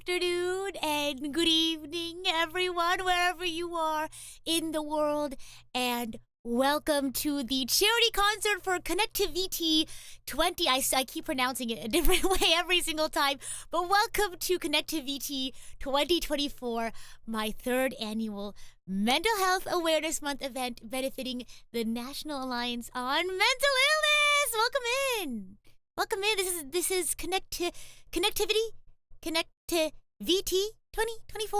afternoon, and good evening, everyone, wherever you are in the world. And welcome to the charity concert for ConnectiVT 20. I keep pronouncing it a different way every single time, but welcome to ConnectiVT 2024, my third annual Mental Health Awareness Month event benefiting the National Alliance on Mental Illness. Welcome in. Welcome in. This is ConnectiVT 2024.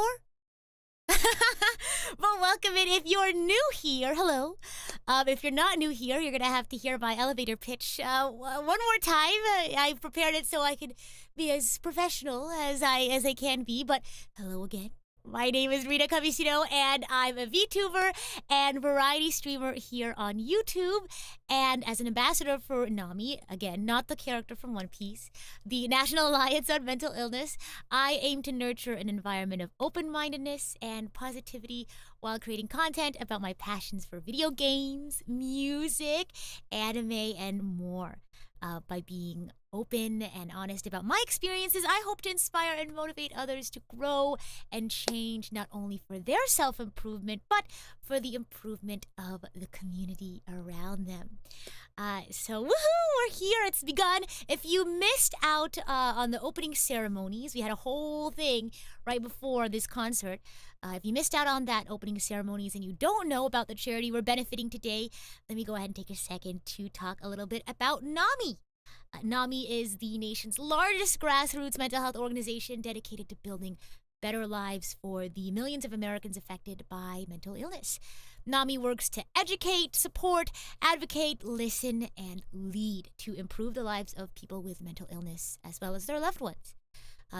But welcome in. If you're new here, hello. If you're not new here, you're gonna have to hear my elevator pitch one more time. I prepared it so I could be as professional as I can be. But hello again. My name is Rita Kamishiro, and I'm a VTuber and variety streamer here on YouTube. And as an ambassador for NAMI, again, not the character from One Piece, the National Alliance on Mental Illness, I aim to nurture an environment of open-mindedness and positivity while creating content about my passions for video games, music, anime, and more. By being open and honest about my experiences, I hope to inspire and motivate others to grow and change, not only for their self-improvement, but for the improvement of the community around them. So woohoo, we're here, it's begun. If you missed out on the opening ceremonies, we had a whole thing right before this concert. If you missed out on that opening ceremonies and you don't know about the charity we're benefiting today, let me go ahead and take a second to talk a little bit about NAMI. NAMI is the nation's largest grassroots mental health organization dedicated to building better lives for the millions of Americans affected by mental illness. NAMI works to educate, support, advocate, listen, and lead to improve the lives of people with mental illness as well as their loved ones.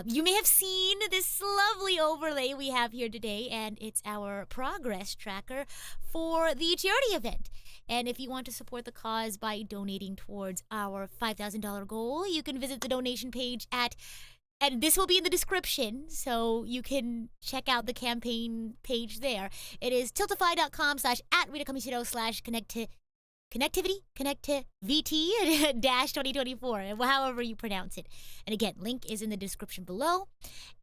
You may have seen this lovely overlay we have here today, and it's our progress tracker for the charity event. And if you want to support the cause by donating towards our $5,000 goal, you can visit the donation page and this will be in the description, so you can check out the campaign page there. It is tiltify.com/@ConnectivityVT dash 2024, however you pronounce it. And again, link is in the description below.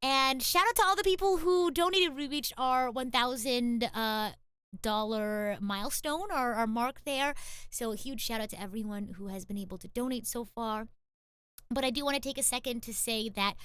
And shout out to all the people who donated. We reached our $1,000 milestone, our mark there. So a huge shout out to everyone who has been able to donate so far. But I do want to take a second to say that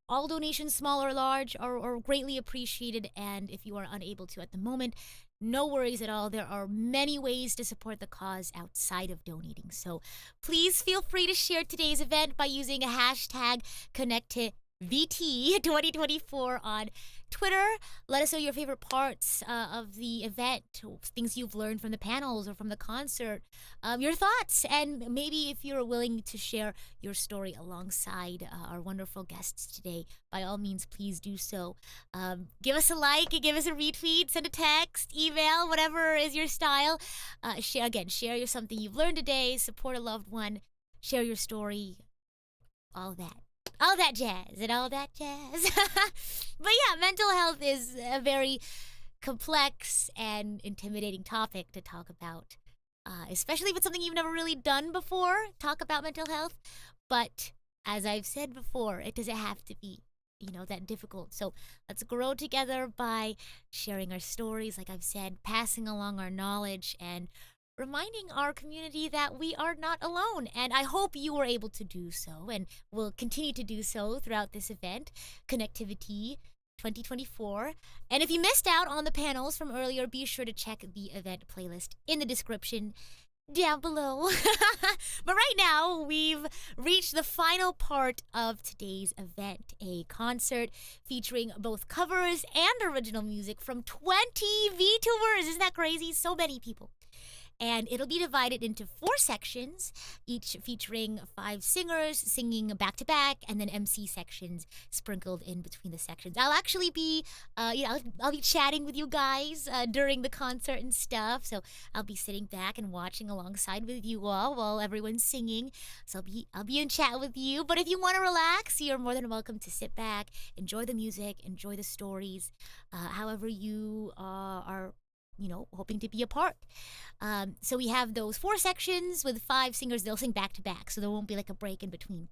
all donations, small or large, are greatly appreciated. And if you are unable to at the moment, no worries at all. There are many ways to support the cause outside of donating. So please feel free to share today's event by using a hashtag ConnectVT 2024 on Twitter. Let us know your favorite parts of the event, things you've learned from the panels or from the concert, your thoughts, and maybe if you're willing to share your story alongside our wonderful guests today, by all means, please do so. Give us a like, give us a retweet, send a text, email, whatever is your style. Share something you've learned today, support a loved one, share your story, all that. All that jazz. But yeah, mental health is a very complex and intimidating topic to talk about, especially if it's something you've never really done before, talk about mental health. But as I've said before, it doesn't have to be, that difficult. So let's grow together by sharing our stories, like I've said, passing along our knowledge, and reminding our community that we are not alone. And I hope you were able to do so and will continue to do so throughout this event, ConnectiVT 2024. And if you missed out on the panels from earlier, be sure to check the event playlist in the description down below. But right now, we've reached the final part of today's event, a concert featuring both covers and original music from 20 VTubers. Isn't that crazy? So many people. And it'll be divided into 4 sections, each featuring 5 singers singing back-to-back, and then MC sections sprinkled in between the sections. I'll actually be, I'll be chatting with you guys during the concert and stuff. So I'll be sitting back and watching alongside with you all while everyone's singing. So I'll be in chat with you. But if you want to relax, you're more than welcome to sit back, enjoy the music, enjoy the stories, however you are hoping to be a part. So we have those 4 sections with 5 singers. They'll sing back to back, so there won't be like a break in between.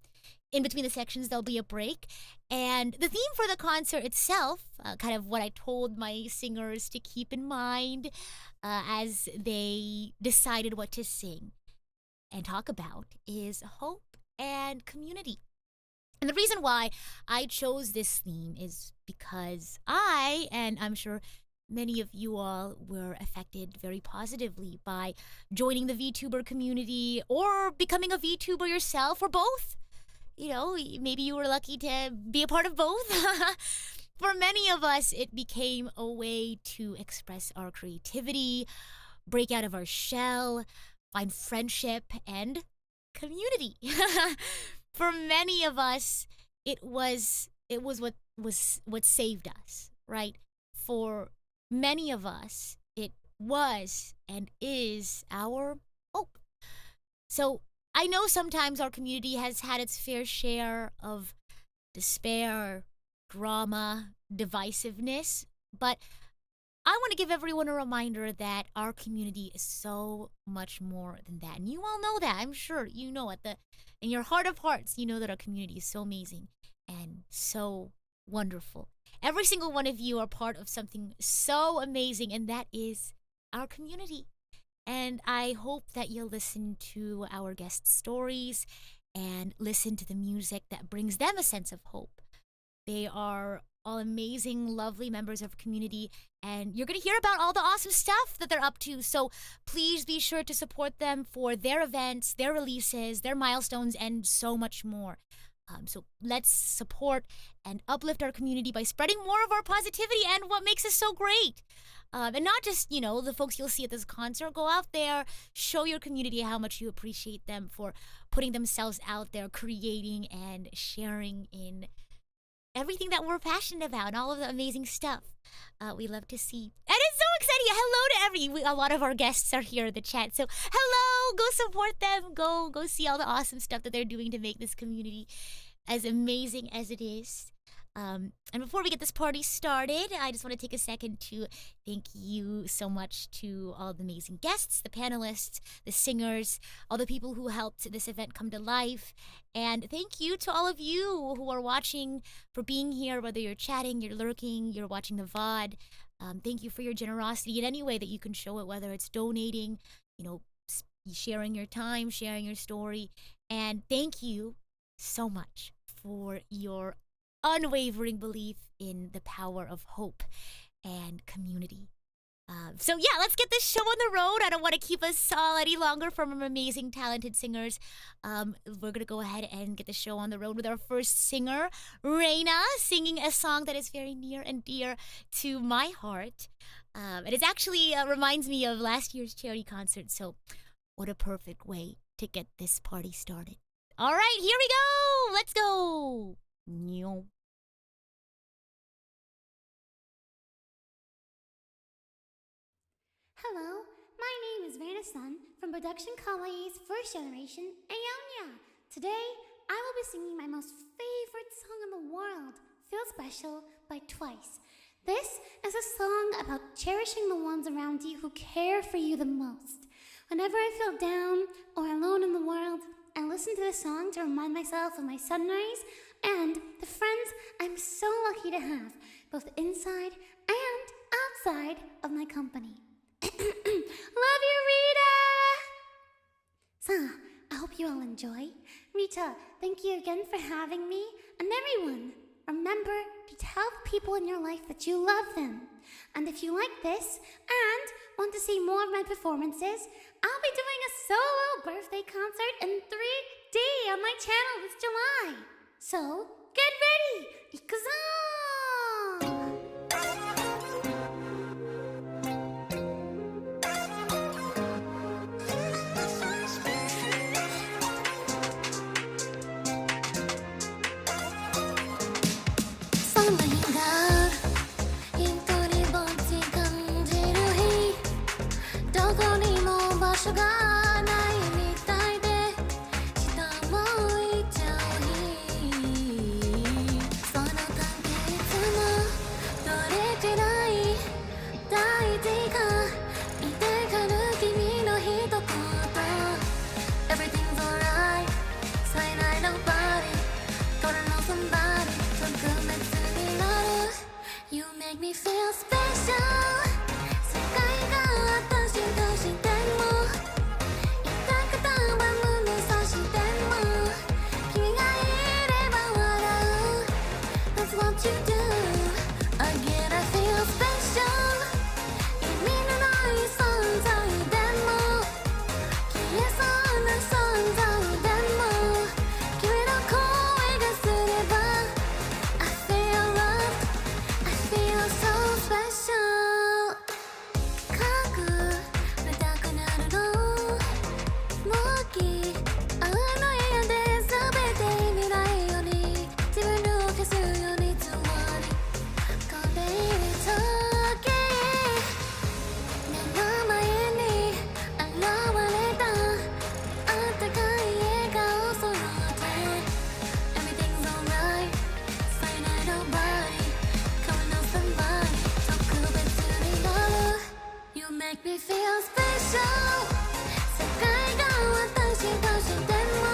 In between the sections, there'll be a break. And the theme for the concert itself, kind of what I told my singers to keep in mind as they decided what to sing and talk about, is hope and community. And the reason why I chose this theme is because and I'm sure many of you all were affected very positively by joining the VTuber community or becoming a VTuber yourself, or both. Maybe you were lucky to be a part of both. For many of us, it became a way to express our creativity, break out of our shell, find friendship and community. For many of us, it was what saved us, right? For many of us, it was and is our hope. So I know sometimes our community has had its fair share of despair, drama, divisiveness, but I want to give everyone a reminder that our community is so much more than that. And you all know that. I'm sure you know in your heart of hearts, you know that our community is so amazing and so wonderful. Every single one of you are part of something so amazing, and that is our community. And I hope that you'll listen to our guest stories and listen to the music that brings them a sense of hope. They are all amazing, lovely members of our community, and you're going to hear about all the awesome stuff that they're up to. So please be sure to support them for their events, their releases, their milestones, and so much more. So let's support and uplift our community by spreading more of our positivity and what makes us so great. And not just, the folks you'll see at this concert. Go out there, show your community how much you appreciate them for putting themselves out there, creating and sharing in everything that we're passionate about and all of the amazing stuff we love to see. And it's so exciting. Hello to a lot of our guests are here in the chat. So hello, go support them. Go see all the awesome stuff that they're doing to make this community as amazing as it is. And before we get this party started, I just want to take a second to thank you so much to all the amazing guests, the panelists, the singers, all the people who helped this event come to life. And thank you to all of you who are watching for being here, whether you're chatting, you're lurking, you're watching the VOD. Thank you for your generosity in any way that you can show it, whether it's donating, sharing your time, sharing your story. And thank you so much for your unwavering belief in the power of hope and community. So yeah, let's get this show on the road. I don't want to keep us all any longer from our amazing, talented singers. We're gonna go ahead and get the show on the road with our first singer, Reina, singing a song that is very near and dear to my heart. It is actually reminds me of last year's charity concert. So what a perfect way to get this party started. All right, here we go. Let's go. Hello, my name is Vanna Sun from Production Kawaii's first generation, Aonia. Today, I will be singing my most favorite song in the world, Feel Special by Twice. This is a song about cherishing the ones around you who care for you the most. Whenever I feel down or alone in the world, I listen to this song to remind myself of my sunrise and the friends I'm so lucky to have, both inside and outside of my company. Love you, Rita! So, I hope you all enjoy. Rita, thank you again for having me. And everyone, remember to tell the people in your life that you love them. And if you like this and want to see more of my performances, I'll be doing a solo birthday concert in 3D on my channel this July. So, get ready! Ikuzo! make me feel special 世界が私としても痛くたま胸そしても君がいれば笑う That's what you do Again I feel special 意味のない存在でも消えそうな存在でも君の声がすれば I feel loved I feel so special 隠れたくなるのもうきあの部屋で全て見ないように自分を消すようにつわり込んでいる時目の前に現れたあったかい笑顔その手 Everything's alright Say night nobody Coming on somebody 特別になる You make me feel special 世界が私としても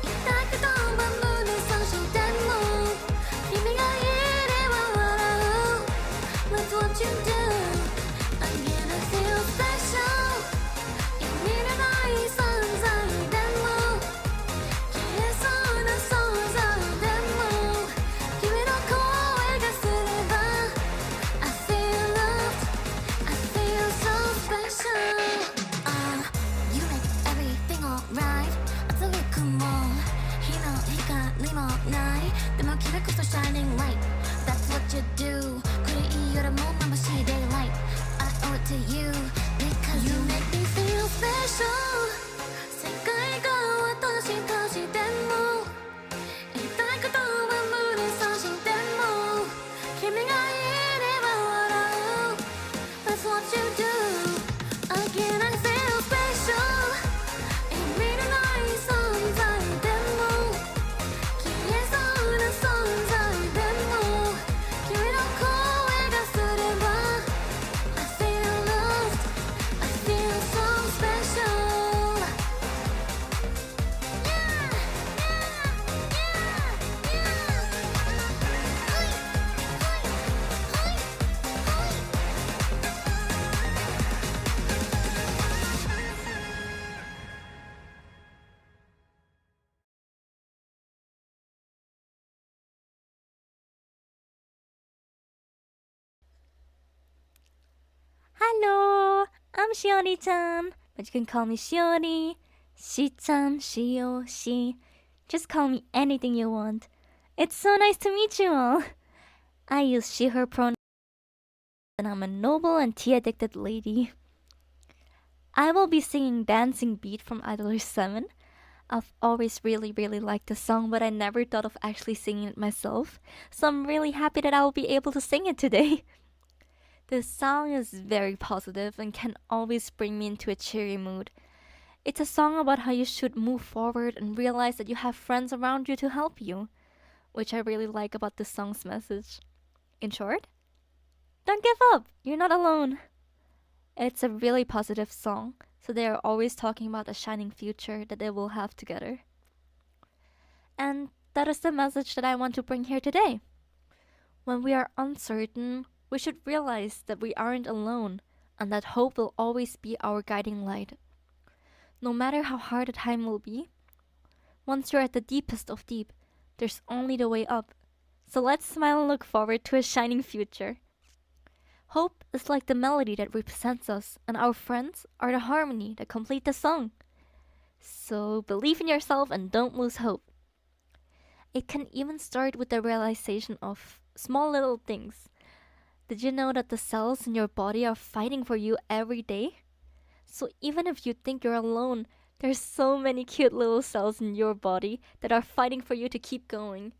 痛く飛ば胸そしても君がいれば笑う That's what you do Again I feel special 意味のない存在でも消えそうな存在でも君の声がすれば I feel loved I feel so special You make everything alright 圧力も日の光もないでもキラクと shining light That's what you do 暗い夜も眩しい daylight I owe it to you Because you make me feel special 世界が私としても痛く飛ば胸そしても君がいれば笑う That's what you do Again I feel special 意味のない存在でも消えそうな存在でも君の声がすれば I feel loved I feel so special Yeah, yeah, yeah, Hello, I'm Shiori-chan, but you can call me Shiori, Shi-chan, Shio, Shi. Just call me anything you want. It's so nice to meet you all. I use she, her pronouns, and I'm a noble and tea-addicted lady. I will be singing Dancing Beat from Idol 7. I've always really liked the song, but I never thought of actually singing it myself, so I'm really happy that I will be able to sing it today. This song is very positive and can always bring me into a cheery mood. It's a song about how you should move forward and realize that you have friends around you to help you, which I really like about this song's message. In short, don't give up, you're not alone. It's a really positive song, so they are always talking about a shining future that they will have together. And that is the message that I want to bring here today. When we are uncertain, we should realize that we aren't alone and that hope will always be our guiding light. No matter how hard a time will be, once you're at the deepest of deep, there's only the way up. So let's smile and look forward to a shining future. Hope is like the melody that represents us, and our friends are the harmony that complete the song. So believe in yourself and don't lose hope. It can even start with the realization of small little things. Did you know that the cells in your body are fighting for you every day? So even if you think you're alone, there's so many cute little cells in your body that are fighting for you to keep going.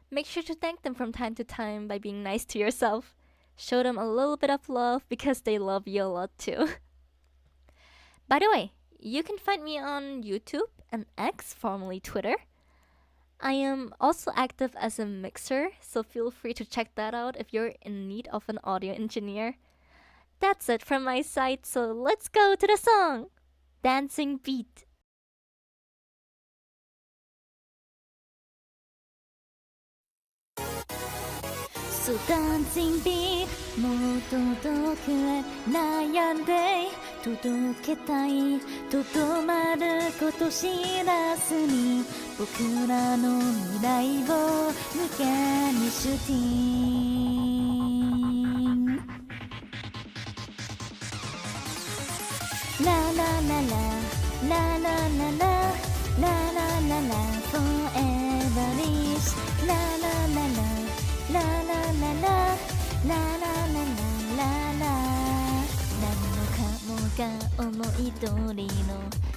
Make sure to thank them from time to time by being nice to yourself. Show them a little bit of love because they love you a lot too. By the way, you can find me on YouTube and X, formerly Twitter. I am also active as a mixer, so feel free to check that out if you're in need of an audio engineer. That's it from my side, so let's go to the song! Dancing Beat. So dancing beat もう届くへ悩んで届けたいとどまること知らずに僕らの未来を抜けにシューティングラララララララララララ forever is ララララララララララララララ何もかもが思い通りの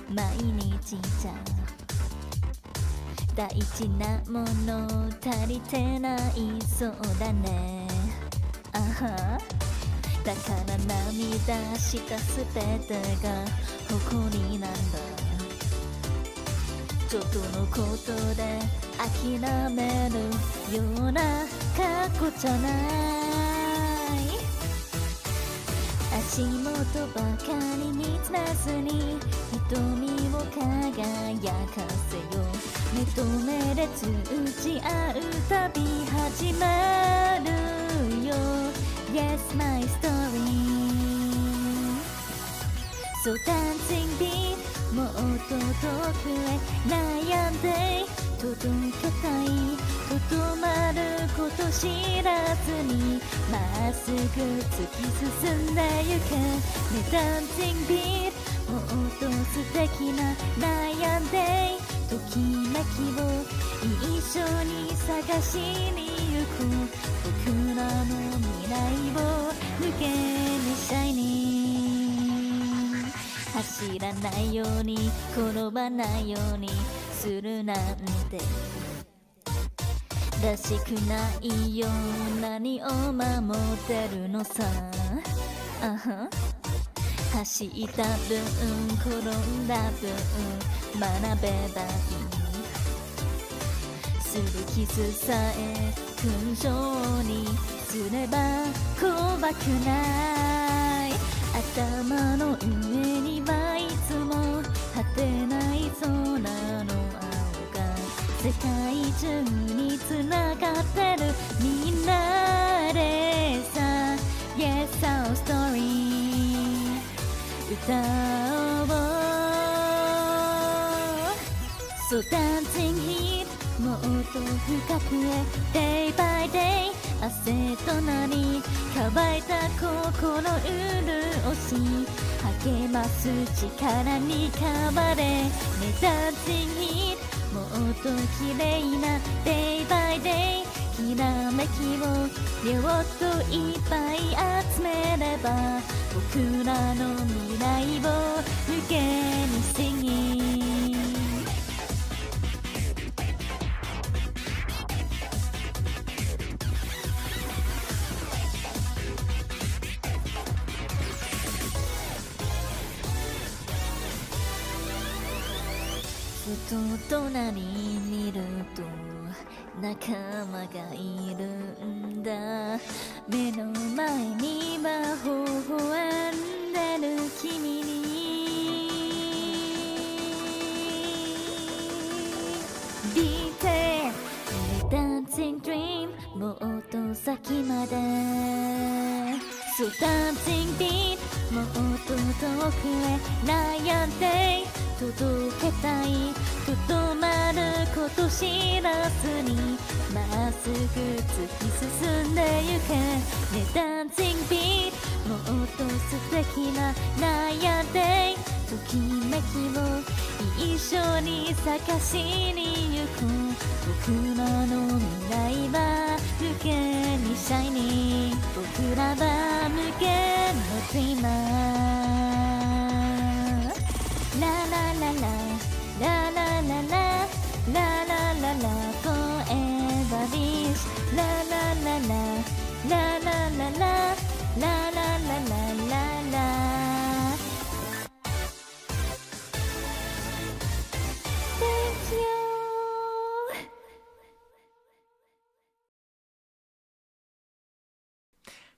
毎日じゃ大事なもの足りてないそうだねあはだから涙したすべてが誇りなんだちょっとのことで諦めるような過去じゃない足元ばかり見つめずに瞳を輝かせよ目と目で通じ合う旅始まるよ Yes my story So dancing beat もう届くへ悩んで届けたいとどまること知らずにまっすぐ突き進んでゆけね Dancing beat もっと素敵な悩んでときめきを一緒に探しに行こう僕らの未来を抜けにシャイニー走らないように転ばないようにするなんてらしくないよ何を守ってるのさあは走った分転んだ分学べばいいする傷さえ勲章にすれば怖くない頭の上にはいつも果てない空の青が世界中につながってるみんなでさ Yes our story 歌おう So dancing heat もっと深くへ Day by day 汗となり乾いた心潤し励ます力に変われ目立つにもっと綺麗な Day by day きらめきをぎゅっといっぱい集めれば僕らの未来を抜けにSingingふと隣にいると仲間がいるんだ目の前には微笑んでる君に Detail Dancing dream もっと先まで So dancing beat もっと遠くへ悩んで届けたいとどまること知らずにまっすぐ突き進んでゆけね Dancing beat もっと素敵な悩んでときめきを一緒に探しに行こう僕らの未来は無限にシャイニー僕らは無限の Dreamer La la la la la la la la la la la la forever is la la la la la la la la la la la la la la Thank you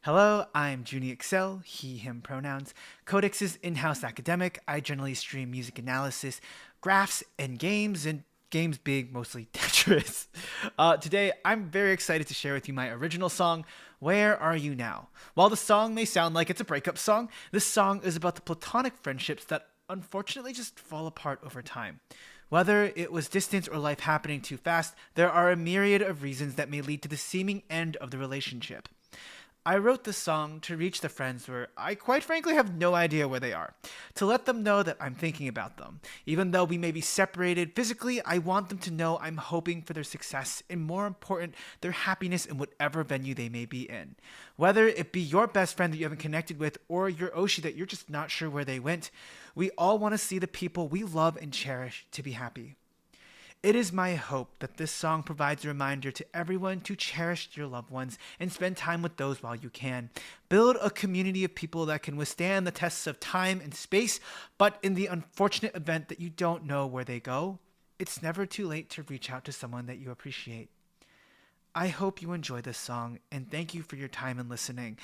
Hello, I'm Junie Excel, he, him pronouns. Codex's in-house academic. I generally stream music analysis, graphs, and games, and games big, mostly Tetris. Today, I'm very excited to share with you my original song, Where Are You Now? While the song may sound like it's a breakup song, this song is about the platonic friendships that unfortunately just fall apart over time. Whether it was distance or life happening too fast, there are a myriad of reasons that may lead to the seeming end of the relationship. I wrote this song to reach the friends where I quite frankly have no idea where they are, to let them know that I'm thinking about them. Even though we may be separated physically, I want them to know I'm hoping for their success and, more important, their happiness in whatever venue they may be in. Whether it be your best friend that you haven't connected with or your Oshi that you're just not sure where they went, we all want to see the people we love and cherish to be happy. It is my hope that this song provides a reminder to everyone to cherish your loved ones and spend time with those while you can. Build a community of people that can withstand the tests of time and space, but in the unfortunate event that you don't know where they go, it's never too late to reach out to someone that you appreciate. I hope you enjoy this song, and thank you for your time and listening.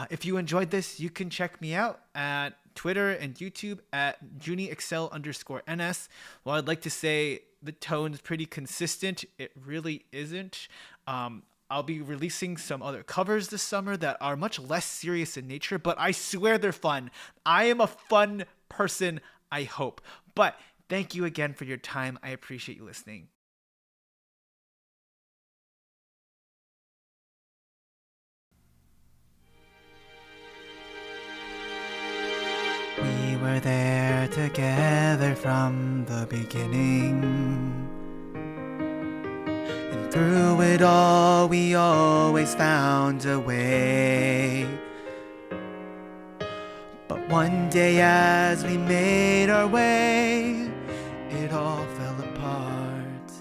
If you enjoyed this, you can check me out at Twitter and YouTube at JuniExcel_NS. While I'd like to say the tone's pretty consistent, it really isn't. I'll be releasing some other covers this summer that are much less serious in nature, but I swear they're fun. I am a fun person, I hope. But thank you again for your time. I appreciate you listening. We were there together from the beginning, and through it all we always found a way. But one day as we made our way, it all fell apart.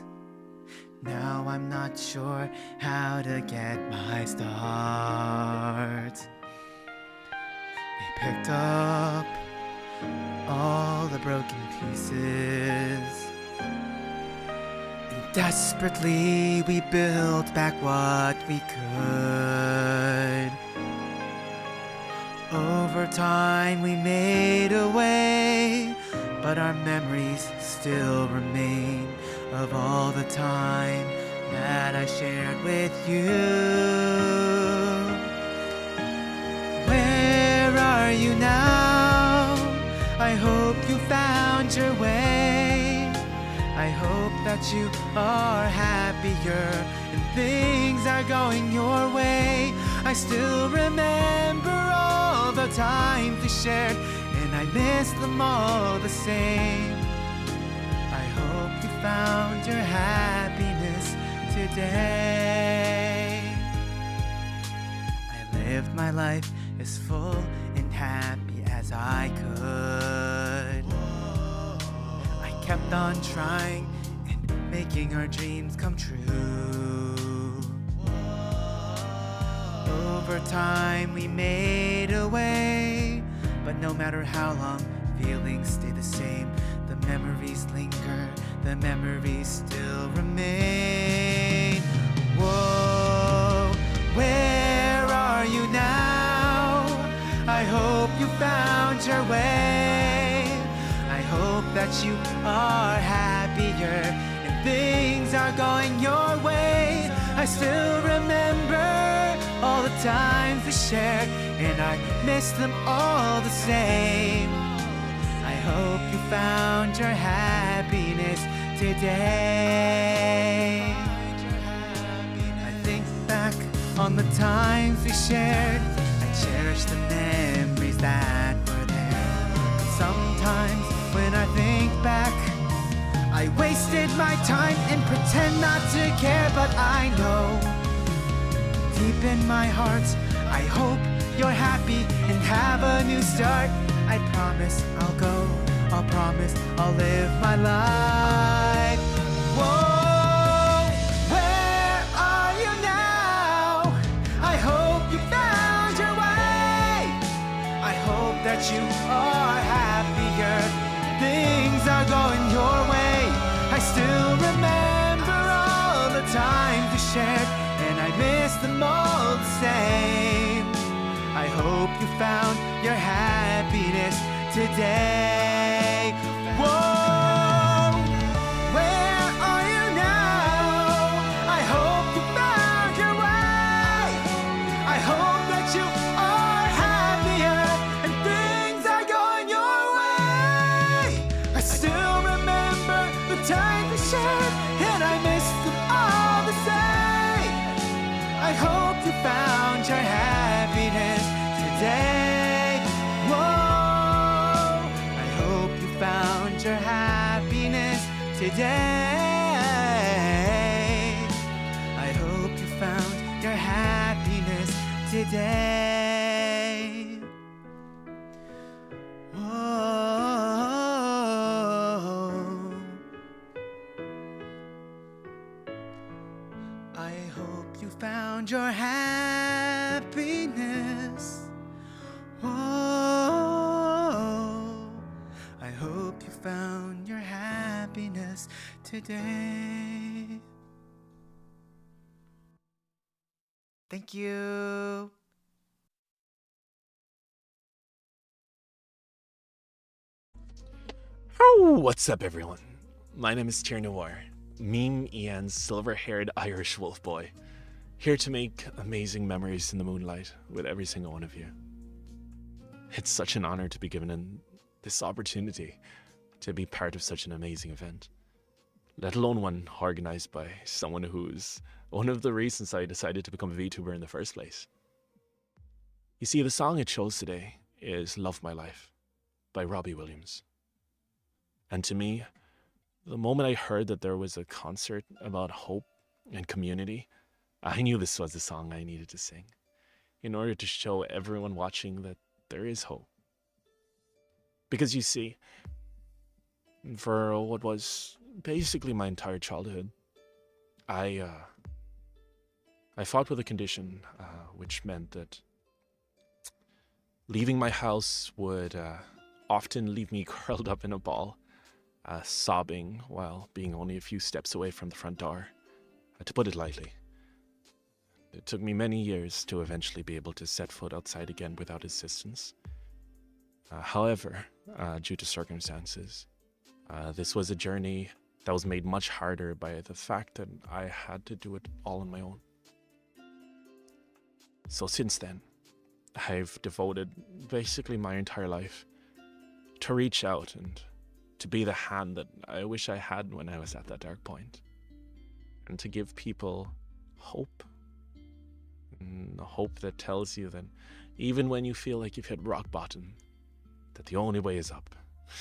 Now I'm not sure how to get my start. We picked up all the broken pieces, and desperately we built back what we could. Over time we made a way, but our memories still remain of all the time that I shared with you. Where are you now? I hope you found your way. I hope that you are happier and things are going your way. I still remember all the times we shared, and I miss them all the same. I hope you found your happiness today. I lived my life as full and happy as I could. I kept on trying and making our dreams come true. Over time we made a way, but no matter how long, feelings stay the same. The memories linger, the memories still remain. Whoa, where are you now? I hope you found your way. I hope that you are happier and things are going your way. I still remember all the times we shared, and I miss them all the same. I hope you found your happiness today. I think back on the times we shared. I cherish the memories that were there. Sometimes when I think back, I wasted my time and pretend not to care. But I know deep in my heart, I hope you're happy and have a new start. I promise I'll go, I'll promise I'll live my life. Whoa, where are you now? I hope you found your way. I hope that you are happier, things are going your way. I still remember all the times we shared, and I miss them all the same. I hope you found your happiness today. Whoa, where are today. I hope you found your happiness today. Whoa. I hope you found your happiness. Whoa. I hope you found your happiness today. Thank you. Oh, what's up, everyone? My name is Tier Noir, Meme Ian's silver-haired Irish wolf boy, here to make amazing memories in the moonlight with every single one of you. It's such an honor to be given this opportunity to be part of such an amazing event, let alone one organized by someone who's one of the reasons I decided to become a VTuber in the first place. You see, the song I chose today is Love My Life by Robbie Williams. And to me, the moment I heard that there was a concert about hope and community, I knew this was the song I needed to sing in order to show everyone watching that there is hope. Because you see, for what was basically my entire childhood, I fought with a condition which meant that leaving my house would often leave me curled up in a ball, sobbing while being only a few steps away from the front door, to put it lightly. It took me many years to eventually be able to set foot outside again without assistance. However, due to circumstances, this was a journey that was made much harder by the fact that I had to do it all on my own. So since then, I've devoted basically my entire life to reach out and to be the hand that I wish I had when I was at that dark point, and to give people hope. And the hope that tells you that even when you feel like you've hit rock bottom, that the only way is up.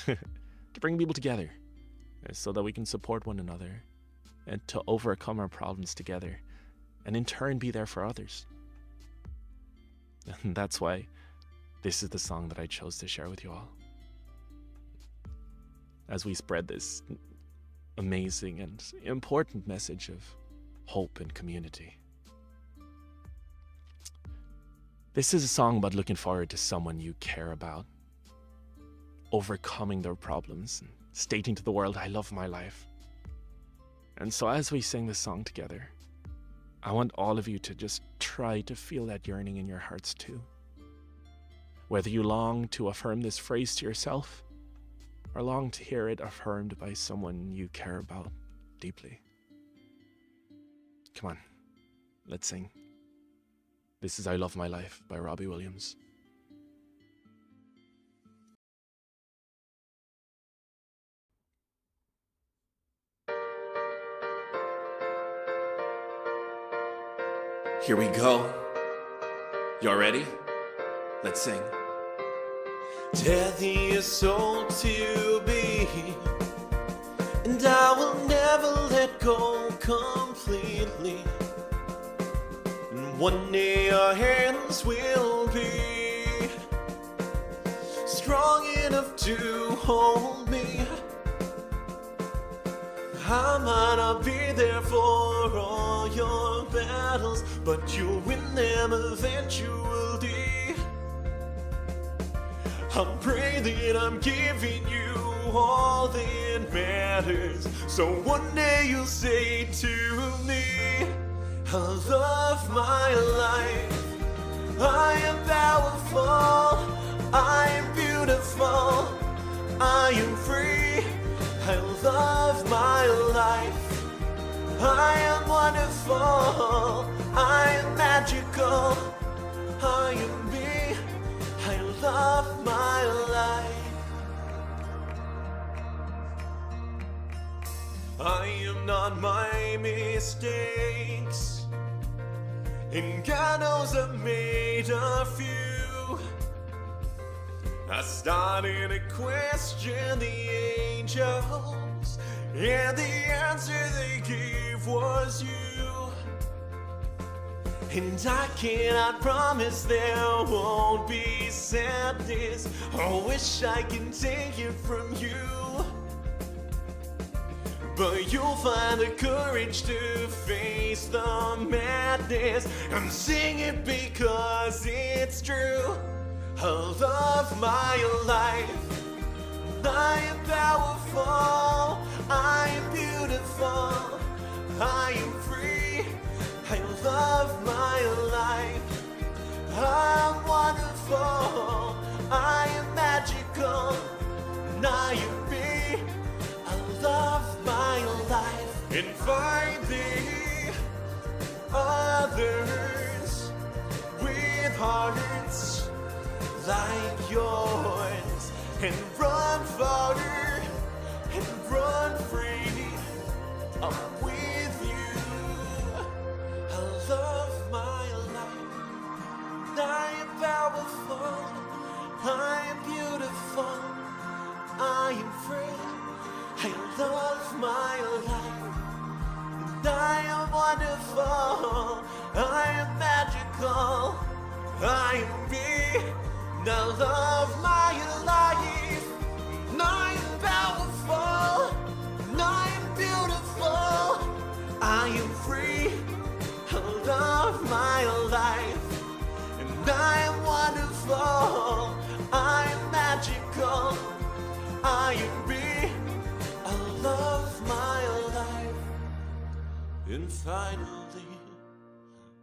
To bring people together so that we can support one another and to overcome our problems together, and in turn be there for others. And that's why this is the song that I chose to share with you all, as we spread this amazing and important message of hope and community. This is a song about looking forward to someone you care about, overcoming their problems, and stating to the world, I love my life. And so as we sing this song together, I want all of you to just try to feel that yearning in your hearts too. Whether you long to affirm this phrase to yourself, or long to hear it affirmed by someone you care about deeply. Come on, let's sing. This is I Love My Life by Robbie Williams. Here we go. Y'all ready? Let's sing. Death is soul to be, and I will never let go completely. And one day our hands will be strong enough to hold me. I might not be there for all your battles, but you'll win them eventually. I'm praying that I'm giving you all that matters, so one day you'll say to me, I love my life. I am powerful, I am beautiful, I am free. I love my life. I am wonderful, I am magical, I am me. I love my life. I am not my mistakes, and God knows I've made a few. I started to question the angels and the answer they gave was you. And I cannot promise there won't be sadness. I wish I can take it from you, but you'll find the courage to face the madness and sing it because it's true. I love my life. I am powerful. I am beautiful. I am free. I love my life. I'm wonderful. I am magical. And I am me. I love my life. And finding others with hearts like yours, and run farther and run free. I'm with you. I love my life. I am powerful. I am beautiful. I am free. I love my life. And I am wonderful. I am magical. I am me. And I love my life. And I am powerful. And I am beautiful. I am free. I love my life. And I am wonderful. I am magical. I am me. I love my life. And finally,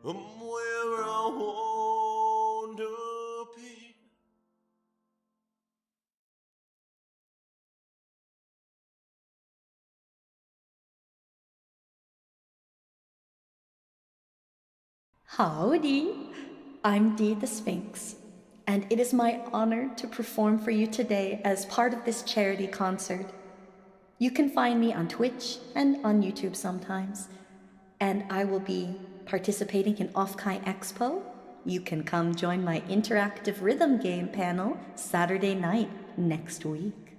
I'm where I want to be. Howdy! I'm Dee the Sphinx, and it is my honor to perform for you today as part of this charity concert. You can find me on Twitch and on YouTube sometimes, and I will be participating in Offkai Expo. You can come join my interactive rhythm game panel Saturday night next week.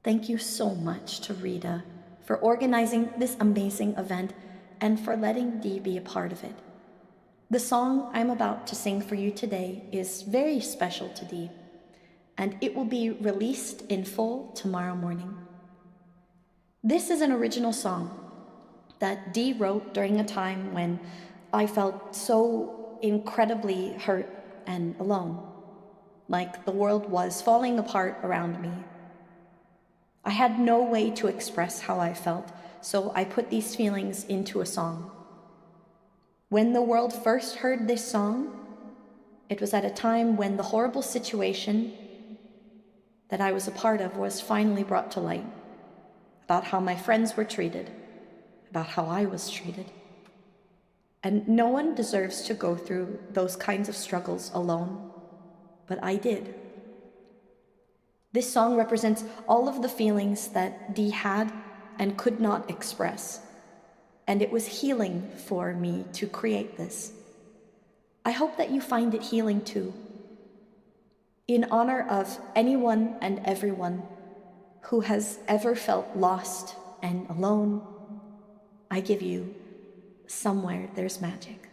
Thank you so much to Rita for organizing this amazing event and for letting Dee be a part of it. The song I'm about to sing for you today is very special to Dee, and it will be released in full tomorrow morning. This is an original song that Dee wrote during a time when I felt so incredibly hurt and alone, like the world was falling apart around me. I had no way to express how I felt, so I put these feelings into a song. When the world first heard this song, it was at a time when the horrible situation that I was a part of was finally brought to light, about how my friends were treated, about how I was treated. And no one deserves to go through those kinds of struggles alone, but I did. This song represents all of the feelings that Dee had and could not express. And it was healing for me to create this. I hope that you find it healing too. In honor of anyone and everyone who has ever felt lost and alone, I give you Somewhere There's Magic.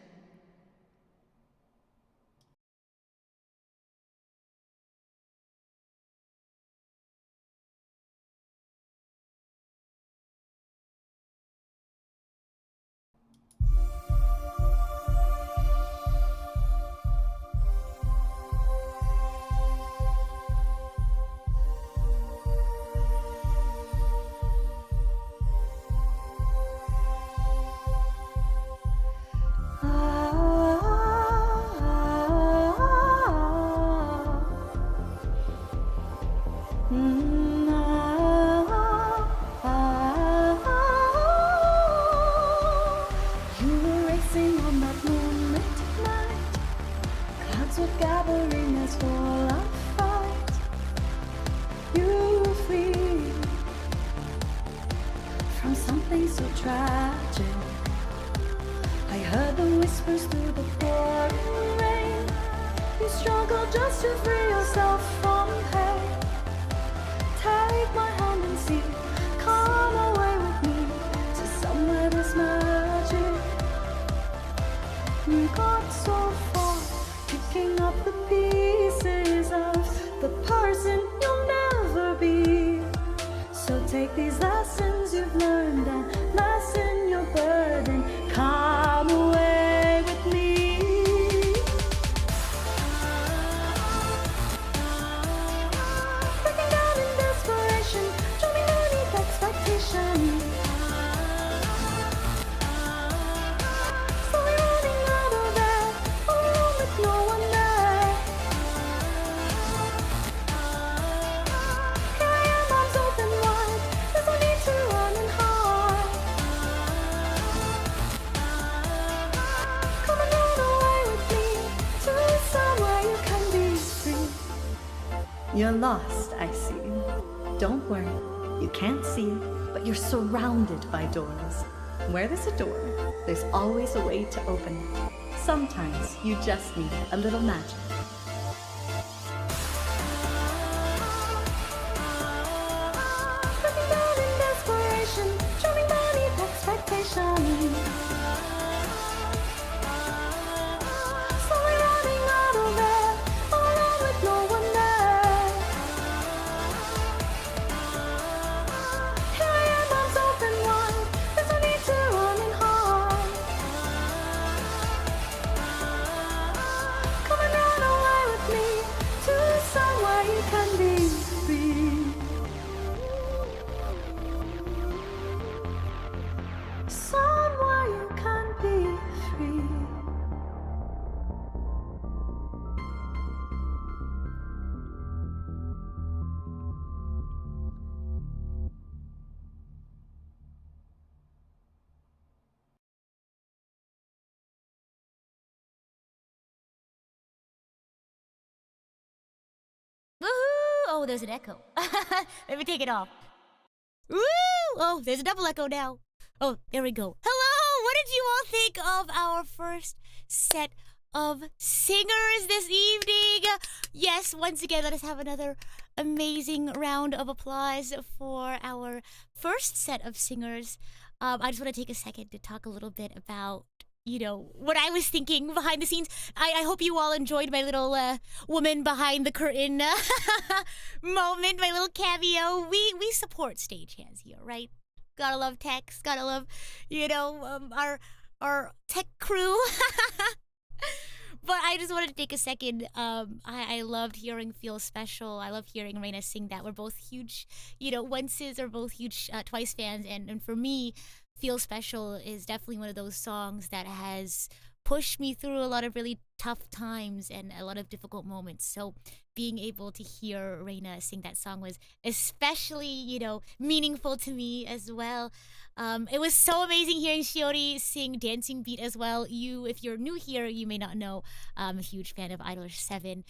Come away. You're lost, I see. Don't worry, you can't see it, but you're surrounded by doors. Where there's a door, there's always a way to open it. Sometimes you just need a little magic. Looking down in desperation, drowning beneath expectation. Slowly running out of air, all alone with no one there. Here I am, arms open wide. There's no need to run and hide. Come and run away with me to somewhere you can be free. Somewhere you can be free. Woohoo! Oh, there's an echo. Let me take it off. Woo! Oh, there's a double echo now. Oh, there we go. Hello! What did you all think of our first set of singers this evening? Yes, once again, let us have another amazing round of applause for our first set of singers. I just want to take a second to talk a little bit about, what I was thinking behind the scenes. I hope you all enjoyed my little woman behind the curtain moment, my little cameo. We support stagehands here, right? Gotta love techs, gotta love, our tech crew. But I just wanted to take a second. I loved hearing Feel Special. I love hearing Reina sing that. We're both huge, onces are both huge Twice fans. And for me, Feel Special is definitely one of those songs that has pushed me through a lot of really tough times and a lot of difficult moments. So being able to hear Reina sing that song was especially, meaningful to me as well. It was so amazing hearing Shiori sing Dancing Beat as well. If you're new here, you may not know, I'm a huge fan of Idol 7.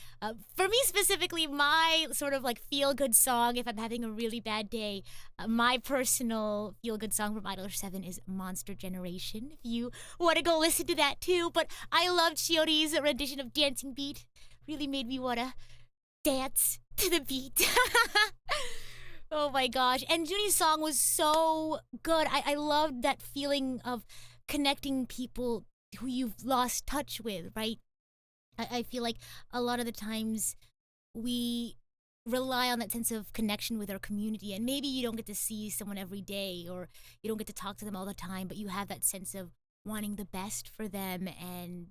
For me specifically, my sort of like feel-good song, if I'm having a really bad day, my personal feel-good song from Idol 7 is Monster Generation. If you want to go listen to that too. But I loved Shiori's rendition of Dancing Beat. Really made me want to dance to the beat. Oh my gosh. And Juni's song was so good. I loved that feeling of connecting people who you've lost touch with, right? I feel like a lot of the times we rely on that sense of connection with our community, and maybe you don't get to see someone every day or you don't get to talk to them all the time, but you have that sense of wanting the best for them. And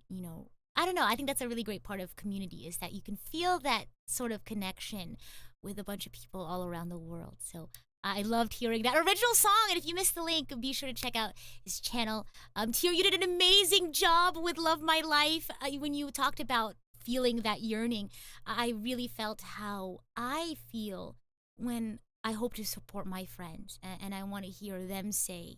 I don't know, I think that's a really great part of community, is that you can feel that sort of connection with a bunch of people all around the world. So I loved hearing that original song, and if you missed the link, be sure to check out his channel. Tier, you did an amazing job with Love My Life. When you talked about feeling that yearning, I really felt how I feel when I hope to support my friends, and I want to hear them say,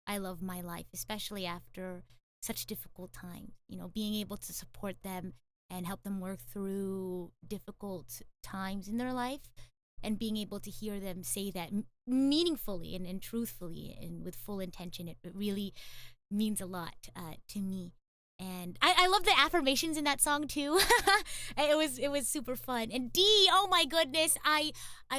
I love my life, especially after such difficult times. Being able to support them and help them work through difficult times in their life, and being able to hear them say that meaningfully and truthfully and with full intention, it really means a lot to me. And I love the affirmations in that song too. It was super fun. And Dee, oh my goodness, I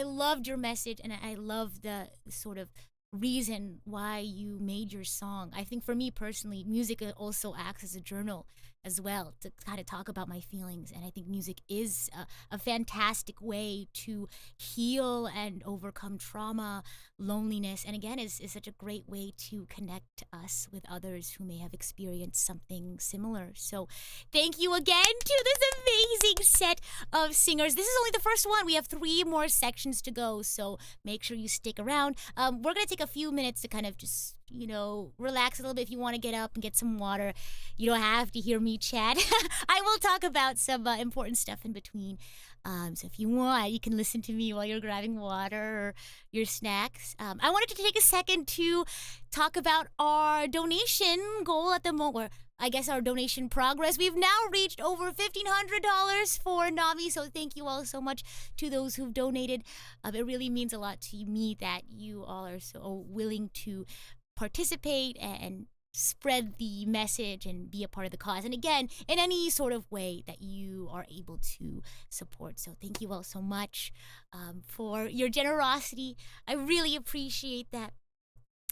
loved your message, and I love the sort of reason why you made your song. I think for me personally, music also acts as a journal as well, to kind of talk about my feelings. And I think music is a fantastic way to heal and overcome trauma, loneliness, and again is such a great way to connect us with others who may have experienced something similar. So thank you again to this amazing set of singers. This is only the first one. We have 3 more sections to go, so make sure you stick around. We're going to take a few minutes to kind of just relax a little bit. If you want to get up and get some water, you don't have to hear me chat. I will talk about some important stuff in between. So if you want, you can listen to me while you're grabbing water or your snacks. I wanted to take a second to talk about our donation goal at the moment. our donation progress. We've now reached over $1,500 for NAMI, so thank you all so much to those who've donated. It really means a lot to me that you all are so willing to participate and spread the message and be a part of the cause. And again, in any sort of way that you are able to support. So thank you all so much for your generosity. I really appreciate that.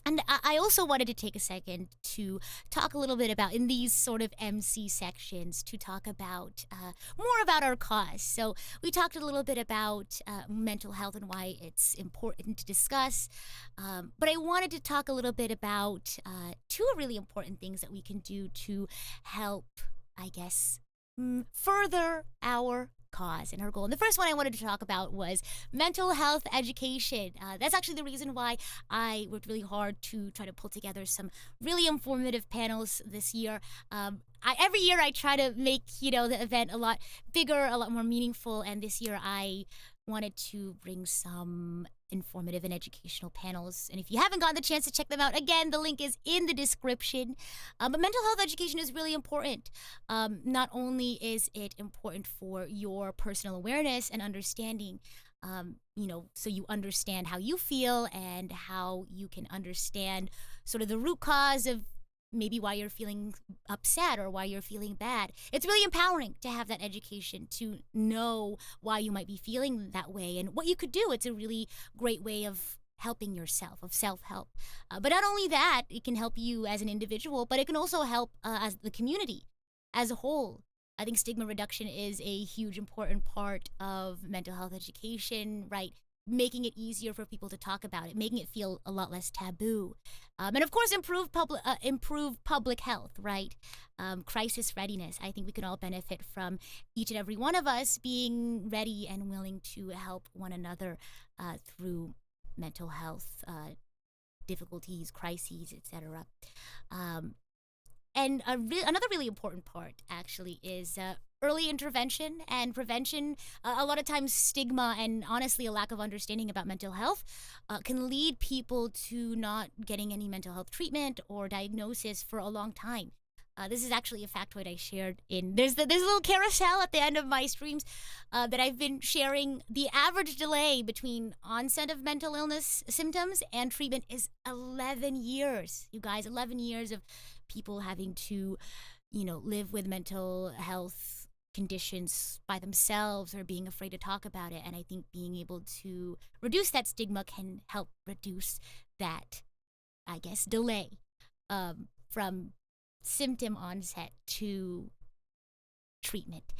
And I also wanted to take a second to talk a little bit about, in these sort of MC sections, to talk about more about our cause. So we talked a little bit about mental health and why it's important to discuss. But I wanted to talk a little bit about two really important things that we can do to help, I guess, further our cause and our goal. And the first one I wanted to talk about was mental health education. That's actually the reason why I worked really hard to try to pull together some really informative panels this year. Every year I try to make, the event a lot bigger, a lot more meaningful, and this year I wanted to bring some informative and educational panels. And if you haven't gotten the chance to check them out, again, the link is in the description. But mental health education is really important. Not only is it important for your personal awareness and understanding, so you understand how you feel and how you can understand sort of the root cause of maybe why you're feeling upset or why you're feeling bad. It's really empowering to have that education, to know why you might be feeling that way and what you could do. It's a really great way of helping yourself, of self-help. But not only that, it can help you as an individual, but it can also help as the community as a whole. I think stigma reduction is a huge important part of mental health education, right? Making it easier for people to talk about it, making it feel a lot less taboo. And of course, improve public health, right? Crisis readiness. I think we can all benefit from each and every one of us being ready and willing to help one another through mental health difficulties, crises, etc. And another really important part, actually, is early intervention and prevention. A lot of times stigma and honestly a lack of understanding about mental health can lead people to not getting any mental health treatment or diagnosis for a long time. This is actually a factoid I shared in, there's a little carousel at the end of my streams that I've been sharing. The average delay between onset of mental illness symptoms and treatment is 11 years. You guys, 11 years of people having to, live with mental health conditions by themselves or being afraid to talk about it. And I think being able to reduce that stigma can help reduce that, I guess, delay from symptom onset to treatment.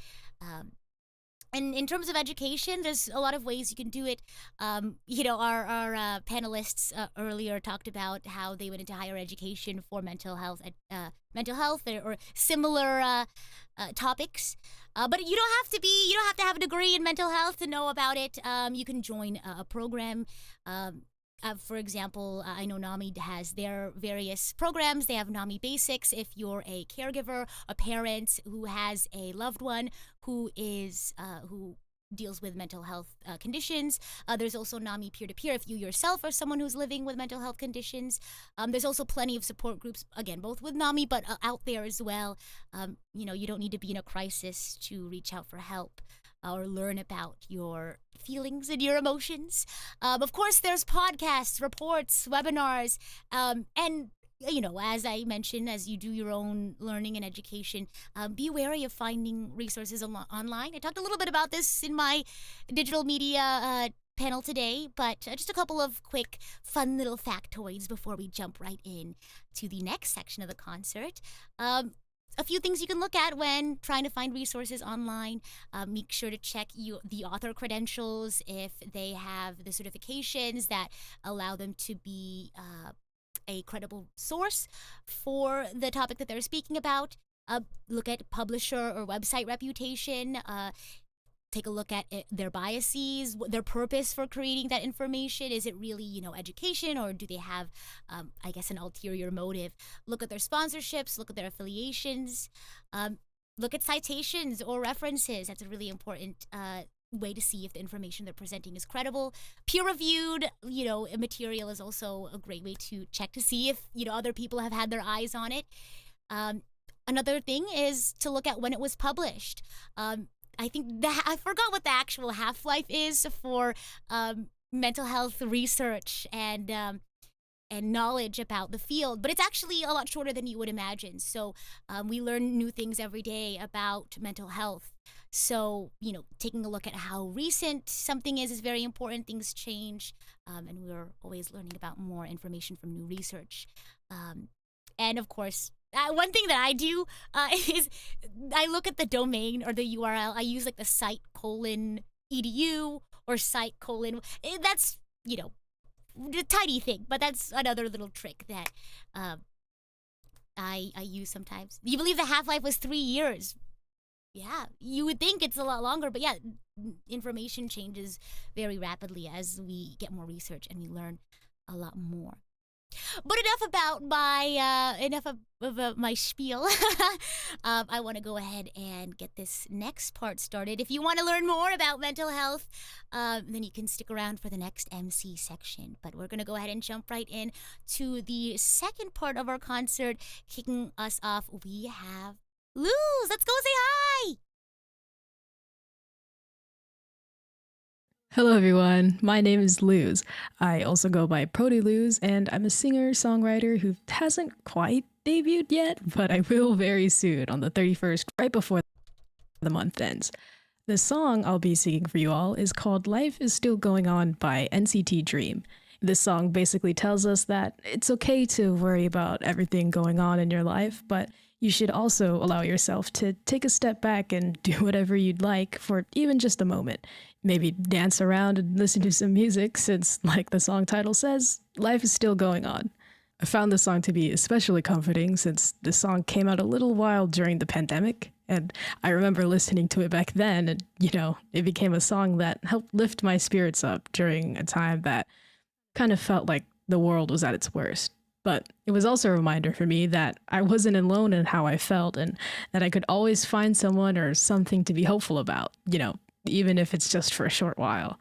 And in terms of education, there's a lot of ways you can do it. Our panelists earlier talked about how they went into higher education for mental health or similar topics. But you don't have to have a degree in mental health to know about it. You can join a program. For example, I know NAMI has their various programs. They have NAMI Basics if you're a caregiver, a parent who has a loved one who deals with mental health conditions. There's also NAMI Peer-to-Peer if you yourself are someone who's living with mental health conditions. There's also plenty of support groups, again, both with NAMI, but out there as well. You don't need to be in a crisis to reach out for help or learn about your feelings and your emotions. Of course, there's podcasts, reports, webinars, and as I mentioned, as you do your own learning and education, be wary of finding resources online. I talked a little bit about this in my digital media panel today, but just a couple of quick, fun little factoids before we jump right in to the next section of the concert. A few things you can look at when trying to find resources online. Make sure to check the author credentials if they have the certifications that allow them to be a credible source for the topic that they're speaking about. Look at publisher or website reputation. Take a look at their biases, their purpose for creating that information. Is it really, education, or do they have, an ulterior motive? Look at their sponsorships, look at their affiliations, look at citations or references. That's a really important way to see if the information they're presenting is credible. Peer-reviewed, material is also a great way to check to see if, other people have had their eyes on it. Another thing is to look at when it was published. I think that I forgot what the actual half-life is for mental health research and knowledge about the field, but it's actually a lot shorter than you would imagine. So we learn new things every day about mental health. So, taking a look at how recent something is very important. Things change, and we're always learning about more information from new research. And of course, one thing that I do is I look at the domain or the URL. I use like the site:/edu or site:/. That's, a tiny thing, but that's another little trick that I use sometimes. You believe the half-life was 3 years? Yeah, you would think it's a lot longer, but yeah, information changes very rapidly as we get more research and we learn a lot more. But enough about my spiel. I want to go ahead and get this next part started. If you want to learn more about mental health, then you can stick around for the next MC section. But we're going to go ahead and jump right in to the second part of our concert. Kicking us off, we have Luz. Let's go say hi. Hello everyone, my name is Luz. I also go by Prody Luz, and I'm a singer-songwriter who hasn't quite debuted yet, but I will very soon on the 31st, right before the month ends. The song I'll be singing for you all is called Life is Still Going On by NCT Dream. This song basically tells us that it's okay to worry about everything going on in your life, but you should also allow yourself to take a step back and do whatever you'd like for even just a moment. Maybe dance around and listen to some music since, like the song title says, life is still going on. I found this song to be especially comforting since the song came out a little while during the pandemic, and I remember listening to it back then, and, it became a song that helped lift my spirits up during a time that kind of felt like the world was at its worst. But it was also a reminder for me that I wasn't alone in how I felt and that I could always find someone or something to be hopeful about, even if it's just for a short while.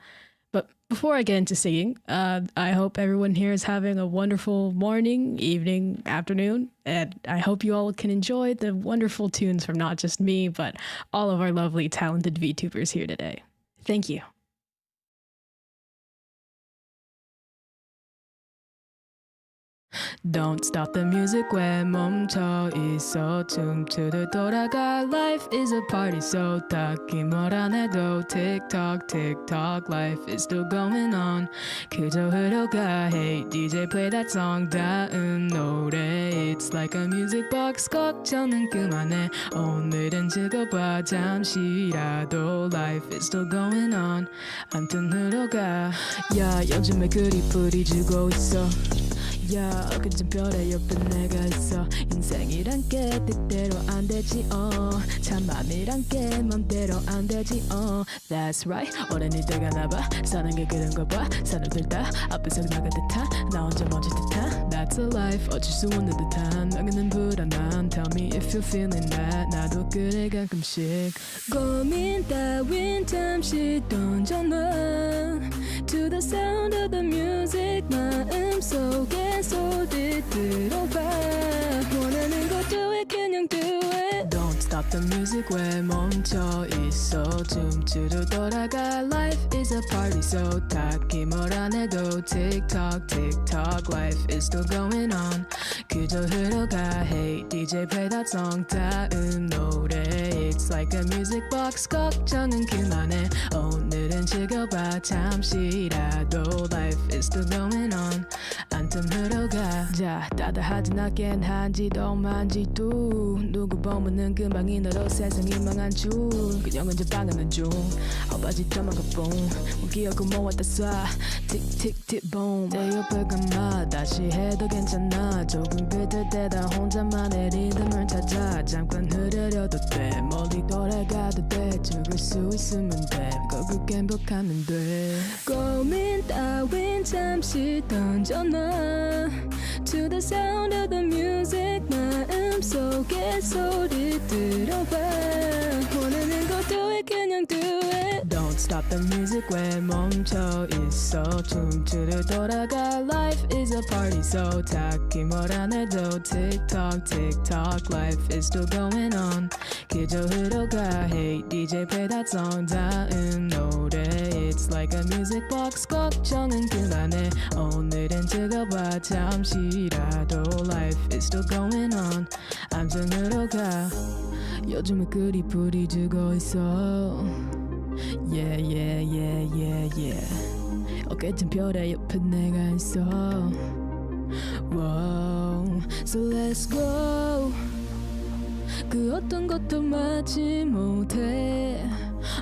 But before I get into singing, I hope everyone here is having a wonderful morning, evening, afternoon, and I hope you all can enjoy the wonderful tunes from not just me, but all of our lovely, talented VTubers here today. Thank you. Don't stop the music 왜 멈춰 있어 춤추듯 돌아가 Life is a party so 딱히 뭘 안 해도 Tick tock tick tock Life is still going on 그저 흐려가 Hey DJ play that song 다음 노래 It's like a music box 걱정은 그만해 오늘은 즐거워 잠시라도 Life is still going on 암튼 흐려가 야 요즘에 그리 뿌리주고 있어 야 그저 별의 옆에 내가 있어 인생이란 게 뜻대로 안 되지 참맘이란 게 맘대로 안 되지 That's right 어른이 돼가나봐 사는 게 그런 거봐 사람들 다 앞에서 나간 듯한 나 혼자 먼저 듯한 That's a life 어쩔 수 없는 듯한 막연한 불안함 Tell me if you're feeling that 나도 그래 가끔씩 고민 따윈 잠시 던져놔 To the sound of the music 마음속에 소리 들어봐 원하는 거 do it 그냥 do it Don't stop the music 왜 멈춰 있어 춤추듯 돌아가 Life is a party so 딱히 뭘 안 해도 Tick tock tick tock Life is still going on 그저 흘러가 Hey DJ play that song 다음 노래 It's like a music box 걱정은 그만해 오늘은 즐겨봐 잠시라도 Life is still going on 암튼 흘러가 자 따뜻하진 않긴 한지도 만지도 누구 보면은 금방이 너로 세상이 망한 줄 그냥 언제 방하는 중 어바지 떠만가 뽕 무기하고 모았다 쏴 틱틱틱 봄 내 옆에 감아 다시 해도 괜찮아 조금 비틀 때다 혼자만의 리듬을 찾아 잠깐 흐르려도 돼 멀리 돌아가도 돼 죽을 수 있으면 돼 결국 행복하면 돼 고민 따윈 잠시 던져놔 To the sound of the music 마음속에 소리 들어봐 원하는 거 do it 그냥 do it. Don't stop the music 왜 멈춰 있어. 춤추듯 돌아가. Life is a party so 딱히 뭘 안 해도 tick tock tick tock. Life is still going on. 그저 흐려가. Hey DJ play that song. 다음 노래. It's like a music box. 걱정은 그만해. 오늘은 즐거워 잠시라도. Life is still going on. 암승으로 가. 요즘에 그리 불이 죽어 있어. Yeah yeah yeah yeah yeah. 어깨든 별에 옆에 내가 있어. Wow. So let's go. 그 어떤 것도 막지 못해.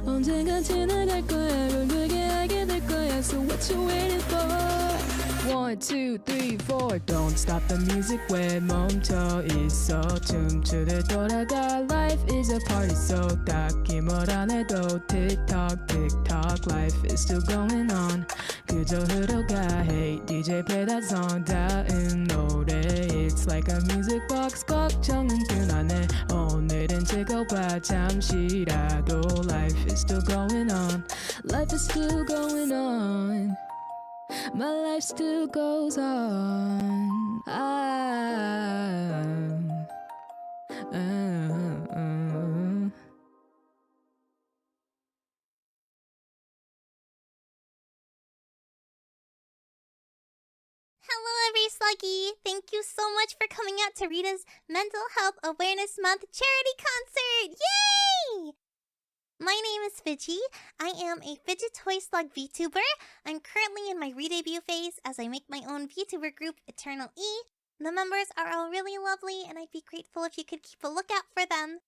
언젠가 지나갈 거야. 결국에 알게 될 거야. So what you waiting for? 1, 2, 3, 4. Don't stop the music 왜 멈춰 있어. 춤추듯 돌아가. Life is a party so 딱히 뭘 안 해도 tick tock tick tock. Life is still going on. 그저 흐려가. Hey DJ play that song. 다음 노래. It's like a music box. 걱정은 그만해. 오늘은 즐거워 잠시라도. Life is still going on. Life is still going on. My life still goes on. Hello, every sluggy! Thank you so much for coming out to Rita's Mental Health Awareness Month charity concert! Yay! My name is Fidgy. I am a fidget toy slug VTuber. I'm currently in my re-debut phase as I make my own VTuber group, Eternal E. The members are all really lovely, and I'd be grateful if you could keep a lookout for them.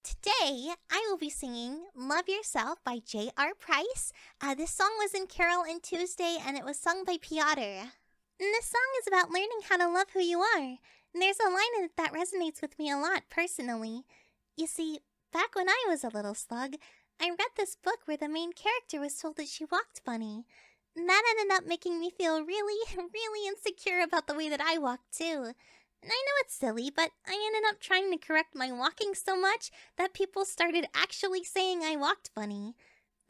Today, I will be singing Love Yourself by J.R. Price. This song was in Carol and Tuesday, and it was sung by Piotr. And this song is about learning how to love who you are. And there's a line in it that resonates with me a lot personally. You see, back when I was a little slug, I read this book where the main character was told that she walked funny. And that ended up making me feel really, really insecure about the way that I walked too. And I know it's silly, but I ended up trying to correct my walking so much that people started actually saying I walked funny.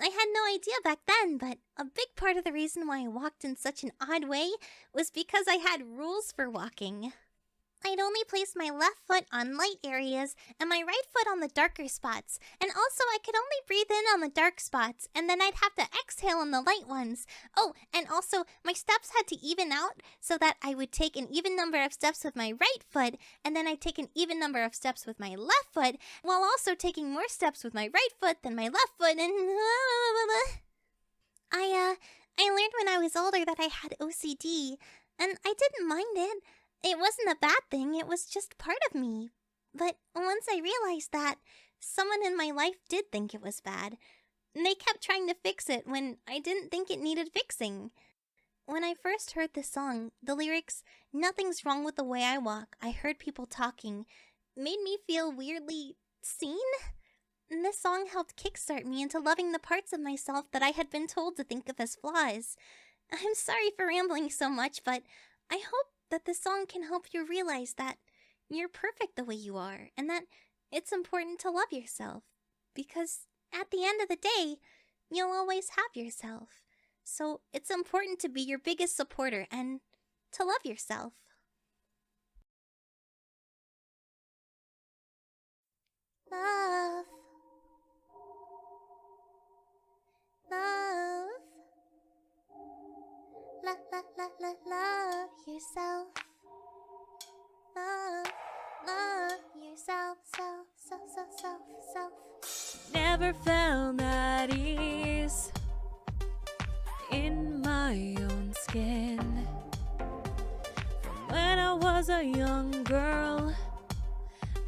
I had no idea back then, but a big part of the reason why I walked in such an odd way was because I had rules for walking. I'd only place my left foot on light areas and my right foot on the darker spots. And also I could only breathe in on the dark spots, and then I'd have to exhale on the light ones. Oh, and also my steps had to even out so that I would take an even number of steps with my right foot, and then I'd take an even number of steps with my left foot, while also taking more steps with my right foot than my left foot, and I learned when I was older that I had OCD, and I didn't mind it. It wasn't a bad thing, it was just part of me. But once I realized that, someone in my life did think it was bad. And they kept trying to fix it when I didn't think it needed fixing. When I first heard this song, the lyrics, "Nothing's wrong with the way I walk, I heard people talking," made me feel weirdly seen. And this song helped kickstart me into loving the parts of myself that I had been told to think of as flaws. I'm sorry for rambling so much, but I hope that this song can help you realize that you're perfect the way you are, and that it's important to love yourself. Because at the end of the day, you'll always have yourself. So it's important to be your biggest supporter and to love yourself. Love. Love. Love yourself. Love yourself. Self. Never felt at ease in my own skin. From when I was a young girl,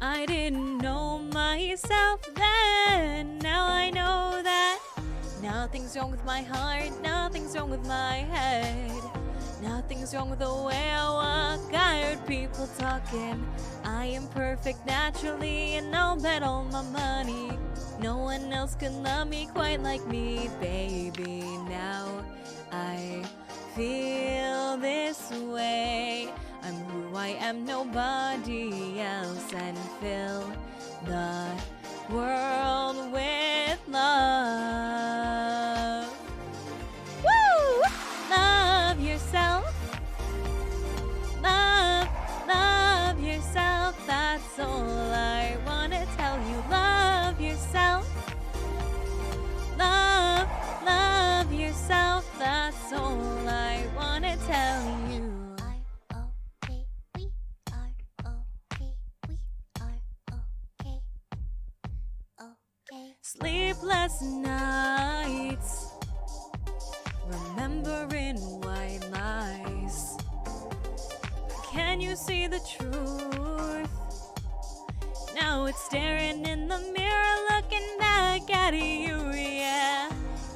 I didn't know myself then. Now I know that nothing's wrong with my heart, nothing's wrong with my head. Nothing's wrong with the way I walk. I heard people talking. I am perfect naturally, and I'll bet all my money no one else can love me quite like me, baby. Now I feel this way. I'm who I am, nobody else, and fill the world with love. Woo! Love yourself. Love yourself. That's all I wanna tell you. Love yourself. Love yourself. That's all I wanna tell you. Sleepless nights, remembering white lies. Can you see the truth? Now it's staring in the mirror, looking back at you, yeah.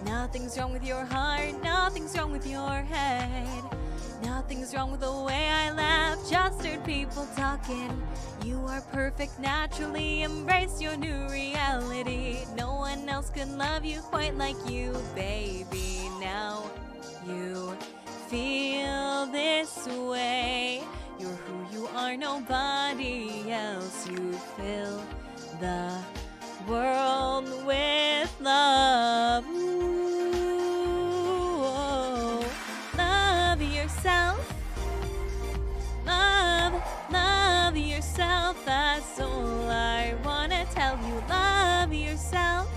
Nothing's wrong with your heart, nothing's wrong with your head. Nothing's wrong with the way I laugh, just heard people talking. You are perfect naturally, embrace your new reality. No one else can love you quite like you, baby. Now you feel this way. You're who you are, nobody else. You fill the world with love. Ooh, oh. Love yourself. Love yourself. That's all I wanna tell you. Love yourself.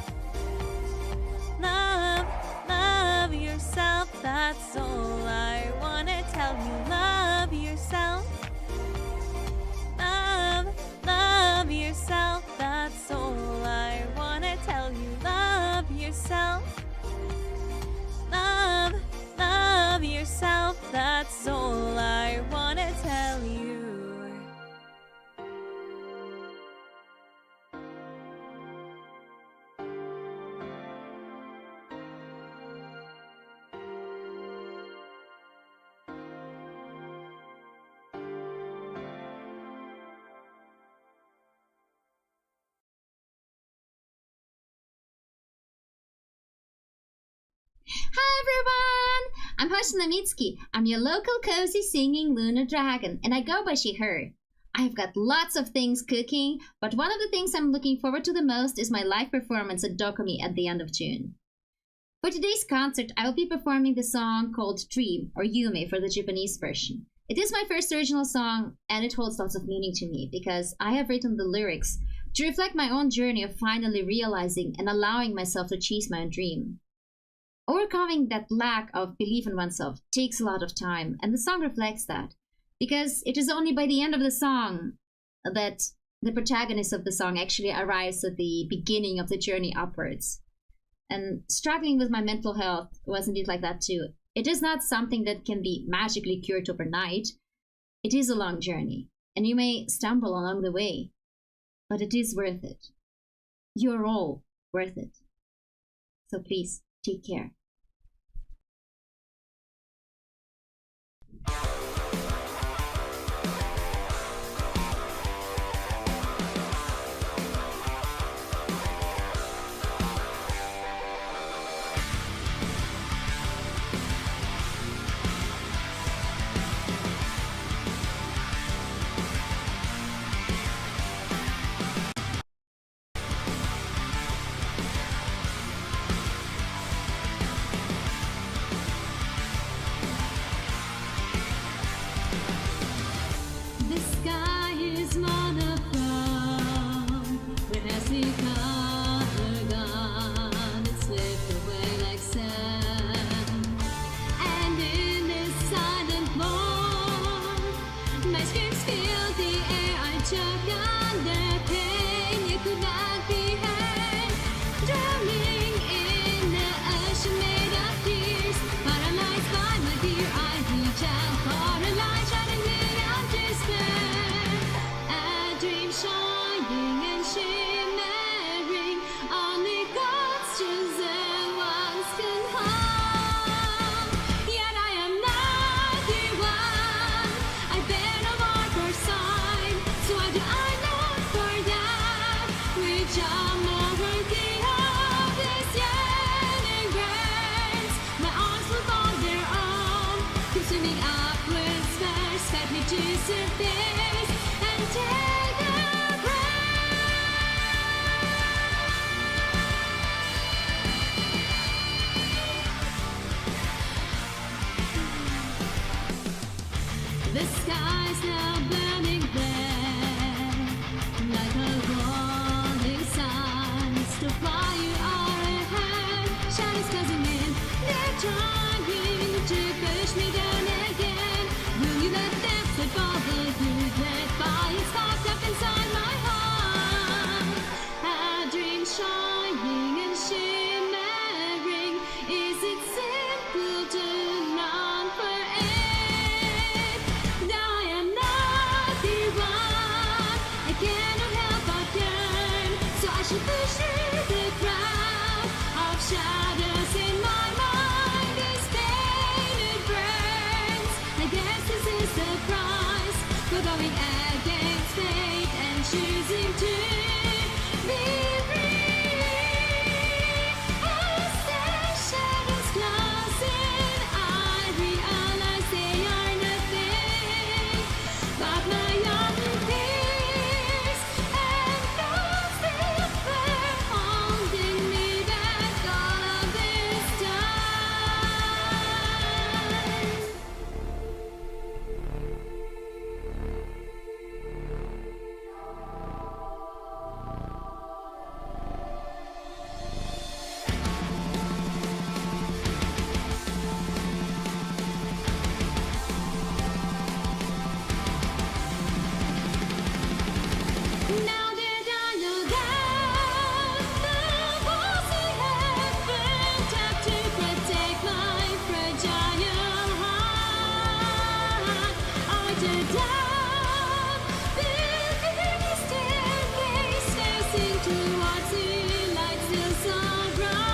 Love yourself. That's all I wanna tell you. Love yourself. Love yourself. That's all I wanna tell you. Love yourself. Love yourself. That's all I wanna tell you. Hi everyone! I'm Hoshina Mitsuki. I'm your local cozy singing Luna Dragon, and I go by she, her. I've got lots of things cooking, but one of the things I'm looking forward to the most is my live performance at Dokumi at the end of June. For today's concert, I will be performing the song called Dream, or Yume for the Japanese version. It is my first original song, and it holds lots of meaning to me because I have written the lyrics to reflect my own journey of finally realizing and allowing myself to chase my own dream. Overcoming that lack of belief in oneself takes a lot of time, and the song reflects that, because it is only by the end of the song that the protagonist of the song actually arrives at the beginning of the journey upwards. And struggling with my mental health was indeed like that too. It is not something that can be magically cured overnight. It is a long journey, and you may stumble along the way, but it is worth it. You're all worth it. So please, take care. The sky is monochrome. When I see color gone, it slipped away like sand. And in this silent mourn, my screams fill the air. I choke under pain. You could not be heard. Drowning in the ocean made of tears. Paralyzed by my fear, I reach out for a light shining without despair. A dream shining and shimmering, only God's chosen ones can hold. Yet I am not the one. I bear no mark or sign. So why do I look for that which I'm more worthy of? This yearning burns. My arms will hold their own, consuming upwards first, fed me to surface and take a breath. The sky's now burning red, like a rolling sun. So far you are ahead, shadows closing in. They're trying to push me down again. Will you let them slip over you? That fire's sparked up inside my heart. A dream shining and shimmering. Is it simple to long for it? Now I am not the one. I cannot help but yearn. So I should push through the crowd of shadows in my mind. This pain, it burns. I guess this is the price for going against fate and choosing to be free. As the shadows close in, I realize they are nothing but my own fears and thoughts that were holding me back all of this time. Now that I know that the walls I have built up to protect my fragile heart are turned down, building a staircase facing towards the light still so bright.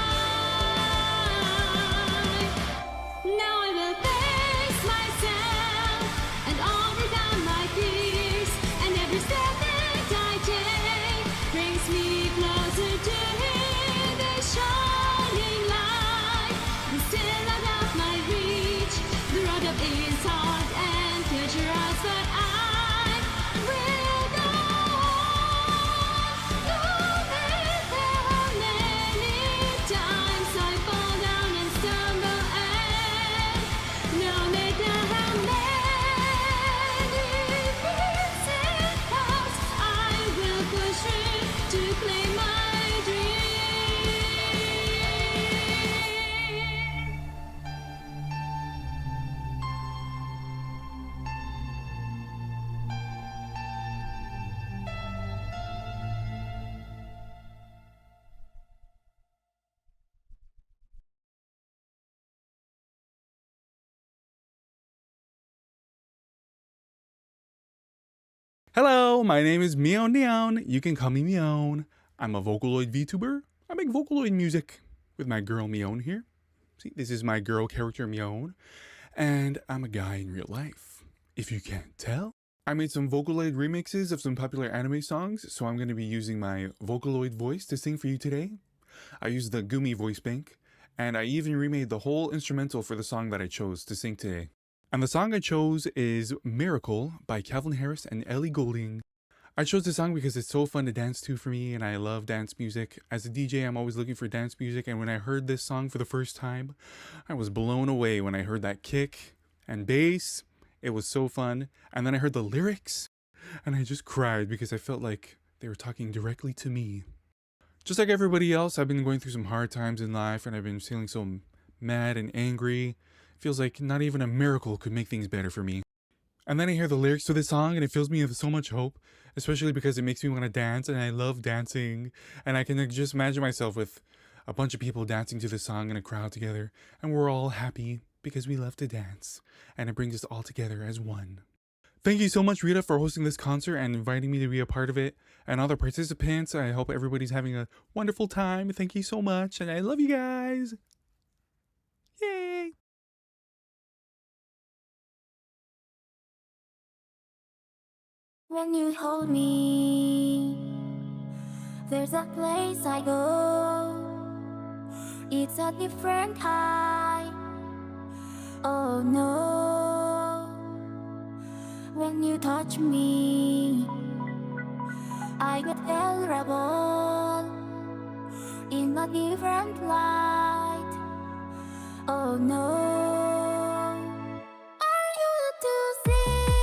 Now I will face myself and overcome my fears, and every step that I take brings me closer to the shining light. Is still out of my reach. The road up is hard and treacherous, but I will go on. No matter how many times I fall down and stumble, and no matter how many fears it costs, I will push through to claim my dream. Hello, my name is Meow Neon. You can call me Meown. I'm a Vocaloid VTuber. I make Vocaloid music with my girl Meown here. See, this is my girl character Meown, and I'm a guy in real life. If you can't tell, I made some Vocaloid remixes of some popular anime songs, so I'm going to be using my Vocaloid voice to sing for you today. I used the Gumi voice bank, and I even remade the whole instrumental for the song that I chose to sing today. And the song I chose is Miracle by Calvin Harris and Ellie Goulding. I chose this song because it's so fun to dance to for me, and I love dance music. As a DJ, I'm always looking for dance music, and when I heard this song for the first time, I was blown away when I heard that kick and bass. It was so fun. And then I heard the lyrics, and I just cried because I felt like they were talking directly to me. Just like everybody else, I've been going through some hard times in life, and I've been feeling so mad and angry. Feels like not even a miracle could make things better for me. And then I hear the lyrics to this song and it fills me with so much hope, especially because it makes me want to dance, and I love dancing. And I can just imagine myself with a bunch of people dancing to this song in a crowd together, and we're all happy because we love to dance, and it brings us all together as one. Thank you so much, Rita, for hosting this concert and inviting me to be a part of it. And all the participants, I hope everybody's having a wonderful time. Thank you so much, and I love you guys. Yay! When you hold me, there's a place I go. It's a different high. Oh no. When you touch me, I get vulnerable in a different light. Oh no. Are you to see?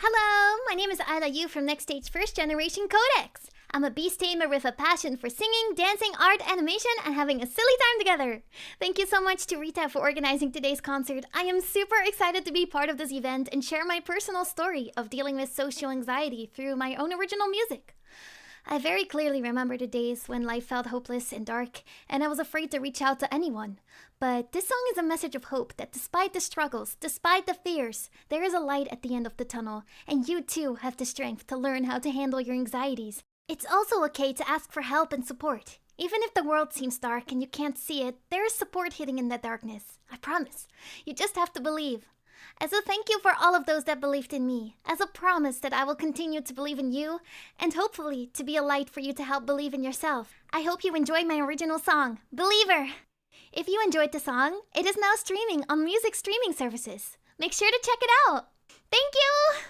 Hello, my name is Ayla Yu from Next Stage First Generation Codex. I'm a beast tamer with a passion for singing, dancing, art, animation, and having a silly time together. Thank you so much to Rita for organizing today's concert. I am super excited to be part of this event and share my personal story of dealing with social anxiety through my own original music. I very clearly remember the days when life felt hopeless and dark, and I was afraid to reach out to anyone. But this song is a message of hope that despite the struggles, despite the fears, there is a light at the end of the tunnel, and you too have the strength to learn how to handle your anxieties. It's also okay to ask for help and support. Even if the world seems dark and you can't see it, there is support hidden in that darkness. I promise. You just have to believe. As a thank you for all of those that believed in me, as a promise that I will continue to believe in you, and hopefully to be a light for you to help believe in yourself. I hope you enjoyed my original song, Believer. If you enjoyed the song, it is now streaming on music streaming services. Make sure to check it out. Thank you!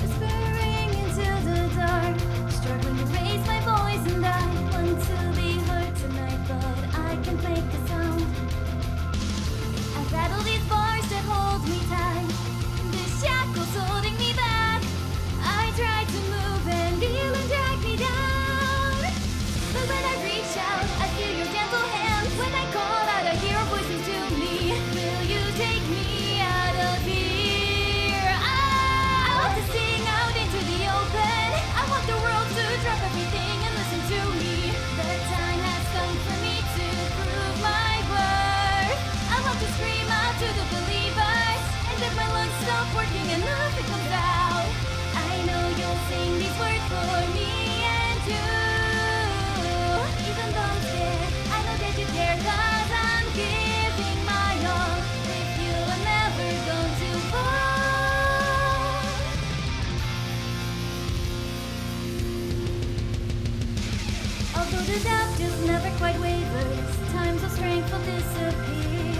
Whispering into the dark, struggling to raise my voice, and I want to be heard tonight, but I can't make a sound. I rattle these bars that hold me tight, the shackles holding me back. I try to move and feel and drag me down, but when I reach out, I feel your gentle hand. When I call out, I hear voices to me. Will you take me out of here? I want to sing out into the open. I want the world to drop everything and listen to me. The time has come for me to prove my worth. I want to scream out to the believers, and if my lungs stop working and nothing comes out, I know you'll sing these words for me and you. Even though I'm scared, I know that you care, 'cause I'm giving my all. With you, I'm never going to fall. Although the doubt just never quite wavers, times of strength will disappear.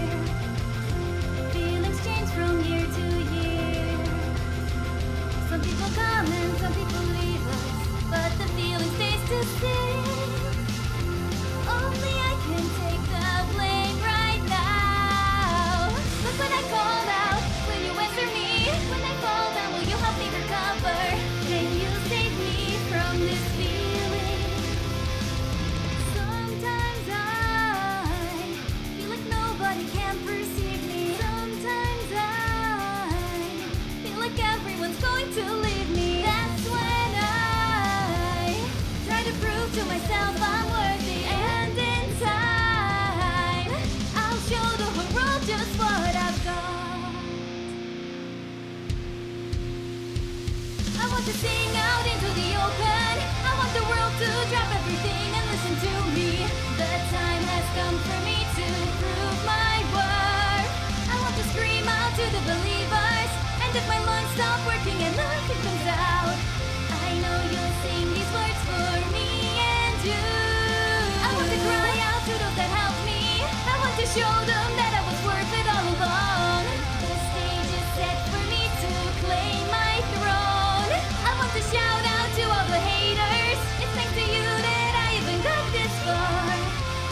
Feelings change from year to year. Some people come and some people leave us, but the feeling stays the same. Only I can take the blame right now. But when I call out, will you answer me? When I fall down, will you help me recover? Can you save me from this feeling? Sometimes I feel like nobody can perceive me. Sometimes I feel like everyone's going to leave me. That's when I try to prove to myself I'm worthy. And in time, I'll show the whole world just what I've got. I want to sing out into the open. I want the world to drop everything and listen to me. The time has come for me to prove my worth. I want to scream out to the believers, and if my lungs stop working and nothing comes out, I know you'll sing these words for me and you. I want to cry out to those that helped me. I want to show them that I was worth it all along. The stage is set for me to claim my throne. I want to shout out to all the haters. It's thanks to you that I even got this far.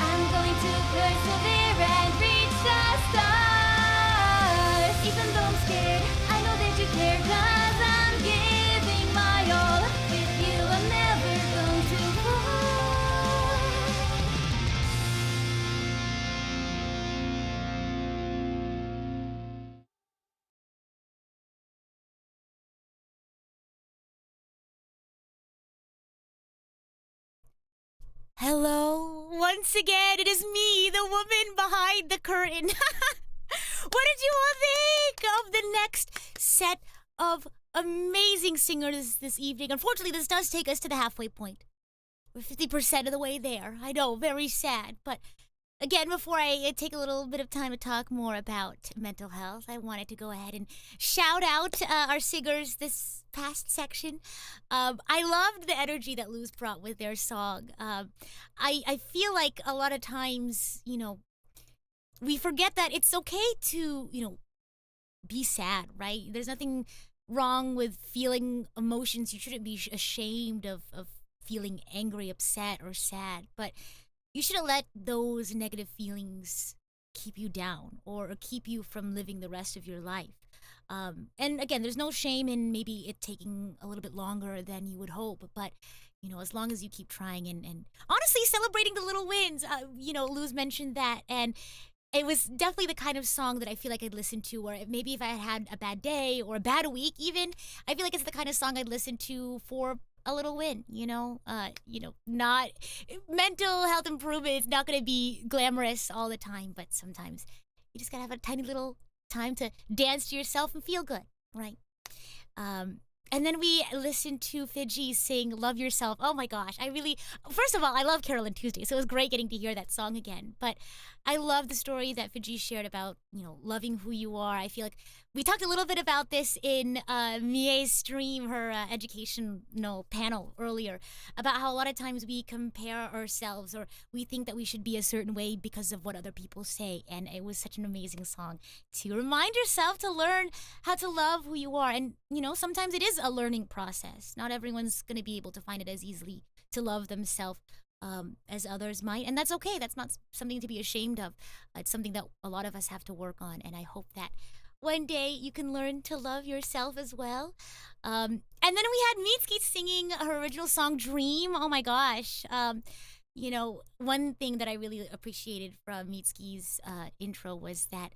I'm going to persevere and reach the stars. Even though I'm scared, I know that you care, 'cause I'm giving my all. With you, I'm never going to fall. Hello, once again, it is me, the woman behind the curtain. What did you all think of the next set of amazing singers this evening? Unfortunately, this does take us to the halfway point. We're 50% of the way there. I know, very sad, but again, before I take a little bit of time to talk more about mental health, I wanted to go ahead and shout out our singers this past section. I loved the energy that Luz brought with their song. I feel like a lot of times, we forget that it's okay to, be sad, right? There's nothing wrong with feeling emotions. You shouldn't be ashamed of feeling angry, upset, or sad. But you shouldn't let those negative feelings keep you down or keep you from living the rest of your life. And again, there's no shame in maybe it taking a little bit longer than you would hope. But as long as you keep trying and honestly celebrating the little wins. Luz mentioned that, and it was definitely the kind of song that I feel like I'd listen to, or maybe if I had a bad day or a bad week even, I feel like it's the kind of song I'd listen to for a little win, not mental health improvement. It's not going to be glamorous all the time, but sometimes you just got to have a tiny little time to dance to yourself and feel good, right? And then we listened to Fiji sing Love Yourself. Oh my gosh, first of all, I love Carolyn Tuesday, so it was great getting to hear that song again. But I love the story that Fiji shared about, loving who you are. I feel like we talked a little bit about this in Mie's stream, her educational panel earlier, about how a lot of times we compare ourselves or we think that we should be a certain way because of what other people say. And it was such an amazing song to remind yourself to learn how to love who you are. And, sometimes it is a learning process. Not everyone's going to be able to find it as easily to love themselves as others might. And that's okay. That's not something to be ashamed of. It's something that a lot of us have to work on. And I hope that one day you can learn to love yourself as well. And then we had Mitsuki singing her original song, Dream. Oh my gosh. One thing that I really appreciated from Mitsuki's intro was that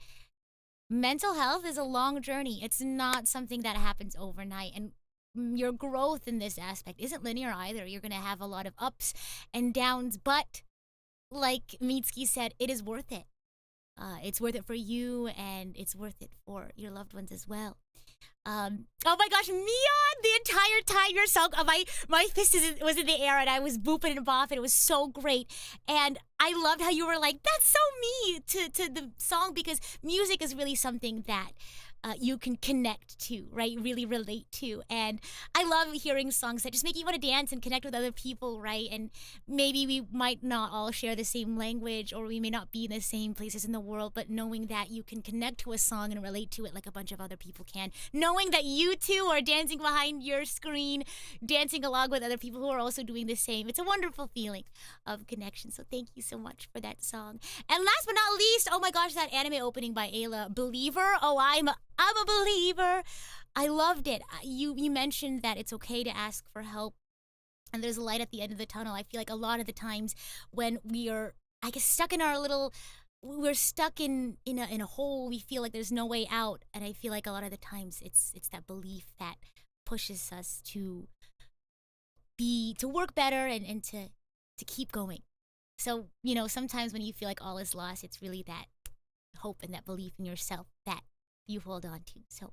mental health is a long journey. It's not something that happens overnight. And your growth in this aspect isn't linear either. You're going to have a lot of ups and downs, but like Mitsuki said, it is worth it. It's worth it for you, and it's worth it for your loved ones as well. Oh my gosh, Mia, the entire time your song, my fist was in the air and I was booping and bopping. It was so great. And I loved how you were like, that's so me to the song, because music is really something that you can connect to, right? Really relate to. And I love hearing songs that just make you want to dance and connect with other people, right? And maybe we might not all share the same language, or we may not be in the same places in the world, but knowing that you can connect to a song and relate to it like a bunch of other people can. Knowing that you too are dancing behind your screen, dancing along with other people who are also doing the same. It's a wonderful feeling of connection. So thank you so much for that song. And last but not least, oh my gosh, that anime opening by Ayla, Believer. Oh, I'm a believer. I loved it. You mentioned that it's okay to ask for help, and there's a light at the end of the tunnel. I feel like a lot of the times when we are, I guess, stuck in our little, we're stuck in a hole. We feel like there's no way out, and I feel like a lot of the times it's that belief that pushes us to work better and to keep going. So sometimes when you feel like all is lost, it's really that hope and that belief in yourself that you hold on to. So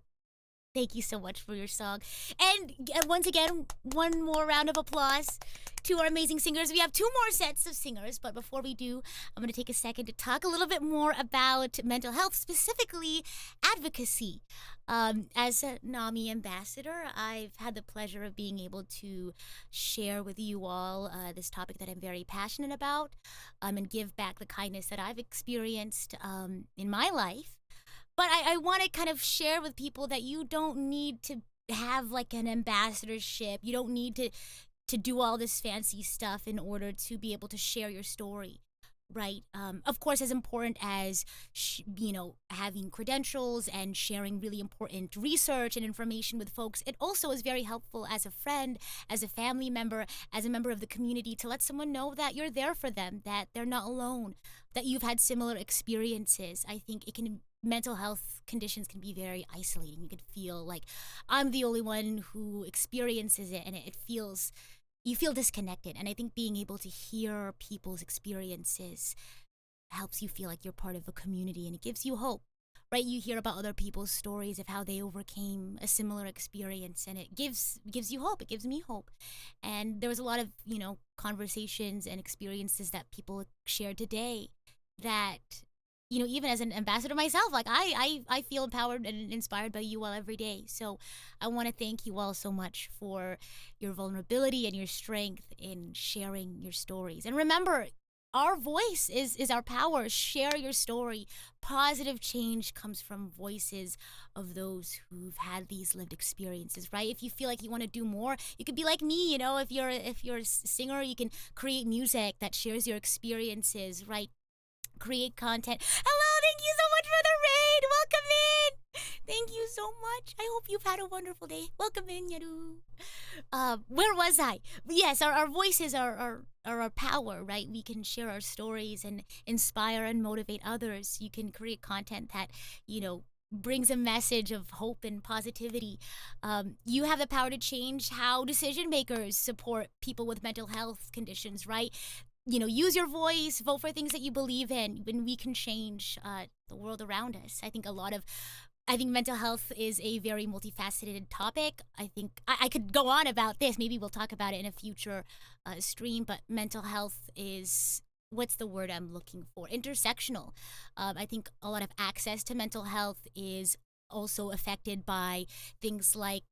thank you so much for your song. And once again, one more round of applause to our amazing singers. We have 2 more sets of singers, but before we do, I'm going to take a second to talk a little bit more about mental health, specifically advocacy. As a NAMI ambassador, I've had the pleasure of being able to share with you all this topic that I'm very passionate about, and give back the kindness that I've experienced in my life. But I want to kind of share with people that you don't need to have like an ambassadorship. You don't need to do all this fancy stuff in order to be able to share your story, right? Of course, as important as, having credentials and sharing really important research and information with folks, it also is very helpful as a friend, as a family member, as a member of the community, to let someone know that you're there for them, that they're not alone, that you've had similar experiences. I think mental health conditions can be very isolating. You can feel like I'm the only one who experiences it, and you feel disconnected. And I think being able to hear people's experiences helps you feel like you're part of a community, and it gives you hope, right? You hear about other people's stories of how they overcame a similar experience, and it gives you hope. It gives me hope. And there was a lot of, conversations and experiences that people shared today that, even as an ambassador myself, like I feel empowered and inspired by you all every day. So I want to thank you all so much for your vulnerability and your strength in sharing your stories. And remember, our voice is our power. Share your story. Positive change comes from voices of those who've had these lived experiences, right? If you feel like you want to do more, you could be like me, if you're a singer, you can create music that shares your experiences, right? Create content. Hello, thank you so much for the raid. Welcome in. Thank you so much. I hope you've had a wonderful day. Welcome in, Yaru. Where was I? Yes, our voices are our power, right? We can share our stories and inspire and motivate others. You can create content that, brings a message of hope and positivity. You have the power to change how decision makers support people with mental health conditions, right? Use your voice, vote for things that you believe in, when we can change the world around us. I think mental health is a very multifaceted topic. I think I could go on about this. Maybe we'll talk about it in a future stream, but mental health is, what's the word I'm looking for? Intersectional. I think a lot of access to mental health is also affected by things like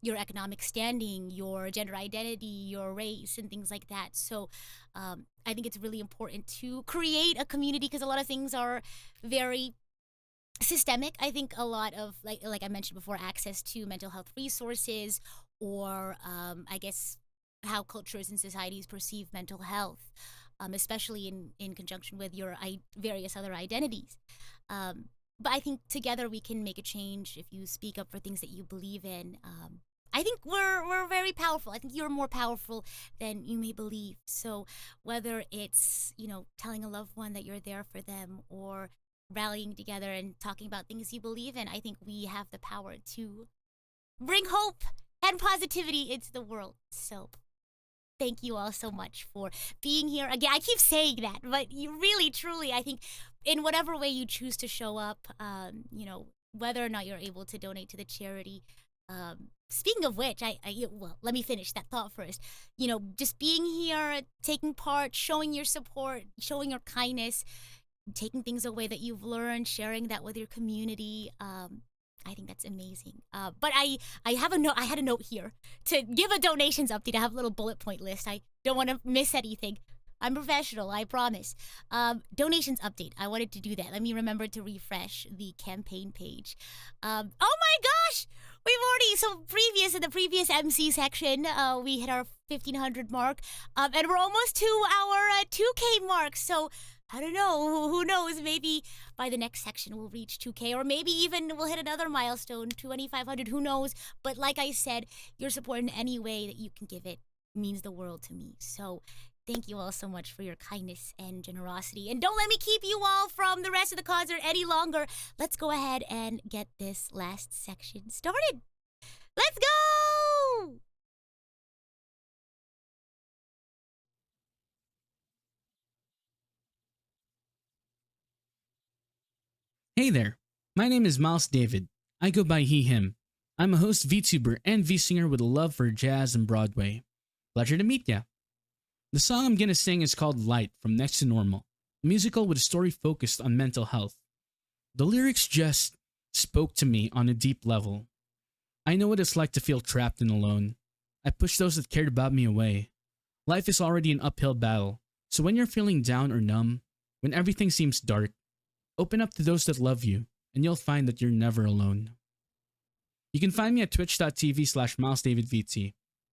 your economic standing, your gender identity, your race, and things like that. So I think it's really important to create a community, because a lot of things are very systemic. I think a lot of, like I mentioned before, access to mental health resources, or I guess how cultures and societies perceive mental health, especially in conjunction with your various other identities. But I think together we can make a change if you speak up for things that you believe in. I think we're very powerful. I think you're more powerful than you may believe. So whether it's, telling a loved one that you're there for them, or rallying together and talking about things you believe in, I think we have the power to bring hope and positivity into the world. So thank you all so much for being here. Again, I keep saying that, but you really, truly, I think in whatever way you choose to show up, whether or not you're able to donate to the charity. Speaking of which, well, let me finish that thought first. Just being here, taking part, showing your support, showing your kindness, taking things away that you've learned, sharing that with your community. I think that's amazing. But I have a note. I had a note here to give a donations update. I have a little bullet point list. I don't want to miss anything. I'm professional, I promise. Donations update. I wanted to do that. Let me remember to refresh the campaign page. Oh my gosh! We've already, in the previous MC section, we hit our 1,500 mark. And we're almost to our 2K mark. So I don't know. Who knows? Maybe by the next section we'll reach 2K, or maybe even we'll hit another milestone, 2,500. Who knows? But like I said, your support in any way that you can give it means the world to me. So thank you all so much for your kindness and generosity. And don't let me keep you all from the rest of the concert any longer. Let's go ahead and get this last section started. Let's go! Hey there, my name is Miles David. I go by he, him. I'm a host VTuber and V-singer with a love for jazz and Broadway. Pleasure to meet ya. The song I'm gonna sing is called Light from Next to Normal, a musical with a story focused on mental health. The lyrics just spoke to me on a deep level. I know what it's like to feel trapped and alone. I push those that cared about me away. Life is already an uphill battle, so when you're feeling down or numb, when everything seems dark, open up to those that love you, and you'll find that you're never alone. You can find me at twitch.tv/MilesDavidVT.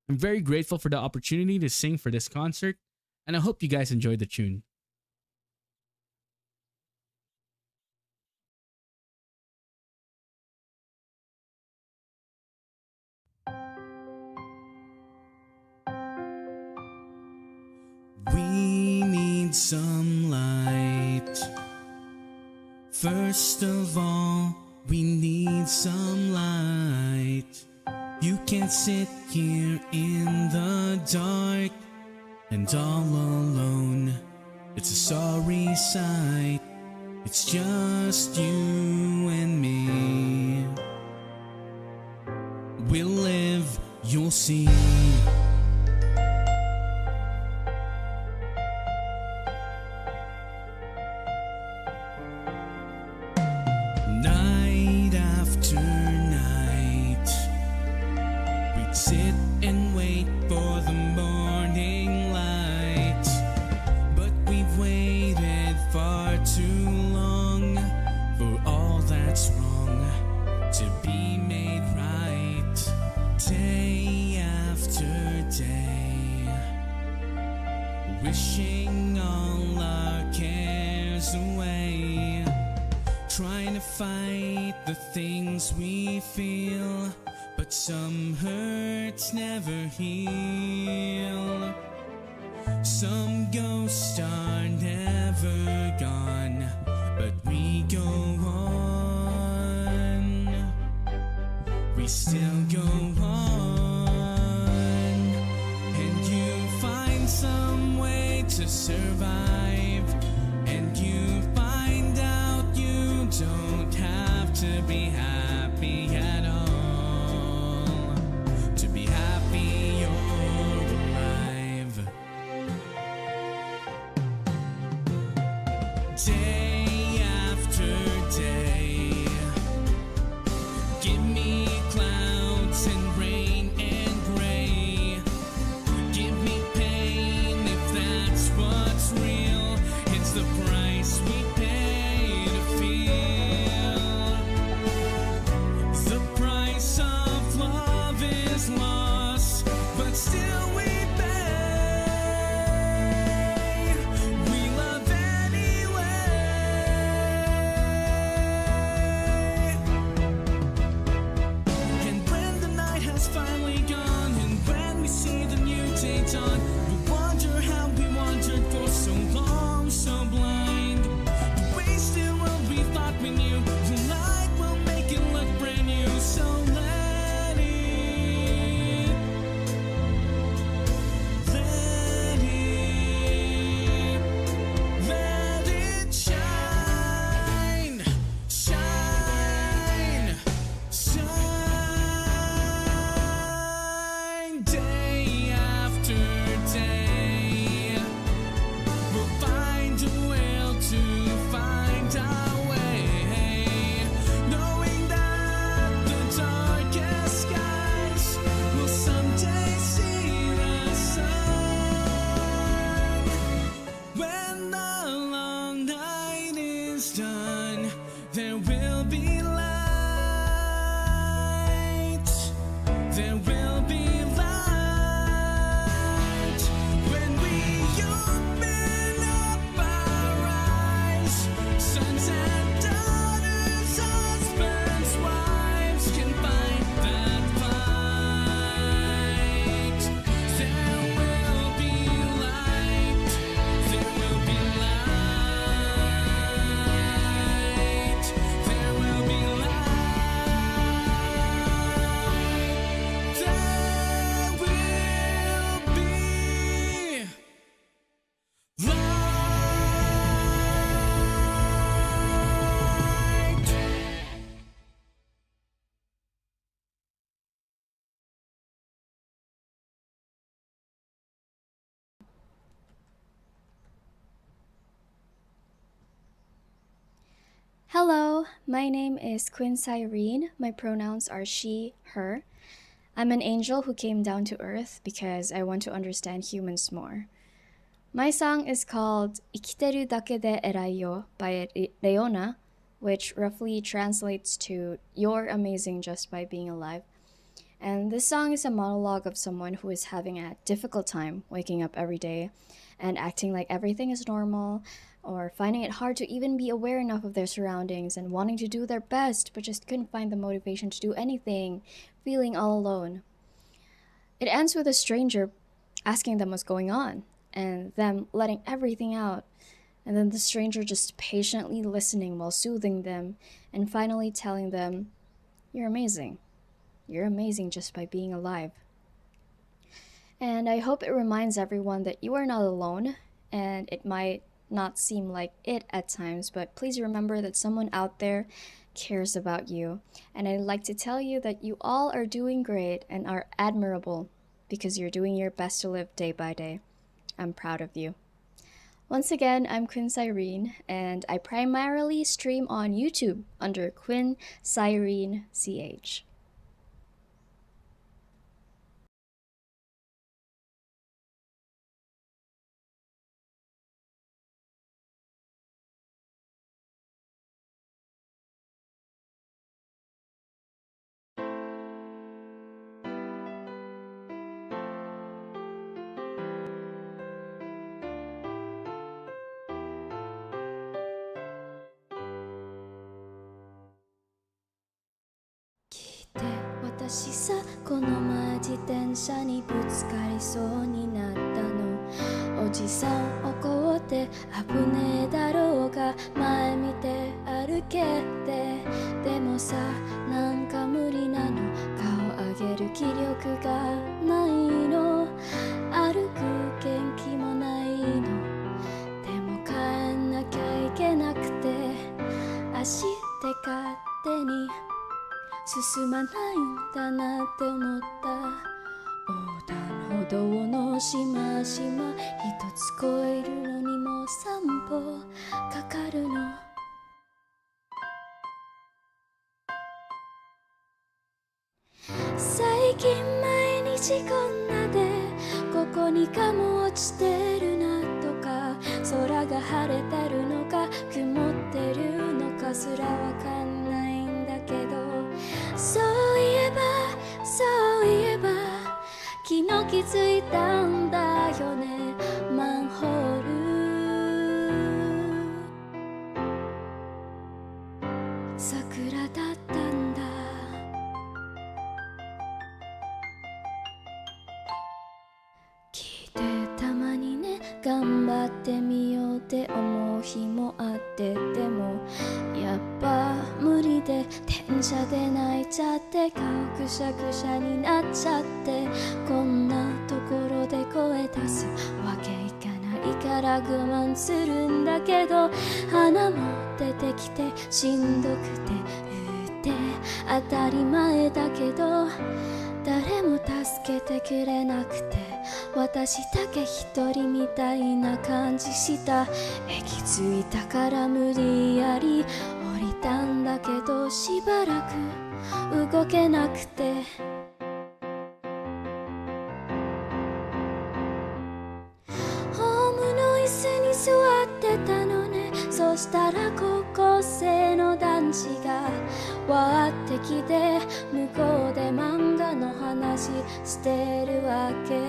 I'm very grateful for the opportunity to sing for this concert, and I hope you guys enjoy the tune. We need some light. First of all, we need some light. You can't sit here in the dark and all alone. It's a sorry sight. It's just you and me. We'll live, you'll see. away, trying to fight the things we feel, but some hurts never heal. Some ghosts are never gone, but we go on. We still go on, and you find some way to survive, and you find out you don't have to be happy at all. To be happy you're alive. Day after day, give me clouds and rain and gray. Give me pain if that's what's real. It's the price we pay to feel. The price of love is lost, but still we pay. We love anyway. And when the night has finally gone, and when we see the new day dawn, we wonder how we wandered for so long, so blind. The wasted world we thought we knew, the light will make it look brand new. So let it shine, shine, shine. Day after day, we'll find a will to find our way, knowing that the darkest skies will someday see the sun. When the long night is done, there will be light. There will be light. When we open up our eyes, sons and daughters, husbands, wives can fight that fight. There will be light. There will be light. There will be light. There will be light. Hello, my name is Quinn Cyrene. My pronouns are she, her. I'm an angel who came down to earth because I want to understand humans more. My song is called 生きてるだけで偉いよ by Leona, which roughly translates to You're amazing just by being alive. And this song is a monologue of someone who is having a difficult time waking up every day and acting like everything is normal, or finding it hard to even be aware enough of their surroundings and wanting to do their best but just couldn't find the motivation to do anything, feeling all alone. It ends with a stranger asking them what's going on and them letting everything out, and then the stranger just patiently listening while soothing them and finally telling them, "You're amazing. You're amazing just by being alive." And I hope it reminds everyone that you are not alone, and it might not seem like it at times, but please remember that someone out there cares about you. And I'd like to tell you that you all are doing great and are admirable because you're doing your best to live day by day. I'm proud of you. Once again, I'm Quinn Cyrene, and I primarily stream on YouTube under Quinn Cyrene CH. て私さこの前自転車にぶつかりそうになったの。おじさん怒って危ねえだろうが前見て歩けって。でもさなんか無理なの。顔上げる気力がないの。歩く元気もないの。でも帰んなきゃいけなくて足で勝手に進まないんだなって思った。横断歩道のしましま一つ越えるのにも3歩かかるの。最近毎日こんなでここにカモ落ちてるなとか空が晴れてるのか曇ってるのかすらわかんないんだけど、そういえば昨日気づいたんだよね。マンホール桜だったんだ。聞いてたまにね頑張ってみようって思う日もあって、でもやっぱ無理で電車で泣いちゃって顔ぐしゃぐしゃになっちゃって、こんなところで声出すわけいかないから我慢するんだけど、花も出てきてしんどくてって当たり前だけど誰も助けてくれなくて私だけ一人みたいな感じした。駅着いたから無理やり降りたんだけどしばらく動けなくて、ホームの椅子に座ってたのね。そしたら高校生の男子がわーってきて向こうで漫画の話してるわけ。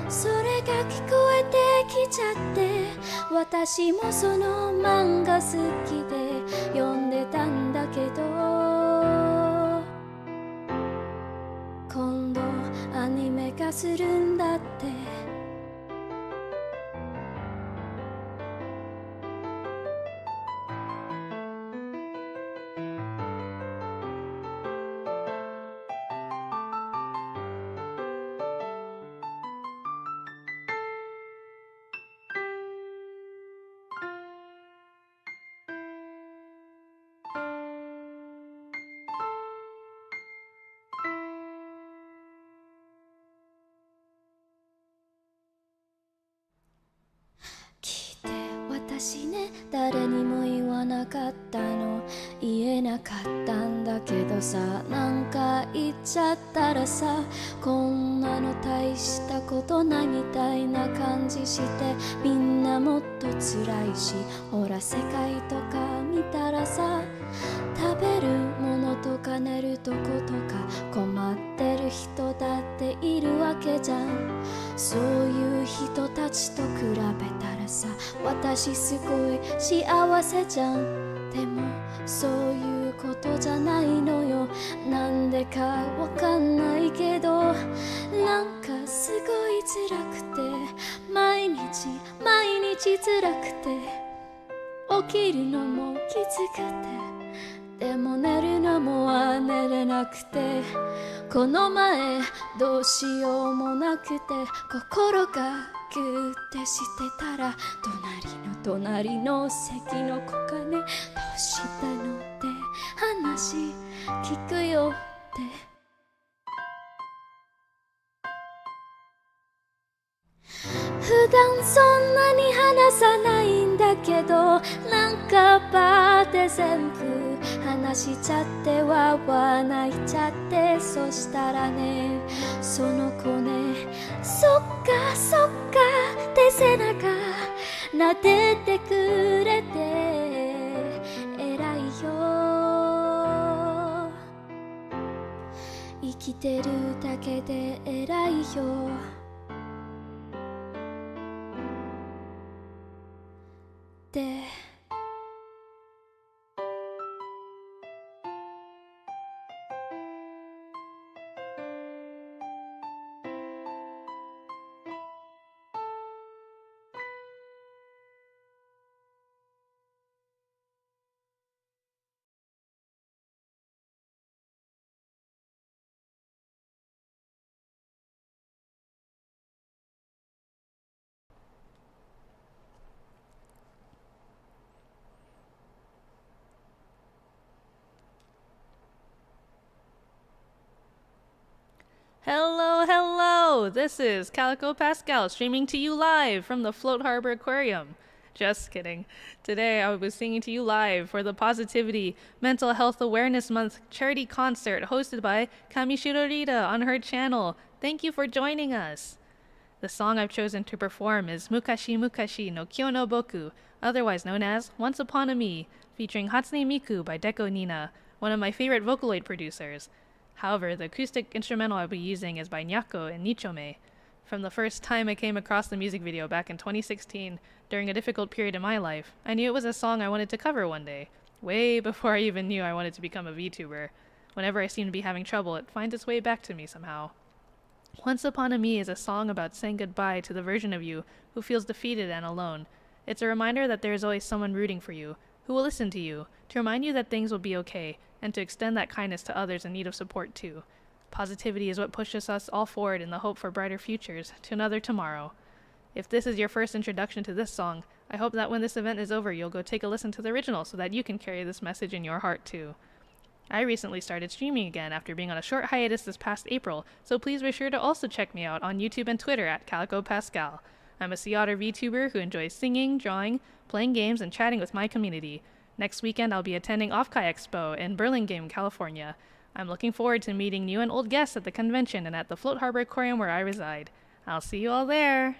それが聞こえてきちゃって私もその漫画好きで読んでたんだけど、今度アニメ化するんだって。聞いて私ね誰にも言わなかったの。言えなかったんだけどさ、なんか言っちゃったらさこんなの大したことないみたいな感じして、みんなもっと辛いしほら世界とか見たらさ食べるものとか寝るとことか困ってる人だっているわけじゃん。そういう人たちと比べたらさ私すごい幸せじゃん。でもそういうことじゃないのよ。なんでかわかんないけどなんかすごい辛くて毎日辛くて起きるのもきつくて、でも寝るのも寝れなくて、この前どうしようもなくて心がギューってしてたら隣の席の子がね、どうしたのって話聞くよって。普段そんなに話さないんだけどなんかバーって全部話しちゃってわわ泣いちゃって、そしたらねその子ねそっかって背中撫でてくれて偉いよ、生きてるだけで偉いよって Hello, hello! This is Calico Pascal streaming to you live from the Float Harbor Aquarium. Just kidding. Today I was singing to you live for the Positivity Mental Health Awareness Month charity concert hosted by Kamishiro on her channel. Thank you for joining us. The song I've chosen to perform is Mukashi Mukashi no Kyo no Boku, otherwise known as Once Upon a Me, featuring Hatsune Miku by Deco Nina, one of my favorite Vocaloid producers. However, the acoustic instrumental I'll be using is by Nyako and Nichome. From the first time I came across the music video back in 2016, during a difficult period in my life, I knew it was a song I wanted to cover one day, way before I even knew I wanted to become a VTuber. Whenever I seem to be having trouble, it finds its way back to me somehow. Once Upon a Me is a song about saying goodbye to the version of you who feels defeated and alone. It's a reminder that there is always someone rooting for you, who will listen to you, to remind you that things will be okay, and to extend that kindness to others in need of support too. Positivity is what pushes us all forward in the hope for brighter futures, to another tomorrow. If this is your first introduction to this song, I hope that when this event is over you'll go take a listen to the original so that you can carry this message in your heart too. I recently started streaming again after being on a short hiatus this past April, so please be sure to also check me out on YouTube and Twitter at Calico Pascal. I'm a Sea Otter VTuber who enjoys singing, drawing, playing games, and chatting with my community. Next weekend I'll be attending Offkai Expo in Burlingame, California. I'm looking forward to meeting new and old guests at the convention and at the Float Harbor Aquarium where I reside. I'll see you all there!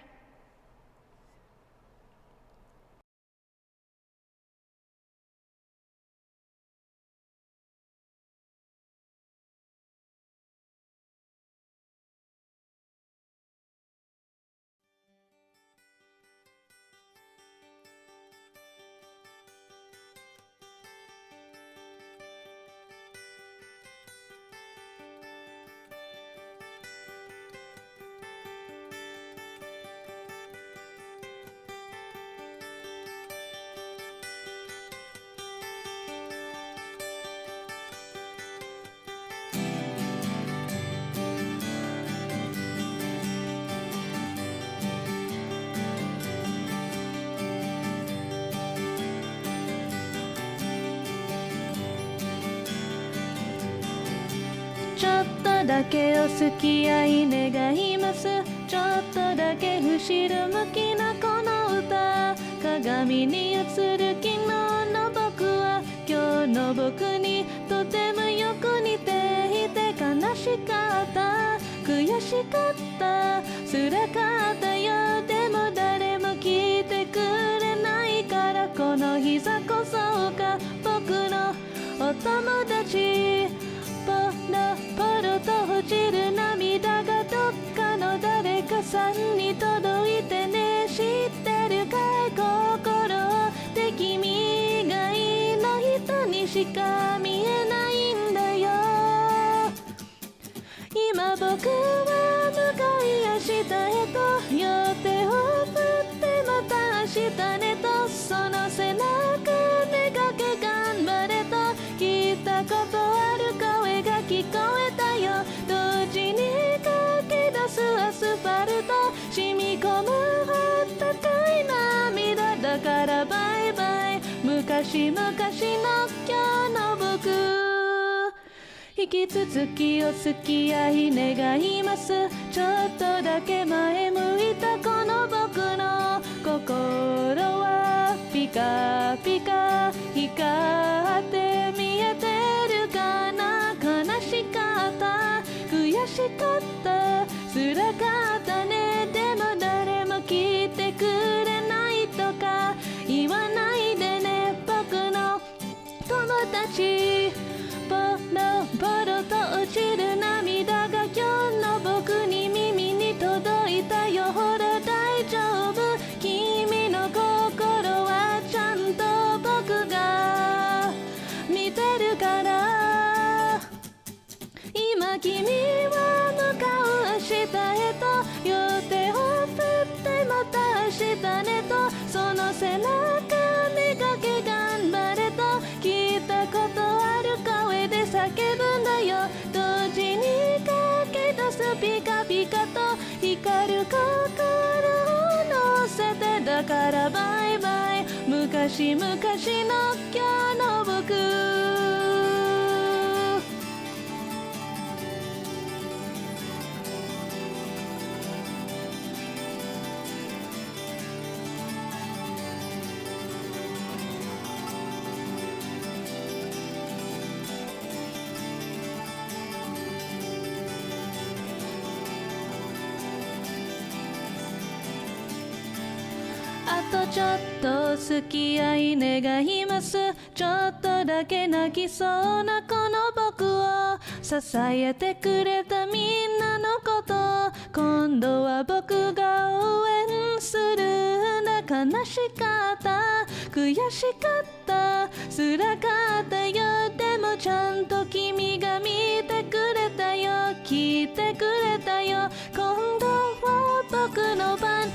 ちょっとだけお付き合い願います。ちょっとだけ後ろ向きなこの歌、鏡に映る昨日の僕は今日の僕にとてもよく似ていて、悲しかった悔しかった辛かったよ。でも誰も聞いてくれないから、この膝こそが僕のお友達。ポロポロと落ちる涙がどっかの誰かさんに届いてね。知ってるかい心って君以外の人にしか見えないんだよ。今僕は向かい明日へと予定を振ってまた明日ねと、その背中めがけ頑張れと聞いたことある声が聞こえたよ。同時に駆け出すアスファルト、染み込むあったかい涙だからバイバイ。昔々の今日の僕、引き続きお付き合い願います。ちょっとだけ前向いたこの僕の心はピカピカ光って見えてるかな。悲しかった悔しかった辛かったね。でも誰も聞いてくれないとか言わないでね。僕の友達、ポロポロと落ちる涙が今日の僕に耳に届いたよ。ほら大丈夫、君の心はちゃんと僕が見てるから。今君は向かう明日へと予定を振ってまた明日ねと、その背中めがけ頑張れと聞いたことある声で叫ぶんだよ。同時に駆け出すピカピカと光る心を乗せて、だからバイバイ昔々の今日の僕。とちょっと付き合い願います。ちょっとだけ泣きそうなこの僕を支えてくれたみんなのこと、今度は僕が応援するんだ。悲しかった悔しかった辛かったよ、でもちゃんと君が見てくれたよ、聞いてくれたよ。今度は僕の番。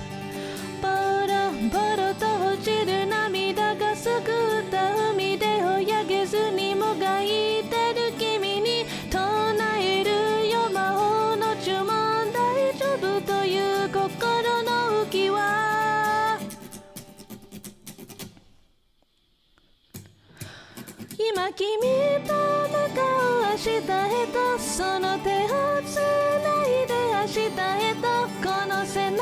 ポロンポロと落ちる涙がすくった海で泳げずにもがいてる君に唱えるよ魔法の呪文、大丈夫という心の浮き輪。今君と向かう明日へと、その手をつないで明日へと、この背中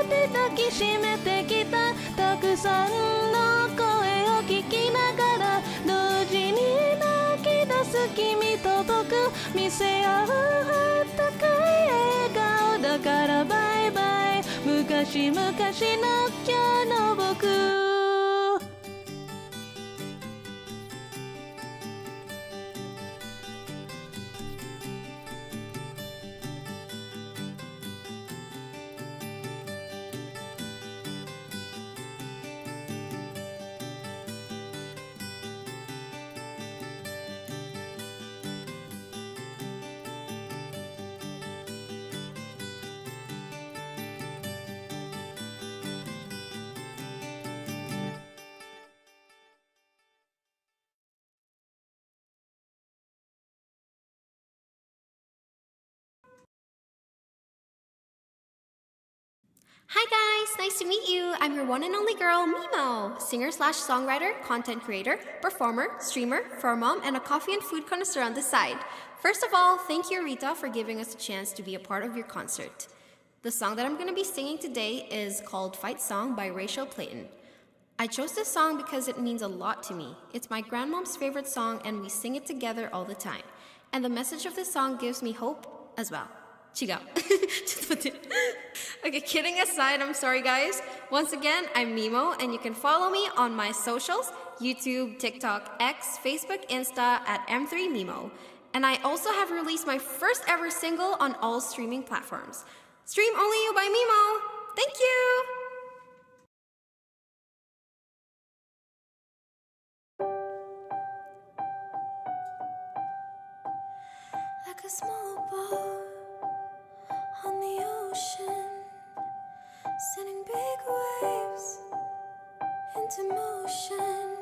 で抱きしめてきたたくさんの声を聞きながら、同時に泣き出す君と僕、見せ合うあったかい笑顔だからバイバイ、昔々の今日の僕。Hi guys, nice to meet you. I'm your one and only girl, Mimo, singer/songwriter, content creator, performer, streamer, fur mom, and a coffee and food connoisseur on the side. First of all, thank you Rita for giving us a chance to be a part of your concert. The song that I'm going to be singing today is called Fight Song by Rachel Clayton. I chose this song because it means a lot to me. It's my grandmom's favorite song and we sing it together all the time. And the message of this song gives me hope as well. Chiga. Okay, kidding aside, I'm sorry guys. Once again, I'm Mimo and you can follow me on my socials, YouTube, TikTok, X, Facebook, Insta at M3Mimo. And I also have released my first ever single on all streaming platforms. Stream Only You by Mimo. Thank you! Like a small boat on the ocean, sending big waves into motion.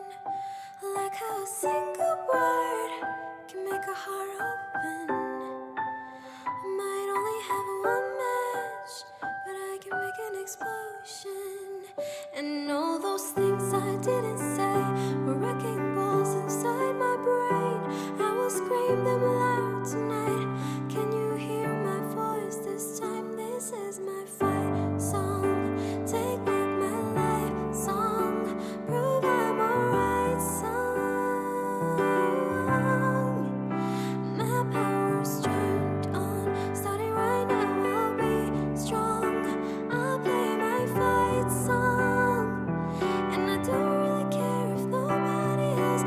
Like how a single word can make a heart open. I might only have one match, but I can make an explosion. And all those things I didn't say were wrecking balls inside my brain. I will scream them loud tonight. Can you hear my voice this time? This is my fight song. Take back my life song. Prove I'm alright song. My power's turned on. Starting right now, I'll be strong. I'll play my fight song. And I don't really care if nobody else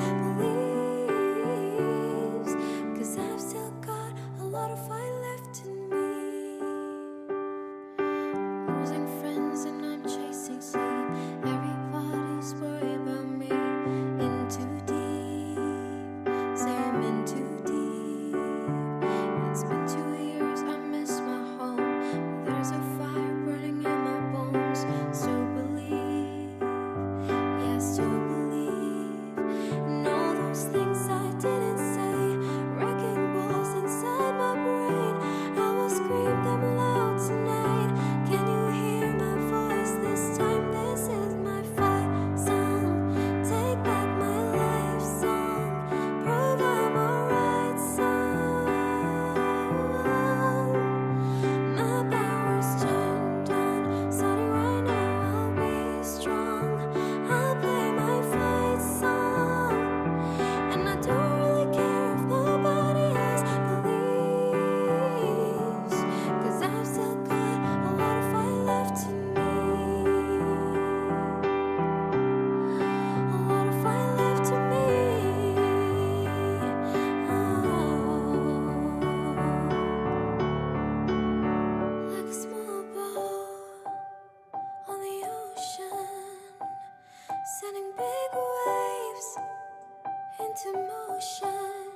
into motion.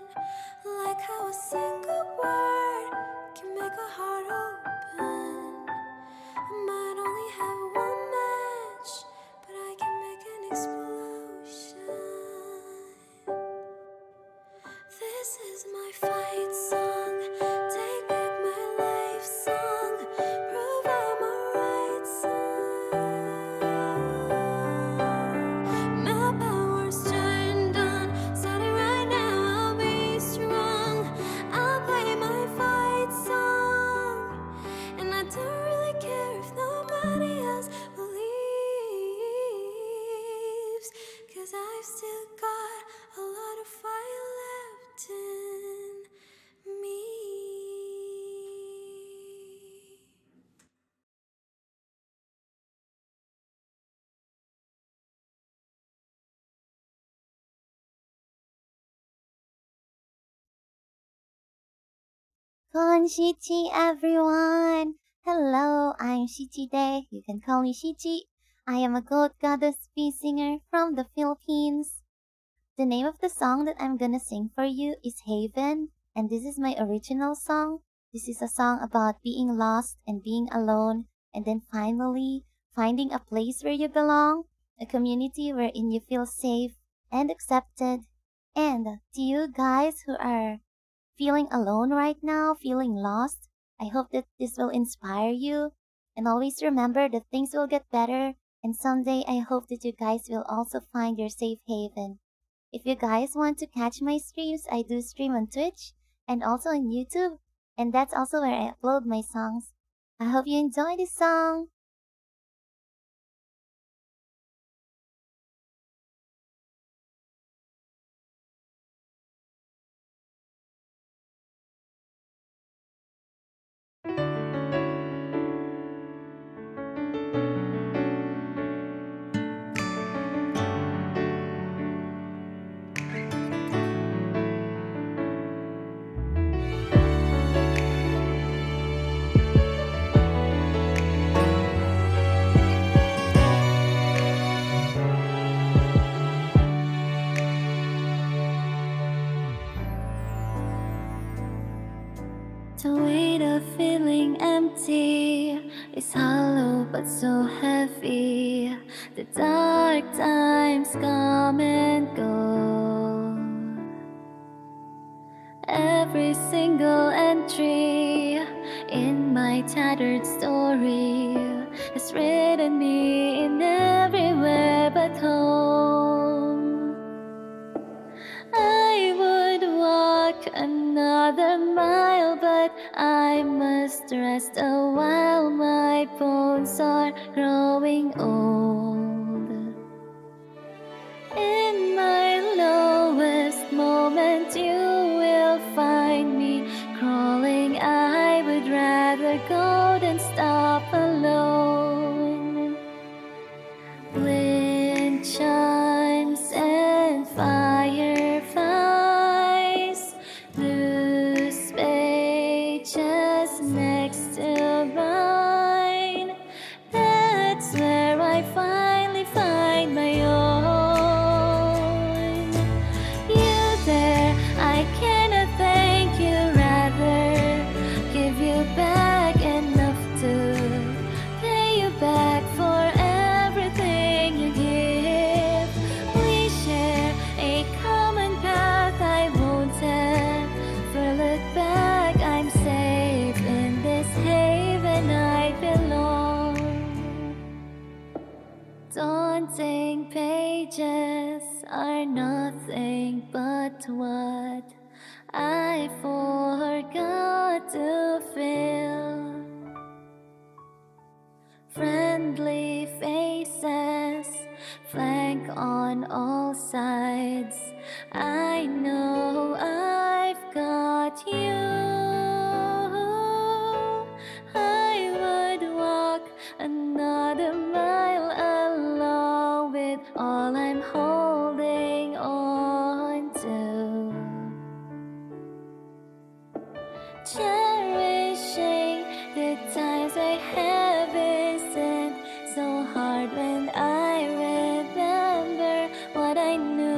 Like how a single word can make a heart open. I might only have one match, but I can make an explosion. This is my fight song. Take back my life song. Prove I'm a right song. My power's turned on. Starting right now, I'll be strong. I'll play my fight song. And I don't really care if nobody else believes. 'Cause I've still got a lot of fire left in me. Konnichiwa, everyone! Hello, I'm Shichide. You can call me Shichi. I am a goat goddess bee singer from the Philippines. The name of the song that I'm gonna sing for you is Haven, and this is my original song. This is a song about being lost and being alone, and then finally finding a place where you belong, a community wherein you feel safe and accepted. And to you guys who are feeling alone right now, feeling lost, I hope that this will inspire you. And always remember that things will get better, and someday I hope that you guys will also find your safe haven. If you guys want to catch my streams, I do stream on Twitch and also on YouTube, and that's also where I upload my songs. I hope you enjoy this song. The weight of feeling empty is hollow but so heavy. The dark times come and go. Every single entry in my tattered story has written me in everywhere but home. I would walk another mile, but I must rest a while. My bones are growing old. In my lowest moment, you will find me crawling. I would rather go than stop alone. Wind chimes and fireflies, loose pages next to mine. That's where I finally find my own. You there, I cannot thank you, rather give you back enough to pay you back for everything you give. We share a common path, I won't ever look back. I'm safe in this haven I belong. Daunting pages are nothing but what I forgot to fill. Friendly faces flank on all sides. I know I've got you. I would walk another mile along with all I'm holding on to. Cherishing the times I have isn't so hard when I remember what I knew.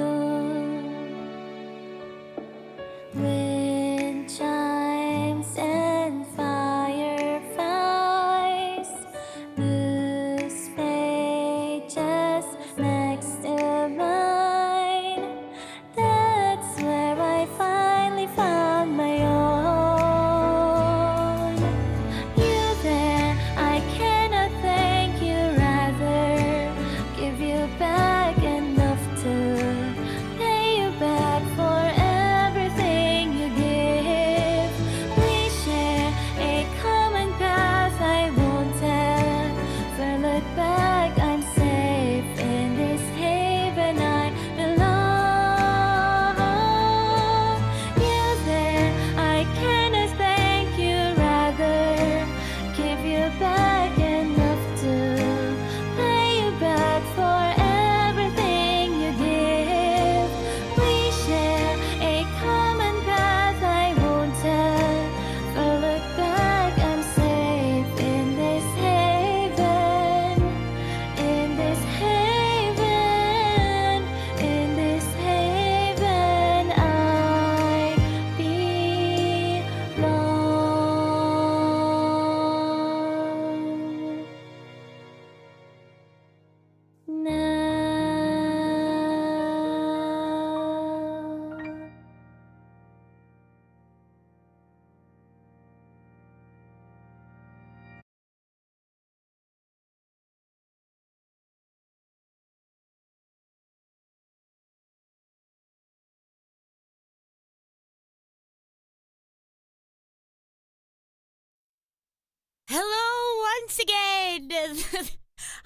Hello once again.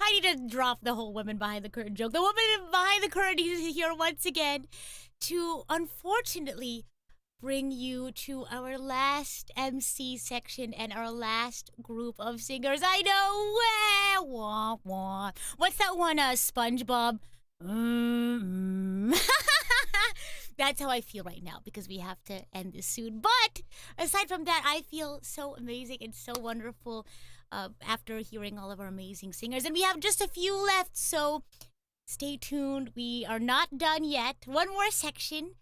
I need to drop the whole woman behind the curtain joke. The woman behind the curtain is here once again to unfortunately bring you to our last MC section and our last group of singers. I know. Wah, wah. What's that one? SpongeBob. That's how I feel right now because we have to end this soon. But aside from that, I feel so amazing and so wonderful after hearing all of our amazing singers. And we have just a few left, so stay tuned. We are not done yet. One more section.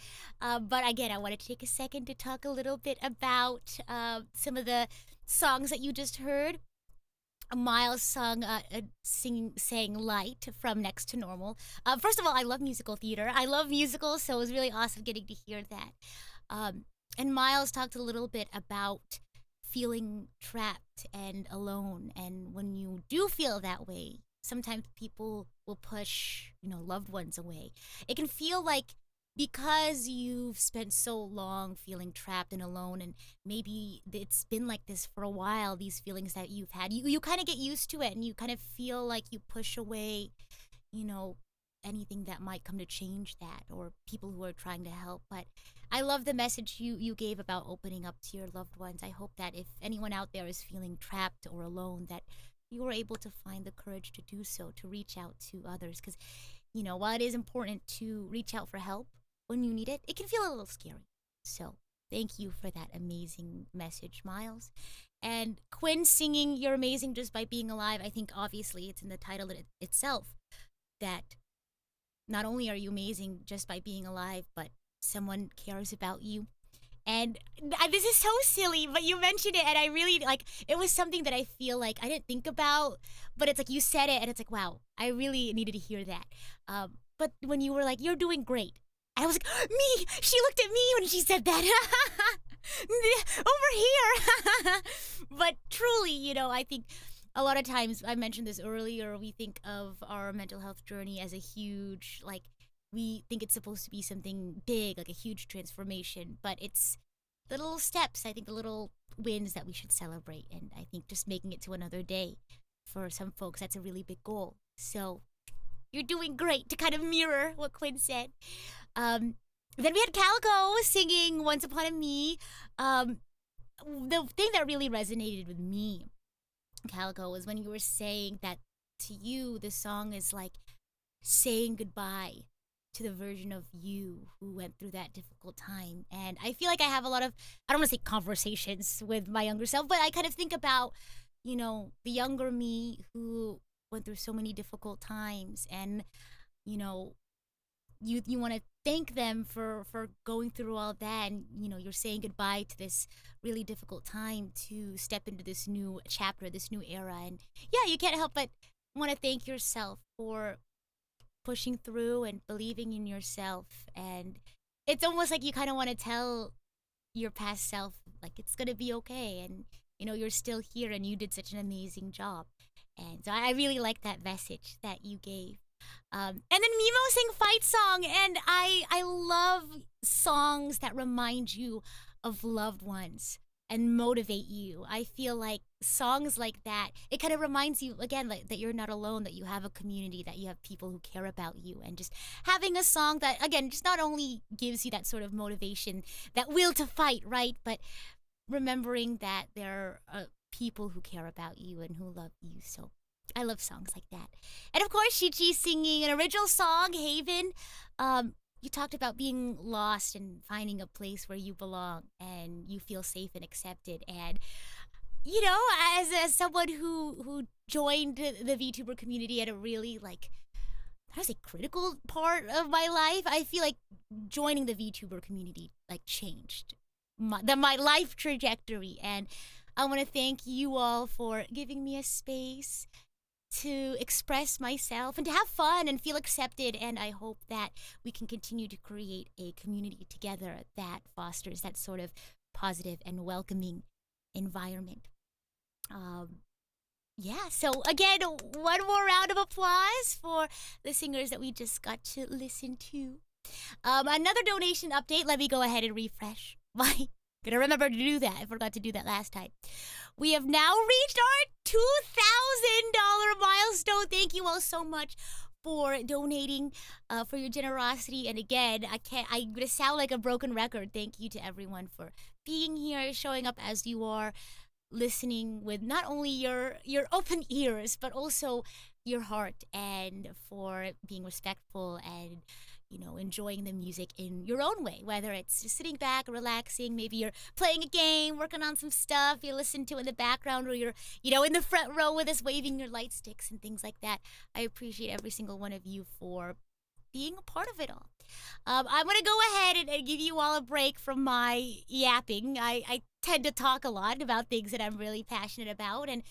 But again, I wanted to take a second to talk a little bit about some of the songs that you just heard. Miles sang Light from Next to Normal. First of all, I love musical theater. I love musicals, so it was really awesome getting to hear that. And Miles talked a little bit about feeling trapped and alone. And when you do feel that way, sometimes people will push, loved ones away. It can feel like because you've spent so long feeling trapped and alone, and maybe it's been like this for a while, these feelings that you've had, you kind of get used to it, and you kind of feel like you push away, anything that might come to change that, or people who are trying to help. But I love the message you gave about opening up to your loved ones. I hope that if anyone out there is feeling trapped or alone, that you were able to find the courage to do so, to reach out to others. Because, while it is important to reach out for help when you need it, it can feel a little scary. So thank you for that amazing message, Miles. And Quinn singing You're Amazing Just by Being Alive, I think obviously it's in the title itself that not only are you amazing just by being alive, but someone cares about you. And this is so silly, but you mentioned it, and I really, it was something that I feel like I didn't think about, but it's like you said it, and it's like, wow, I really needed to hear that. But when you were like, you're doing great, I was like, me! She looked at me when she said that. Over here. But truly, I think a lot of times, I mentioned this earlier, we think of our mental health journey as a huge, we think it's supposed to be something big, like a huge transformation, but it's the little steps, I think the little wins that we should celebrate. And I think just making it to another day, for some folks, that's a really big goal. So you're doing great, to kind of mirror what Quinn said. Then we had Calico singing Once Upon a Me. The thing that really resonated with me, Calico, was when you were saying that to you, the song is like saying goodbye to the version of you who went through that difficult time. And I feel like I have a lot of, I don't want to say conversations with my younger self, but I kind of think about, the younger me who went through so many difficult times. And, you want to thank them for going through all that. And, you're saying goodbye to this really difficult time to step into this new chapter, this new era. And yeah, you can't help but want to thank yourself for pushing through and believing in yourself. And it's almost like you kind of want to tell your past self, it's going to be okay. And, you're still here and you did such an amazing job. And so I really like that message that you gave. And then Mimo sang Fight Song. And I love songs that remind you of loved ones and motivate you. I feel like songs like that, it kind of reminds you, again, that you're not alone, that you have a community, that you have people who care about you. And just having a song that, again, just not only gives you that sort of motivation, that will to fight, right? But remembering that there are people who care about you and who love you. So I love songs like that. And of course, Shichi singing an original song, Haven. You talked about being lost and finding a place where you belong and you feel safe and accepted. And, as someone who joined the VTuber community at a really, how to say, critical part of my life, I feel like joining the VTuber community, changed my life trajectory. And I want to thank you all for giving me a space to express myself and to have fun and feel accepted. And I hope that we can continue to create a community together that fosters that sort of positive and welcoming environment. So again, one more round of applause for the singers that we just got to listen to. Another donation update. Let me go ahead and refresh my Gonna remember to do that. I forgot to do that last time. We have now reached our $2,000 milestone. Thank you all so much for donating, for your generosity. And again, I'm gonna sound like a broken record. Thank you to everyone for being here, showing up as you are, listening with not only your open ears, but also your heart, and for being respectful and enjoying the music in your own way, whether it's just sitting back, relaxing, maybe you're playing a game, working on some stuff you listen to in the background, or you're, in the front row with us waving your light sticks and things like that. I appreciate every single one of you for being a part of it all. I'm going to go ahead and give you all a break from my yapping. I tend to talk a lot about things that I'm really passionate about, and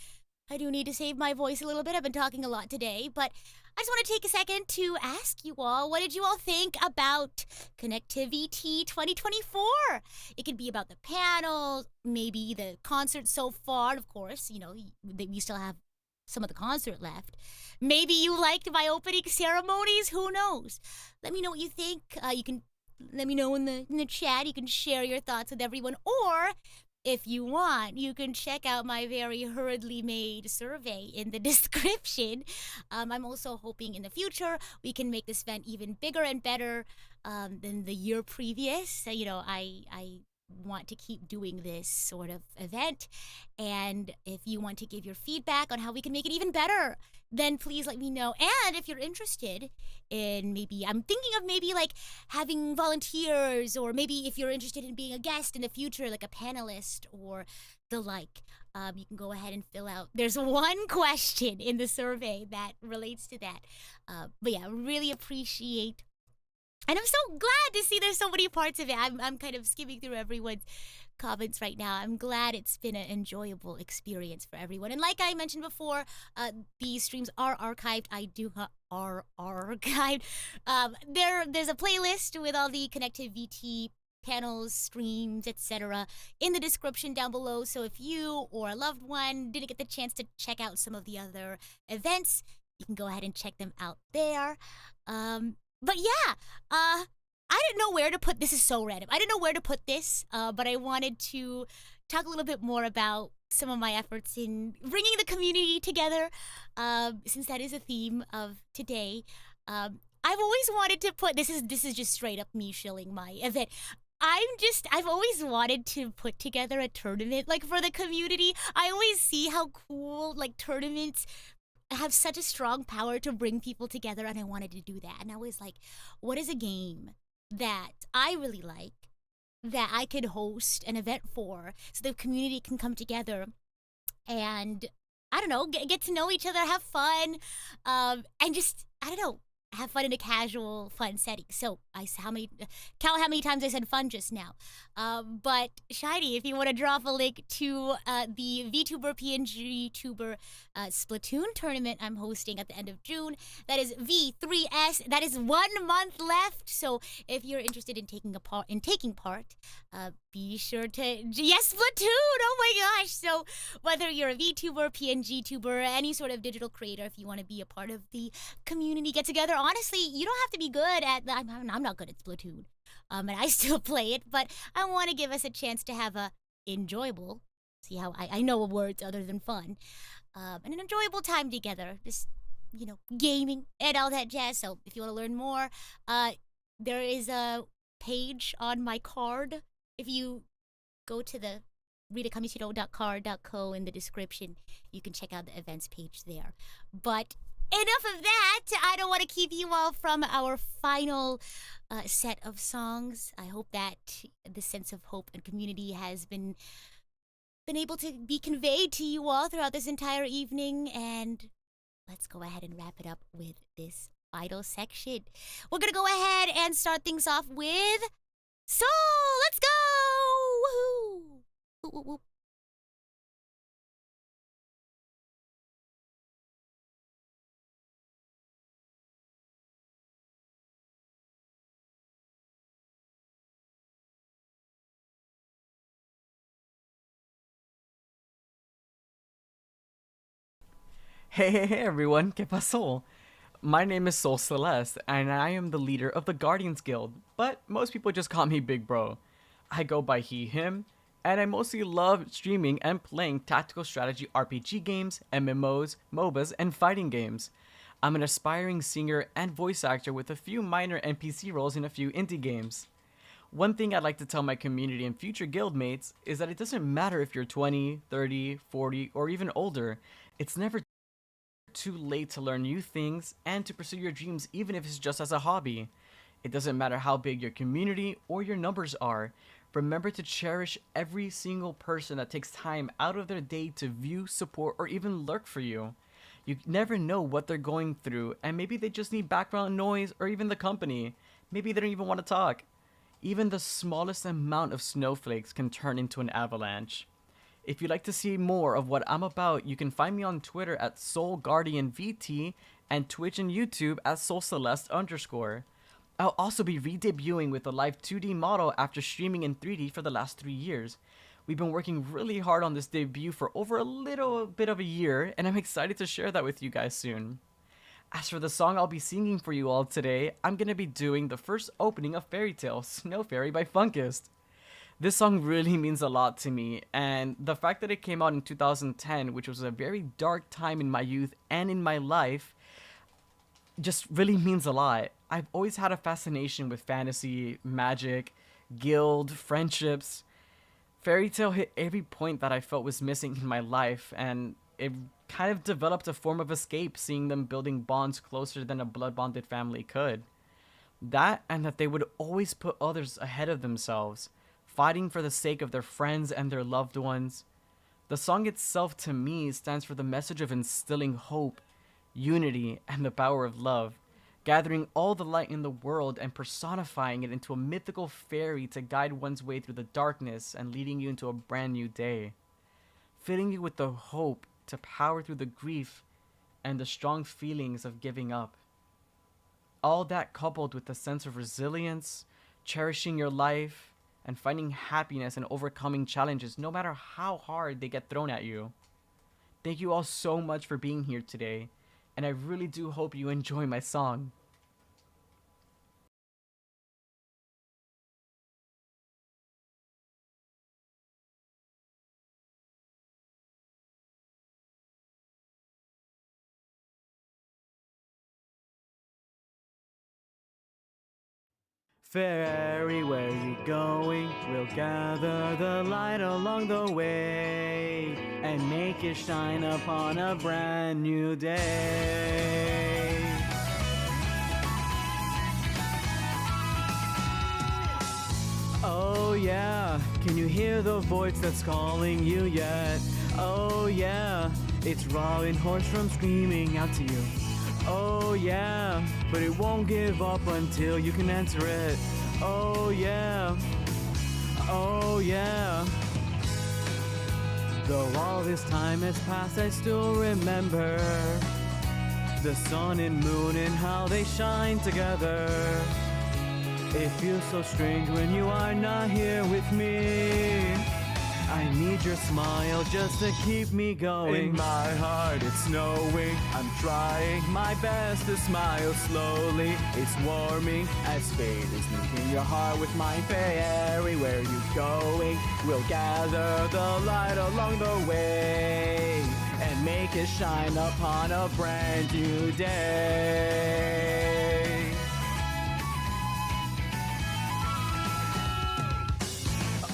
I do need to save my voice a little bit. I've been talking a lot today, but I just want to take a second to ask you all, what did you all think about ConnectiVT 2024? It could be about the panel, maybe the concert so far, of course, we still have some of the concert left. Maybe you liked my opening ceremonies, who knows? Let me know what you think. You can let me know in the chat. You can share your thoughts with everyone, or if you want, you can check out my very hurriedly made survey in the description. I'm also hoping in the future we can make this event even bigger and better than the year previous. So, I want to keep doing this sort of event. And if you want to give your feedback on how we can make it even better, then please let me know. And if you're interested in I'm thinking of maybe like having volunteers, or maybe if you're interested in being a guest in the future, like a panelist or the like, you can go ahead and fill out. There's one question in the survey that relates to that. But yeah, really appreciate. And I'm so glad to see there's so many parts of it. I'm kind of skimming through everyone's comments right now. I'm glad it's been an enjoyable experience for everyone. And like I mentioned before, these streams are archived. Are archived. There's a playlist with all the ConnectiVT panels, streams, etc. in the description down below. So if you or a loved one didn't get the chance to check out some of the other events, you can go ahead and check them out there. But yeah, I didn't know where to put this. Is so random. I didn't know where to put this, but I wanted to talk a little bit more about some of my efforts in bringing the community together, since that is a theme of today. I've always wanted to put this is just straight up me shilling my event. I've always wanted to put together a tournament like for the community. I always see how cool like tournaments have such a strong power to bring people together, and I wanted to do that. And I was like, what is a game that I really like that I could host an event for, so the community can come together and, I don't know, get to know each other, have fun, and just, I don't know, have fun in a casual, fun setting. So count how many times I said fun just now. But Shiny, if you want to drop a link to the VTuber PNG Tuber Splatoon tournament I'm hosting at the end of June. That is V3S. That is 1 month left. So if you're interested in taking part, be sure to Splatoon. Oh my gosh! So whether you're a VTuber, PNG tuber, any sort of digital creator, if you want to be a part of the community get together, honestly, you don't have to be good at. I'm not good at Splatoon, and I still play it, but I want to give us a chance to have a enjoyable. See how I know words other than fun, and an enjoyable time together. Just gaming and all that jazz. So if you want to learn more, there is a page on my card. If you go to the ritakamishiro.card.co in the description, you can check out the events page there. But enough of that. I don't want to keep you all from our final set of songs. I hope that the sense of hope and community has been able to be conveyed to you all throughout this entire evening. And let's go ahead and wrap it up with this final section. We're going to go ahead and start things off with Soul. Let's go! Woohoo! Woo, woo, woo. Hey everyone, ¿qué pasó? My name is Soul Celeste, and I am the leader of the Guardians Guild, but most people just call me Big Bro. I go by he, him, and I mostly love streaming and playing tactical strategy RPG games, MMOs, MOBAs, and fighting games. I'm an aspiring singer and voice actor with a few minor NPC roles in a few indie games. One thing I'd like to tell my community and future guildmates is that it doesn't matter if you're 20, 30, 40, or even older. It's never too late to learn new things and to pursue your dreams even if it's just as a hobby. It doesn't matter how big your community or your numbers are. Remember to cherish every single person that takes time out of their day to view, support, or even lurk for you. You never know what they're going through, and maybe they just need background noise or even the company. Maybe they don't even want to talk. Even the smallest amount of snowflakes can turn into an avalanche. If you'd like to see more of what I'm about, you can find me on Twitter at SoulGuardianVT and Twitch and YouTube at SoulCeleste_. I'll also be re-debuting with a live 2D model after streaming in 3D for the last 3 years. We've been working really hard on this debut for over a little bit of a year, and I'm excited to share that with you guys soon. As for the song I'll be singing for you all today, I'm gonna be doing the first opening of Fairy Tale, Snow Fairy by Funkist. This song really means a lot to me, and the fact that it came out in 2010, which was a very dark time in my youth and in my life, just really means a lot. I've always had a fascination with fantasy, magic, guild, friendships. Fairy Tale hit every point that I felt was missing in my life, and it kind of developed a form of escape, seeing them building bonds closer than a blood-bonded family could. That, and that they would always put others ahead of themselves, fighting for the sake of their friends and their loved ones. The song itself, to me, stands for the message of instilling hope, unity, and the power of love, gathering all the light in the world and personifying it into a mythical fairy to guide one's way through the darkness and leading you into a brand new day, filling you with the hope to power through the grief and the strong feelings of giving up. All that coupled with a sense of resilience, cherishing your life, and finding happiness and overcoming challenges no matter how hard they get thrown at you. Thank you all so much for being here today, and I really do hope you enjoy my song. Fairy, where you going? We'll gather the light along the way and make it shine upon a brand new day. Oh yeah, can you hear the voice that's calling you yet? Oh yeah, it's Robin Horstrom screaming out to you. Oh yeah, but it won't give up until you can answer it. Oh yeah, oh yeah. Though all this time has passed, I still remember the sun and moon and how they shine together. It feels so strange when you are not here with me. I need your smile just to keep me going. In my heart it's snowing, I'm trying my best to smile slowly. It's warming as fate is linking your heart with mine. Fairy, where you going? We'll gather the light along the way and make it shine upon a brand new day.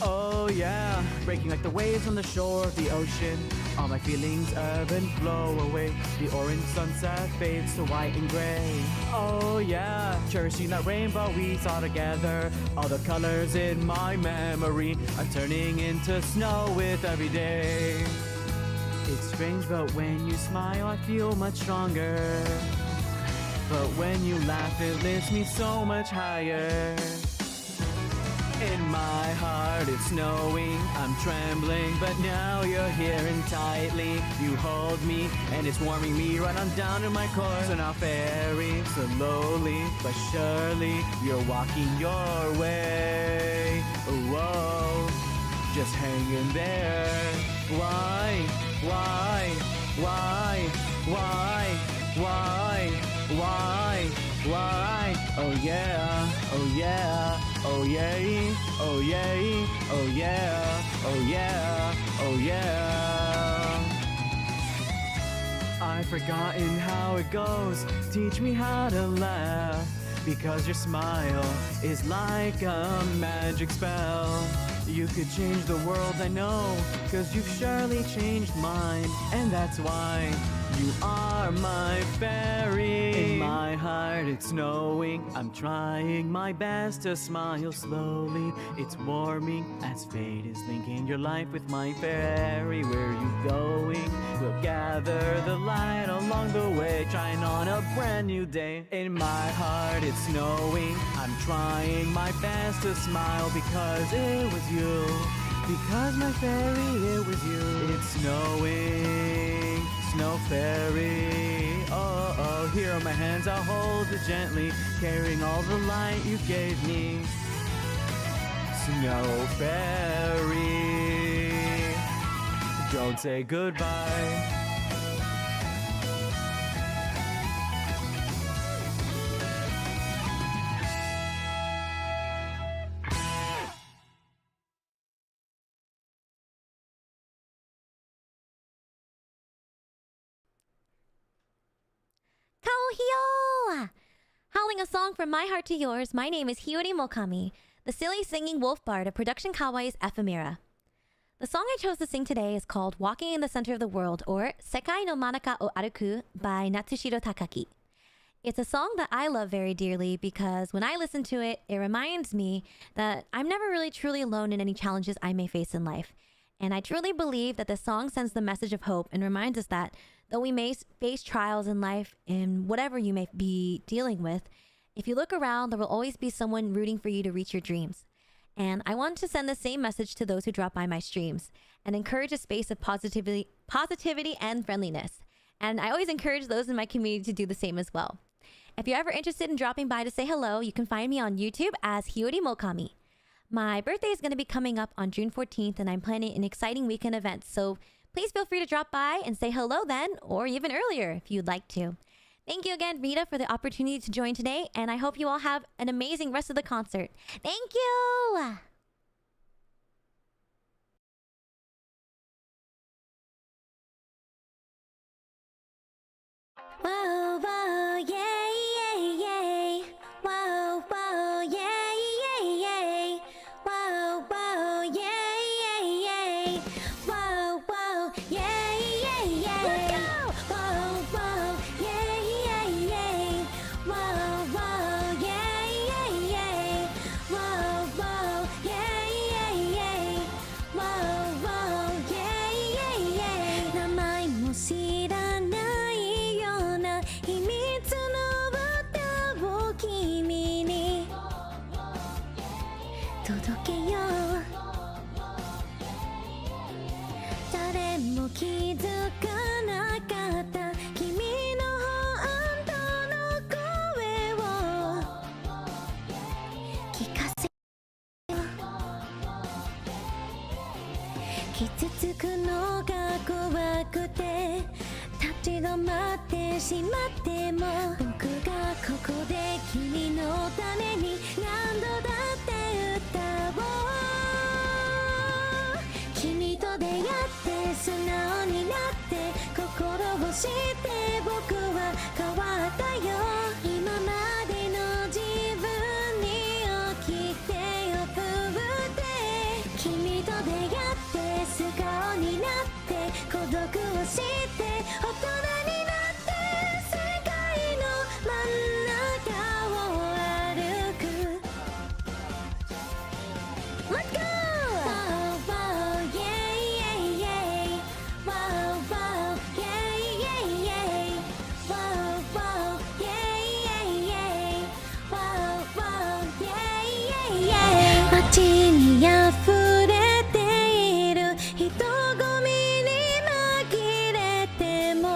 Oh yeah, breaking like the waves on the shore of the ocean. All my feelings ebb and flow away. The orange sunset fades to white and gray. Oh yeah, cherishing that rainbow we saw together. All the colors in my memory are turning into snow with every day. It's strange, but when you smile I feel much stronger. But when you laugh it lifts me so much higher. In my heart it's snowing, I'm trembling, but now you're here and tightly you hold me, and it's warming me right on down to my core. So now fairy, slowly but surely, you're walking your way. Whoa, just hang in there. Why, why, why, why, why, why, why? Oh yeah, oh yeah. Oh yeah, oh yeah, oh yeah, oh yeah, oh yeah. I've forgotten how it goes. Teach me how to laugh, because your smile is like a magic spell. You could change the world, I know, cause you've surely changed mine. And that's why you are my fairy. In my heart it's snowing. I'm trying my best to smile slowly. It's warming as fate is linking your life with my fairy. Where are you going? We'll gather the light along the way, trying on a brand new day. In my heart it's snowing. I'm trying my best to smile because it was you. Because my fairy, it was you. It's snowing, snow fairy. Oh, oh, here are my hands, I'll hold it gently, carrying all the light you gave me. Snow fairy, don't say goodbye. Kauhio! Howling a song from my heart to yours, my name is Hiyori Mokami, the silly singing wolf bard of Production Kawaii's Ephemera. The song I chose to sing today is called Walking in the Center of the World, or Sekai no Manaka o Aruku by Natsushiro Takaki. It's a song that I love very dearly because when I listen to it, it reminds me that I'm never really truly alone in any challenges I may face in life. And I truly believe that the song sends the message of hope and reminds us that though we may face trials in life and whatever you may be dealing with, if you look around, there will always be someone rooting for you to reach your dreams. And I want to send the same message to those who drop by my streams and encourage a space of positivity and friendliness. And I always encourage those in my community to do the same as well. If you're ever interested in dropping by to say hello, you can find me on YouTube as Hiyori Mokami. My birthday is going to be coming up on June 14th, and I'm planning an exciting weekend event, so please feel free to drop by and say hello then, or even earlier if you'd like to. Thank you again, Rita, for the opportunity to join today, and I hope you all have an amazing rest of the concert. Thank you! Whoa, whoa, yay, yay, yay. Whoa, whoa, yay, yay, yay. Whoa, whoa, yay, yay, yay. Whoa, whoa, yay, yay, yay. Let's go! Whoa, whoa, yay, yay, yay. Whoa, whoa, yay, yay, yay. Whoa, whoa, yay, yay, yay. Whoa, whoa, yay, yay, yay. 名前も知らないような秘密の歌を君に届けよう。誰も気づかなかった君の本当の声を聞かせよ。傷つくのが怖くて立ち止まってしまっても、僕がここで君のために何度だって歌おう。君と出会って素直になって心を知って僕は変わったよ。今までの自分に起きてよプーって君と出会って素顔になって孤独を知って大人になって世界の真ん中を歩く。 Let's go! Wow, wow, yay, yay, yay. Wow, wow, yay, yay, yay. Wow, wow, yay, yay, yay. Wow, wow, yay, yay, yay. 街に溢れている人混みに紛れても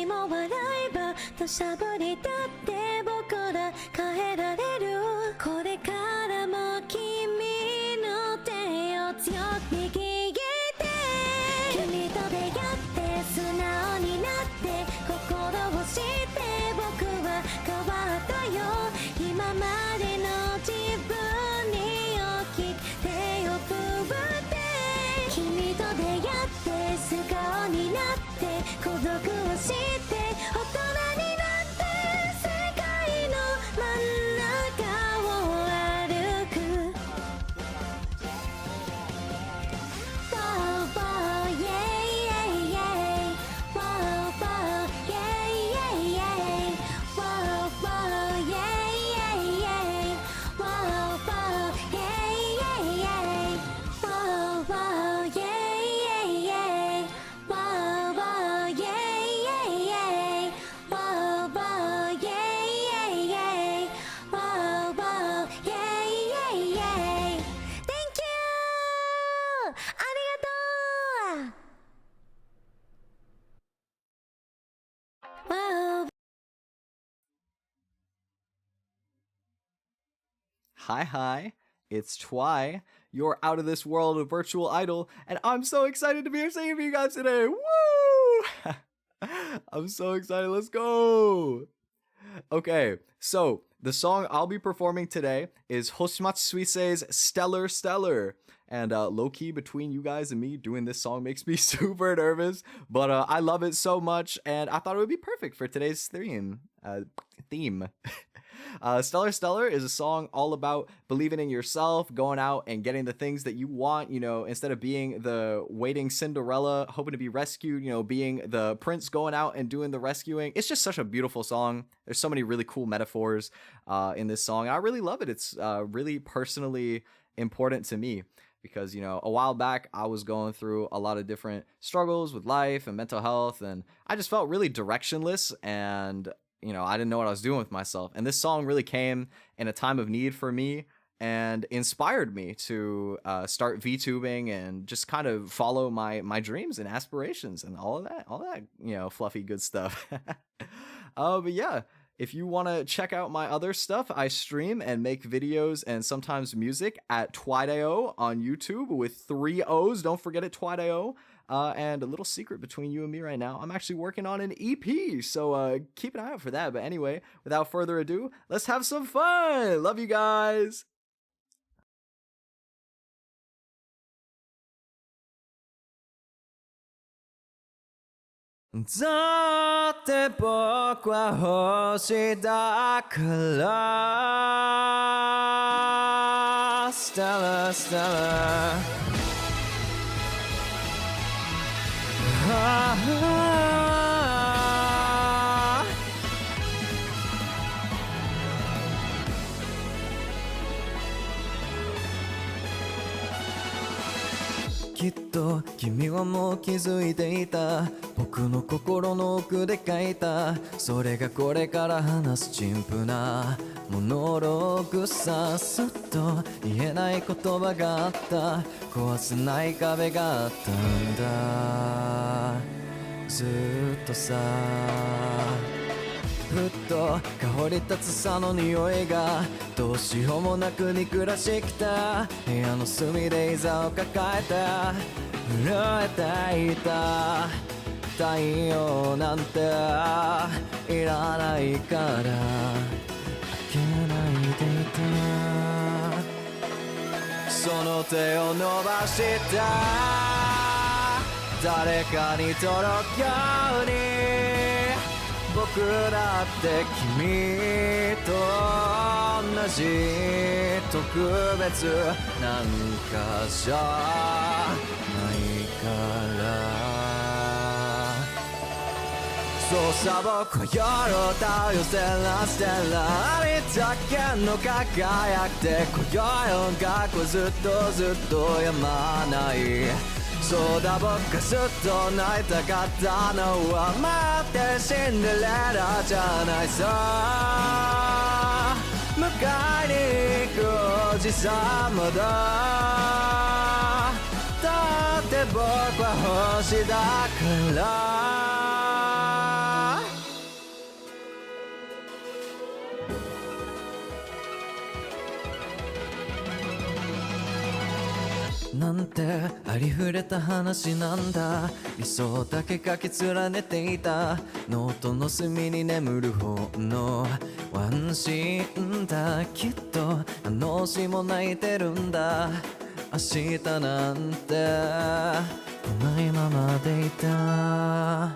も笑えば土砂降りだって僕ら変えられるこれからも君の手を強く握って君と出会って素直になって心を知って僕は変わったよ今までの自分に大きく手を振って君と出会って素顔になって孤独を知って大人になって世界の真ん中を歩く Wow, wow, yeah, yeah, yeah. Wow, wow, yeah, yeah, yeah. Wow, wow, yeah, yeah, yeah. Wow, wow, yeah, yeah, yeah. Wow, wow, yeah, yeah, yeah. Wow, wow, yeah, yeah, yeah. Wow, wow, yeah, yeah, yeah. Wow, wow, yeah, yeah, yeah. Thank you! ありがとう Wow. Hi, it's Twy, your out of this world of virtual idol, and I'm so excited to be here singing for you guys today. Woo! I'm so excited. Let's go. Okay, so the song I'll be performing today is Hoshimachi Suisei's Stellar Stellar. And low-key, between you guys and me, doing this song makes me super nervous. But I love it so much, and I thought it would be perfect for today's theme. Stellar Stellar is a song all about believing in yourself, going out and getting the things that you want, you know, instead of being the waiting Cinderella, hoping to be rescued, you know, being the prince going out and doing the rescuing. It's just such a beautiful song. There's so many really cool metaphors in this song. I really love it. It's really personally important to me. Because, you know, a while back, I was going through a lot of different struggles with life and mental health, and I just felt really directionless, and, you know, I didn't know what I was doing with myself. And this song really came in a time of need for me and inspired me to start VTubing and just kind of follow my dreams and aspirations and all that, you know, fluffy good stuff. But yeah. If you want to check out my other stuff, I stream and make videos and sometimes music at Twideo on YouTube with 3 O's. Don't forget it, Twideo. And a little secret between you and me right now, I'm actually working on an EP, so keep an eye out for that. But anyway, without further ado, let's have some fun. Love you guys. Daって僕は星だから Stellar Stellarきっと君はもう気づいていた僕の心の奥で書いたそれがこれから話す陳腐なモノローグさすっと言えない言葉があった壊せない壁があったんだずっとさふっと香り立つさの匂いがどうしようもなく憎らしきた部屋の隅でいざを抱えた震えていた太陽なんていらないから開けないでいたその手を伸ばした誰かに届くように僕だって君と同じ特別なんかじゃないからそうさ僕は夜を太陽ステラステラありだけの輝きで今宵音楽はずっと止まないそうだ僕がずっと泣いたかったのは待ってシンデレラじゃないさ迎えに行くおじさまだだって僕は星だからなんてありふれた話なんだ。理想だけ書き連ねていたノートの隅に眠る方のワンシーンだ。きっとあの星も泣いてるんだ。明日なんて来ないままでいた。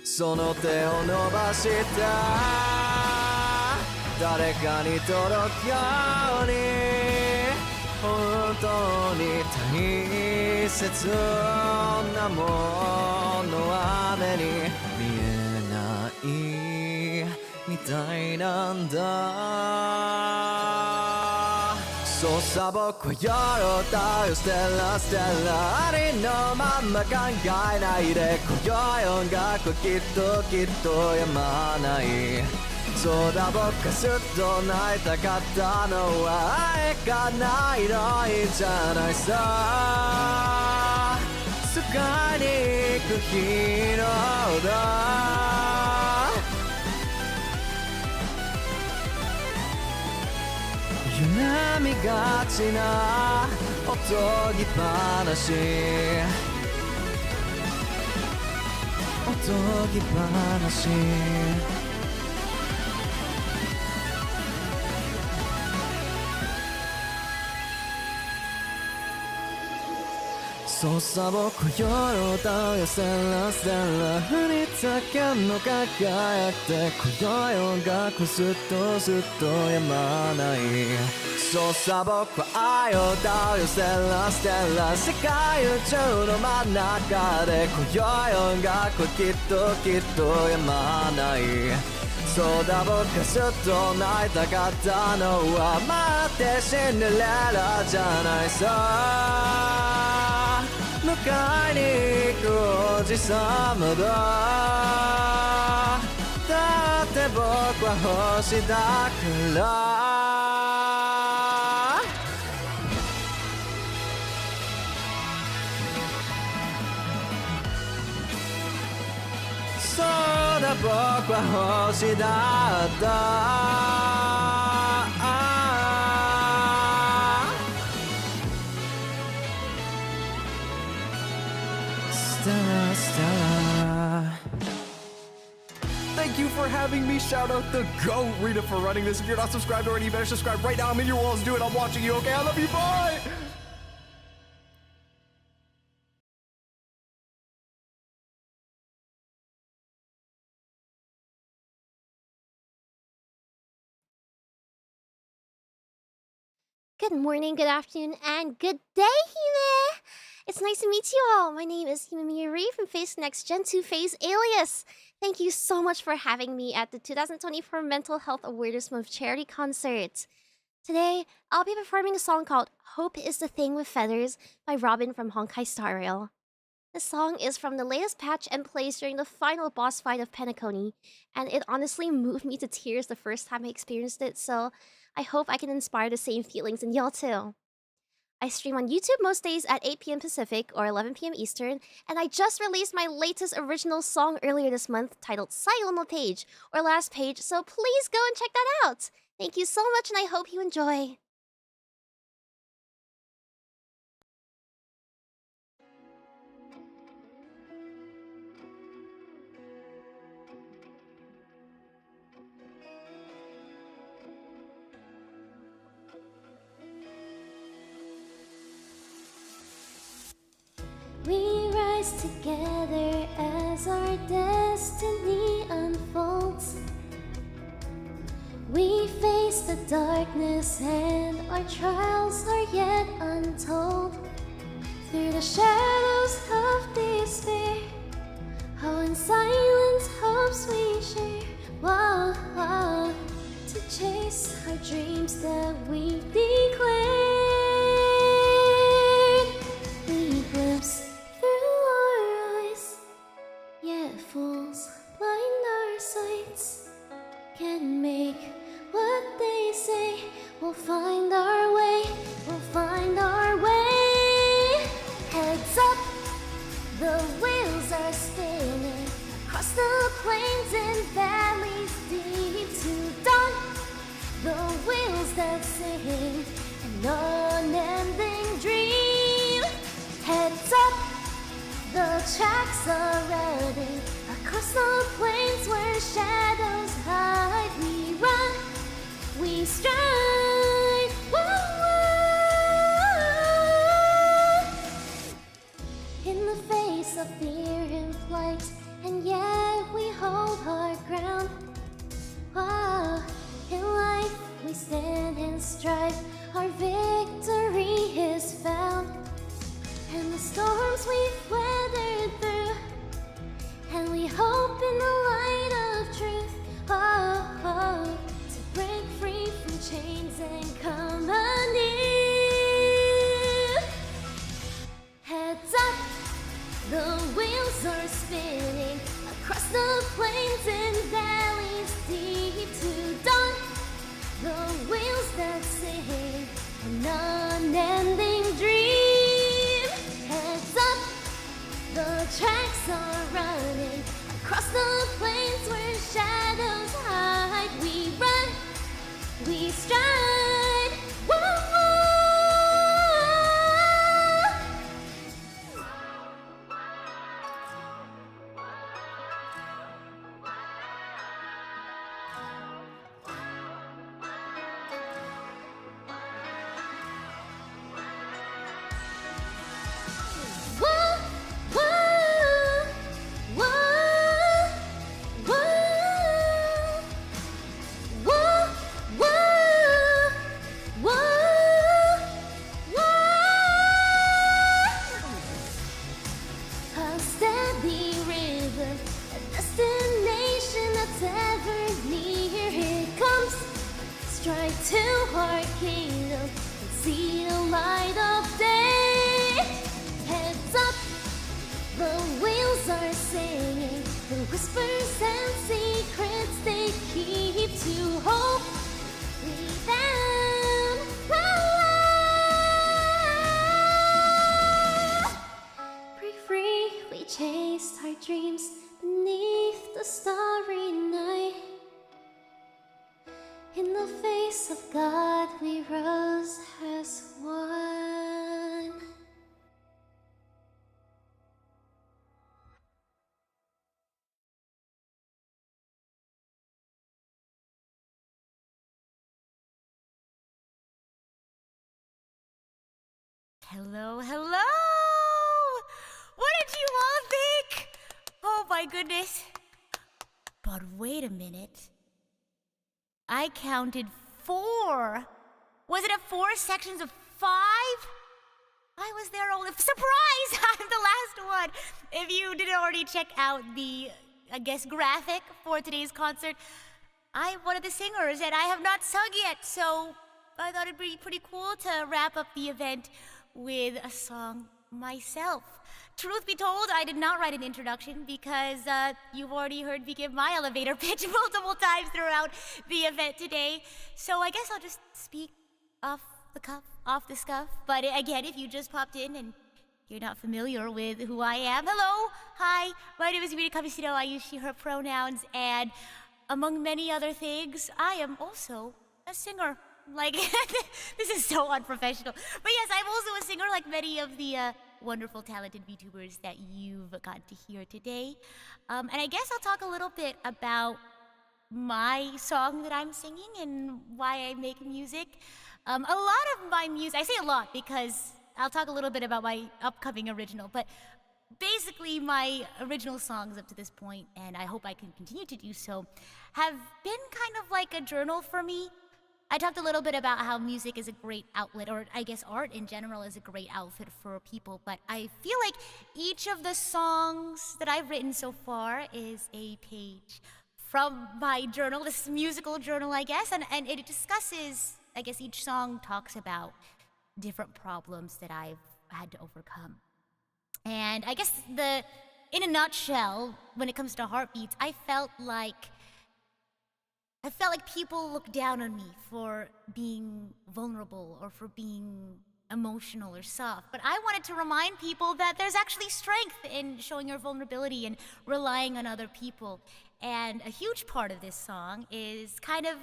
その手を伸ばした誰かに届くように本当に大切なものは目に見えないみたいなんだ。そうさ僕は夜をだよステラステラありのまんま考えないで今宵音楽きっとやまない。そうだ僕がずっと泣いたかったのは愛がないのいいじゃないさ。世界に行くヒーローだ。歪みがちなおとぎ話おとぎ話そうさ僕夜を倒よせらせら降りたけの輝いて今宵音楽ずっとやまない。そうさ僕は愛を倒よせらせら世界宇宙の真ん中で今宵音楽きっとやまない。そうだ僕がずっと泣いたかったのは待ってシンデレラじゃないさ。迎えに行くおじさまだ。だって僕は星だから。そうだ僕は星だった。Thank you for having me. Shout out the GOAT Rita for running this. If you're not subscribed already, you better subscribe right now. I'm in your walls. Do it. I'm watching you. Okay, I love you. Bye. Good morning, good afternoon, and good day, Hime! It's nice to meet you all. My name is Hime Miyuri from Face Next Gen 2 Phase Alias. Thank you so much for having me at the 2024 Mental Health Awareness Month charity concert. Today, I'll be performing a song called Hope is the Thing with Feathers by Robin from Honkai Star Rail. This song is from the latest patch and plays during the final boss fight of Penacony, and it honestly moved me to tears the first time I experienced it, so I hope I can inspire the same feelings in y'all too. I stream on YouTube most days at 8 p.m. Pacific or 11 p.m. Eastern, and I just released my latest original song earlier this month titled Sayo no Page, or Last Page, so please go and check that out! Thank you so much and I hope you enjoy! We rise together as our destiny unfolds. We face the darkness and our trials are yet untold. Through the shadows of despair, how in silence hopes we share. Whoa, whoa, to chase our dreams that we've declared. We glimpse through our eyes, yet fools blind our sights. Can make what they say. We'll find our way, we'll find our way. Heads up, the wheels are spinning across the plains and valleys deep to dawn. The wheels that sing an unending dream. tracks are running across the plains where shadows hide. We run, we stride. Woo-woo. In the face of fear and flight, and yet we hold our ground. Wow. In life we stand and strive, our victory is found. And the storms we've weathered through, and we hope in the light of truth, to break free from chains and come anew. Heads up, the wheels are spinning across the plains and valleys deep to dawn. The wheels that sing an unending dream. Heads up, the tracks are running across the plains where shadows hide. We run, we stride. Woo-woo. A steady rhythm, a destination that's ever near. It comes, stride to our kingdom and see the light of day. Heads up, the wheels are singing, the whispers and secrets they keep to hope we found. Break free, we chased our dreams beneath the starry night. In the face of God, we rose as one. Hello, hello! What did you all think? Oh my goodness. But wait a minute. I counted 4. Was it 4 sections of 5? I was there only. Surprise! I'm the last one. If you didn't already check out the, graphic for today's concert, I'm one of the singers and I have not sung yet, so I thought it'd be pretty cool to wrap up the event with a song myself. Truth be told, I did not write an introduction because you've already heard me give my elevator pitch multiple times throughout the event today. So I guess I'll just speak off the cuff, off the scuff. But again, if you just popped in and you're not familiar with who I am, hello, hi, my name is Kamishiro. I use she, her pronouns, and among many other things, I am also a singer. Like, this is so unprofessional. But yes, I'm also a singer like many of the wonderful, talented VTubers that you've gotten to hear today. And I guess I'll talk a little bit about my song that I'm singing and why I make music. A lot of my music, I say a lot because I'll talk a little bit about my upcoming original, but basically my original songs up to this point, and I hope I can continue to do so, have been kind of like a journal for me. I talked a little bit about how music is a great outlet, or I guess art in general is a great outlet for people, but I feel like each of the songs that I've written so far is a page from my journal, this musical journal, I guess, and it discusses, I guess each song talks about different problems that I've had to overcome. And I guess in a nutshell, when it comes to Heartbeats, I felt like people look down on me for being vulnerable or for being emotional or soft. But I wanted to remind people that there's actually strength in showing your vulnerability and relying on other people. And a huge part of this song is kind of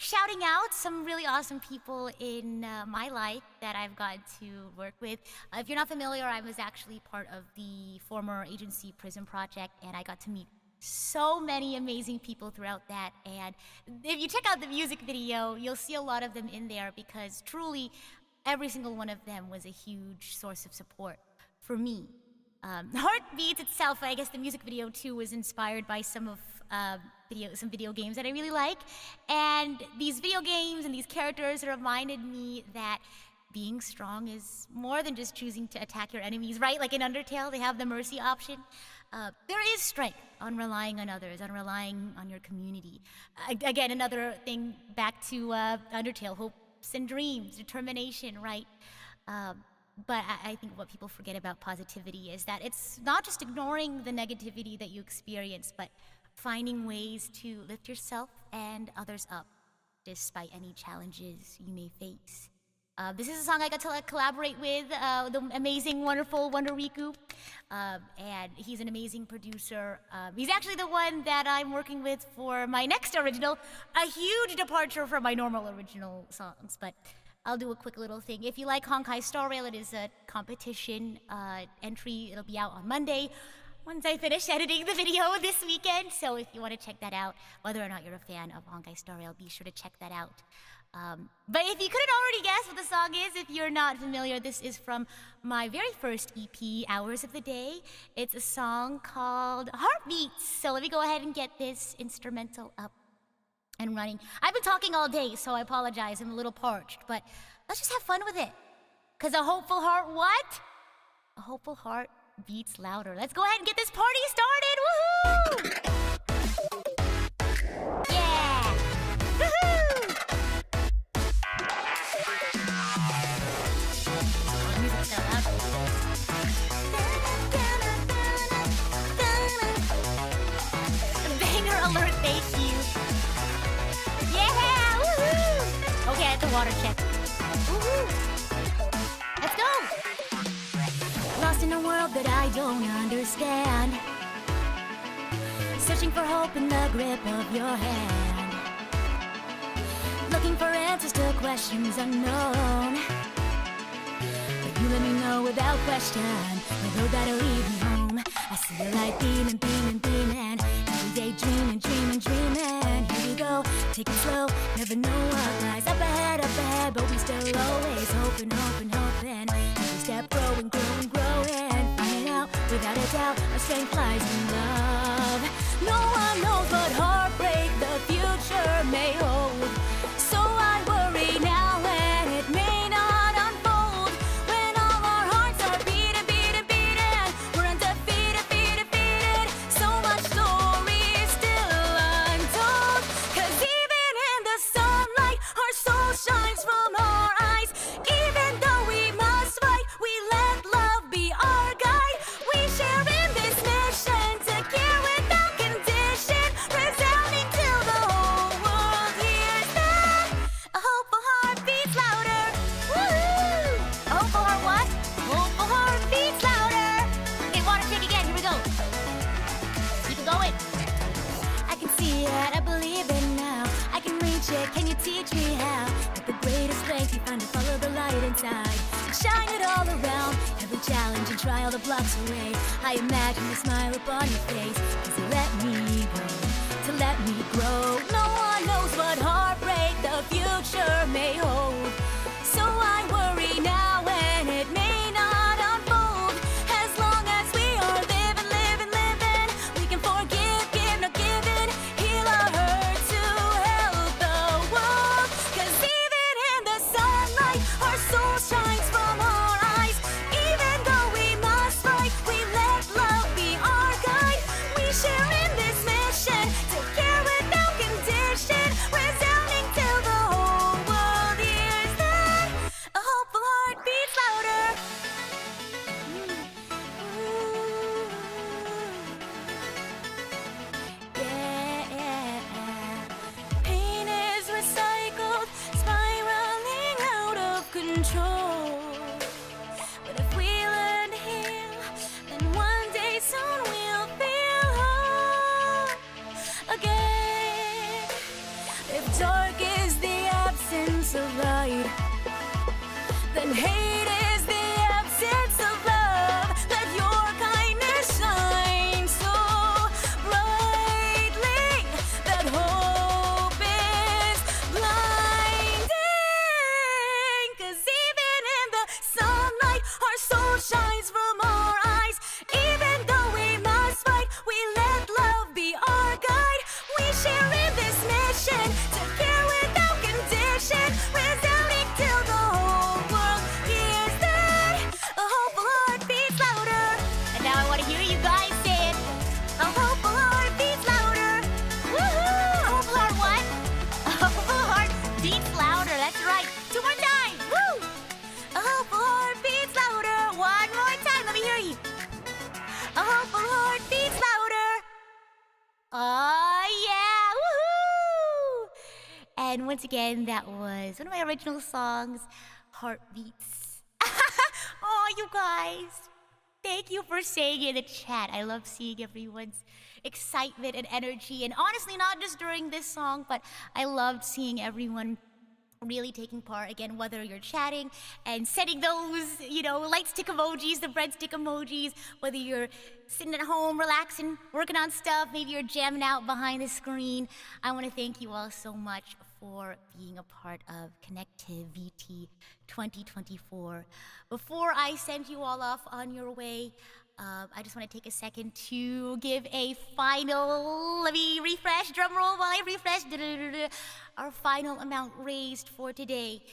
shouting out some really awesome people in my life that I've got to work with. If you're not familiar, I was actually part of the former agency Prison Project, and I got to meet so many amazing people throughout that. And if you check out the music video, you'll see a lot of them in there because truly every single one of them was a huge source of support for me. Heartbeats itself, I guess the music video too, was inspired by some video games that I really like. And these video games and these characters reminded me that being strong is more than just choosing to attack your enemies, right? Like in Undertale, they have the mercy option. There is strength on relying on others, on relying on your community. Again, another thing back to Undertale, hopes and dreams, determination, right? But I think what people forget about positivity is that it's not just ignoring the negativity that you experience, but finding ways to lift yourself and others up despite any challenges you may face. This is a song I got to collaborate with the amazing, wonderful Wonder Riku, and he's an amazing producer. He's actually the one that I'm working with for my next original, a huge departure from my normal original songs, but I'll do a quick little thing. If you like Honkai Star Rail, it is a competition entry. It'll be out on Monday once I finish editing the video this weekend. So if you want to check that out, whether or not you're a fan of Honkai Star Rail, be sure to check that out. But if you couldn't already guess what the song is, if you're not familiar, this is from my very first EP, Hours of the Day. It's a song called Heartbeats. So let me go ahead and get this instrumental up and running. I've been talking all day, so I apologize. I'm a little parched, but let's just have fun with it. Because a hopeful heart, what? A hopeful heart beats louder. Let's go ahead and get this party started. Woohoo! Yeah! Woohoo! Music's so loud. Banger alert, thank you. Yeah! Woohoo! Okay, that's a water check. Woohoo! Let's go! Lost in a world that I don't understand. Searching for hope in the grip of your hand. Looking for answers to questions unknown. But you let me know without question. The road that'll lead me home. I see your light beaming, beaming, beaming. Every day dreaming, dreaming, dreaming. Here we go, take it slow. Never know what lies up ahead, but we still always hoping, hoping, hoping. Every step growing, growing, growing. Finding out without a doubt, our strength lies in love. No one knows what heartbreak the future may hold. So I worry now when it may not unfold. When all our hearts are beating, beating, beating. We're undefeated, defeated, defeated. So much story still untold. 'Cause even in the sunlight, our soul shines from our eyes. Even though we must fight, we let love be our guide. We share in this mission to care without condition, resounding till the whole world hears that. A hopeful heart beats louder. Woo! A hopeful heart what? A hopeful heart beats louder. Okay, water check again. Here we go. Keep it going. I can see it, I believe it now. I can reach it, can you teach me how? With the greatest strength, you find to follow the light inside. Shine it all around, every challenge and trial that blocks away. I imagine the smile upon your face, 'cause you let me grow, to let me grow. No one knows what heartbreak the future may hold. So I worry now when it may not unfold. As long as we are living, living, living, we can forgive, give, no giving. Heal our hurt to help the world. 'Cause even in the sunlight, our soul shines from our eyes. Even though we must fight, we let love be our guide. We share in this mission to care without condition, resounding till the whole world hears that. A hopeful heart beats louder. Yeah. Pain is recycled, spiraling out of control. But if we learn to heal, then one day soon we'll feel whole again. If dark is sense of light. Then hate is the absence of love. Let your kindness shine so brightly that hope is blinding. 'Cause even in the sunlight, our soul shines from our eyes. Even though we must fight, we let love be our guide. We share in this mission to care without condition, resounding till the whole world hears that a hopeful heart beats louder. And now I want to hear you guys say it. A hopeful heart beats louder. Woohoo! A hopeful heart what? A hopeful heart beats louder. That's right. Two more times. Woo! A hopeful heart beats louder. One more time. Let me hear you. A hopeful heart beats louder. Oh, yeah. Woohoo! And once again, that was one of my original songs, Heartbeats. Oh, you guys. Thank you for saying in the chat. I love seeing everyone's excitement and energy. And honestly, not just during this song, but I loved seeing everyone really taking part. Again, whether you're chatting and sending those, light stick emojis, the breadstick emojis, whether you're sitting at home, relaxing, working on stuff, maybe you're jamming out behind the screen. I want to thank you all so much for being a part of ConnectiVT 2024. Before I send you all off on your way, I just want to take a second to give a final, let me refresh, drum roll while I refresh, our final amount raised for today.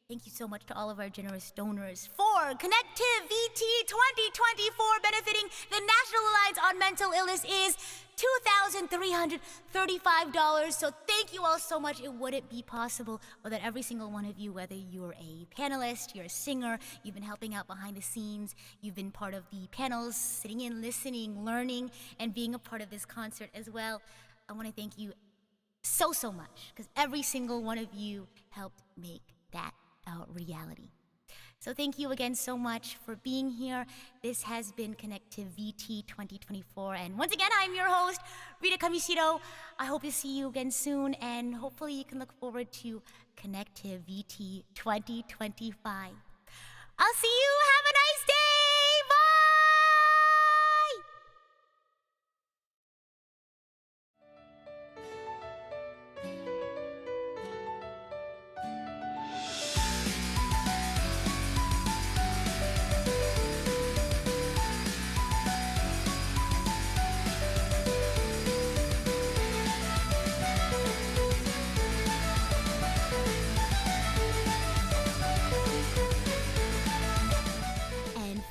Thank you so much to all of our generous donors for ConnectiVT 2024 benefiting the National Alliance on Mental Illness is $2,335. So thank you all so much. It wouldn't be possible without every single one of you, whether you're a panelist, you're a singer, you've been helping out behind the scenes, you've been part of the panels, sitting in, listening, learning, and being a part of this concert as well. I want to thank you so much, because every single one of you helped make that a reality. So thank you again so much for being here. This has been ConnectiVT 2024. And once again, I'm your host, Rita Kamishiro. I hope to see you again soon. And hopefully you can look forward to ConnectiVT 2025. I'll see you. Have a nice day. Bye!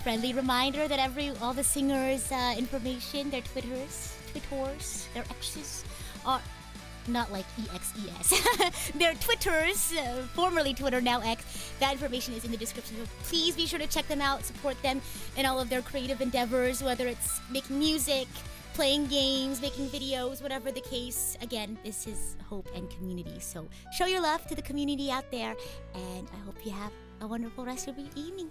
Friendly reminder that all the singers' information, their Twitters, their X's are not like EXES. Their Twitters, formerly Twitter, now X, that information is in the description. So please be sure to check them out, support them in all of their creative endeavors, whether it's making music, playing games, making videos, whatever the case. Again, this is hope and community. So show your love to the community out there, and I hope you have a wonderful rest of your evening.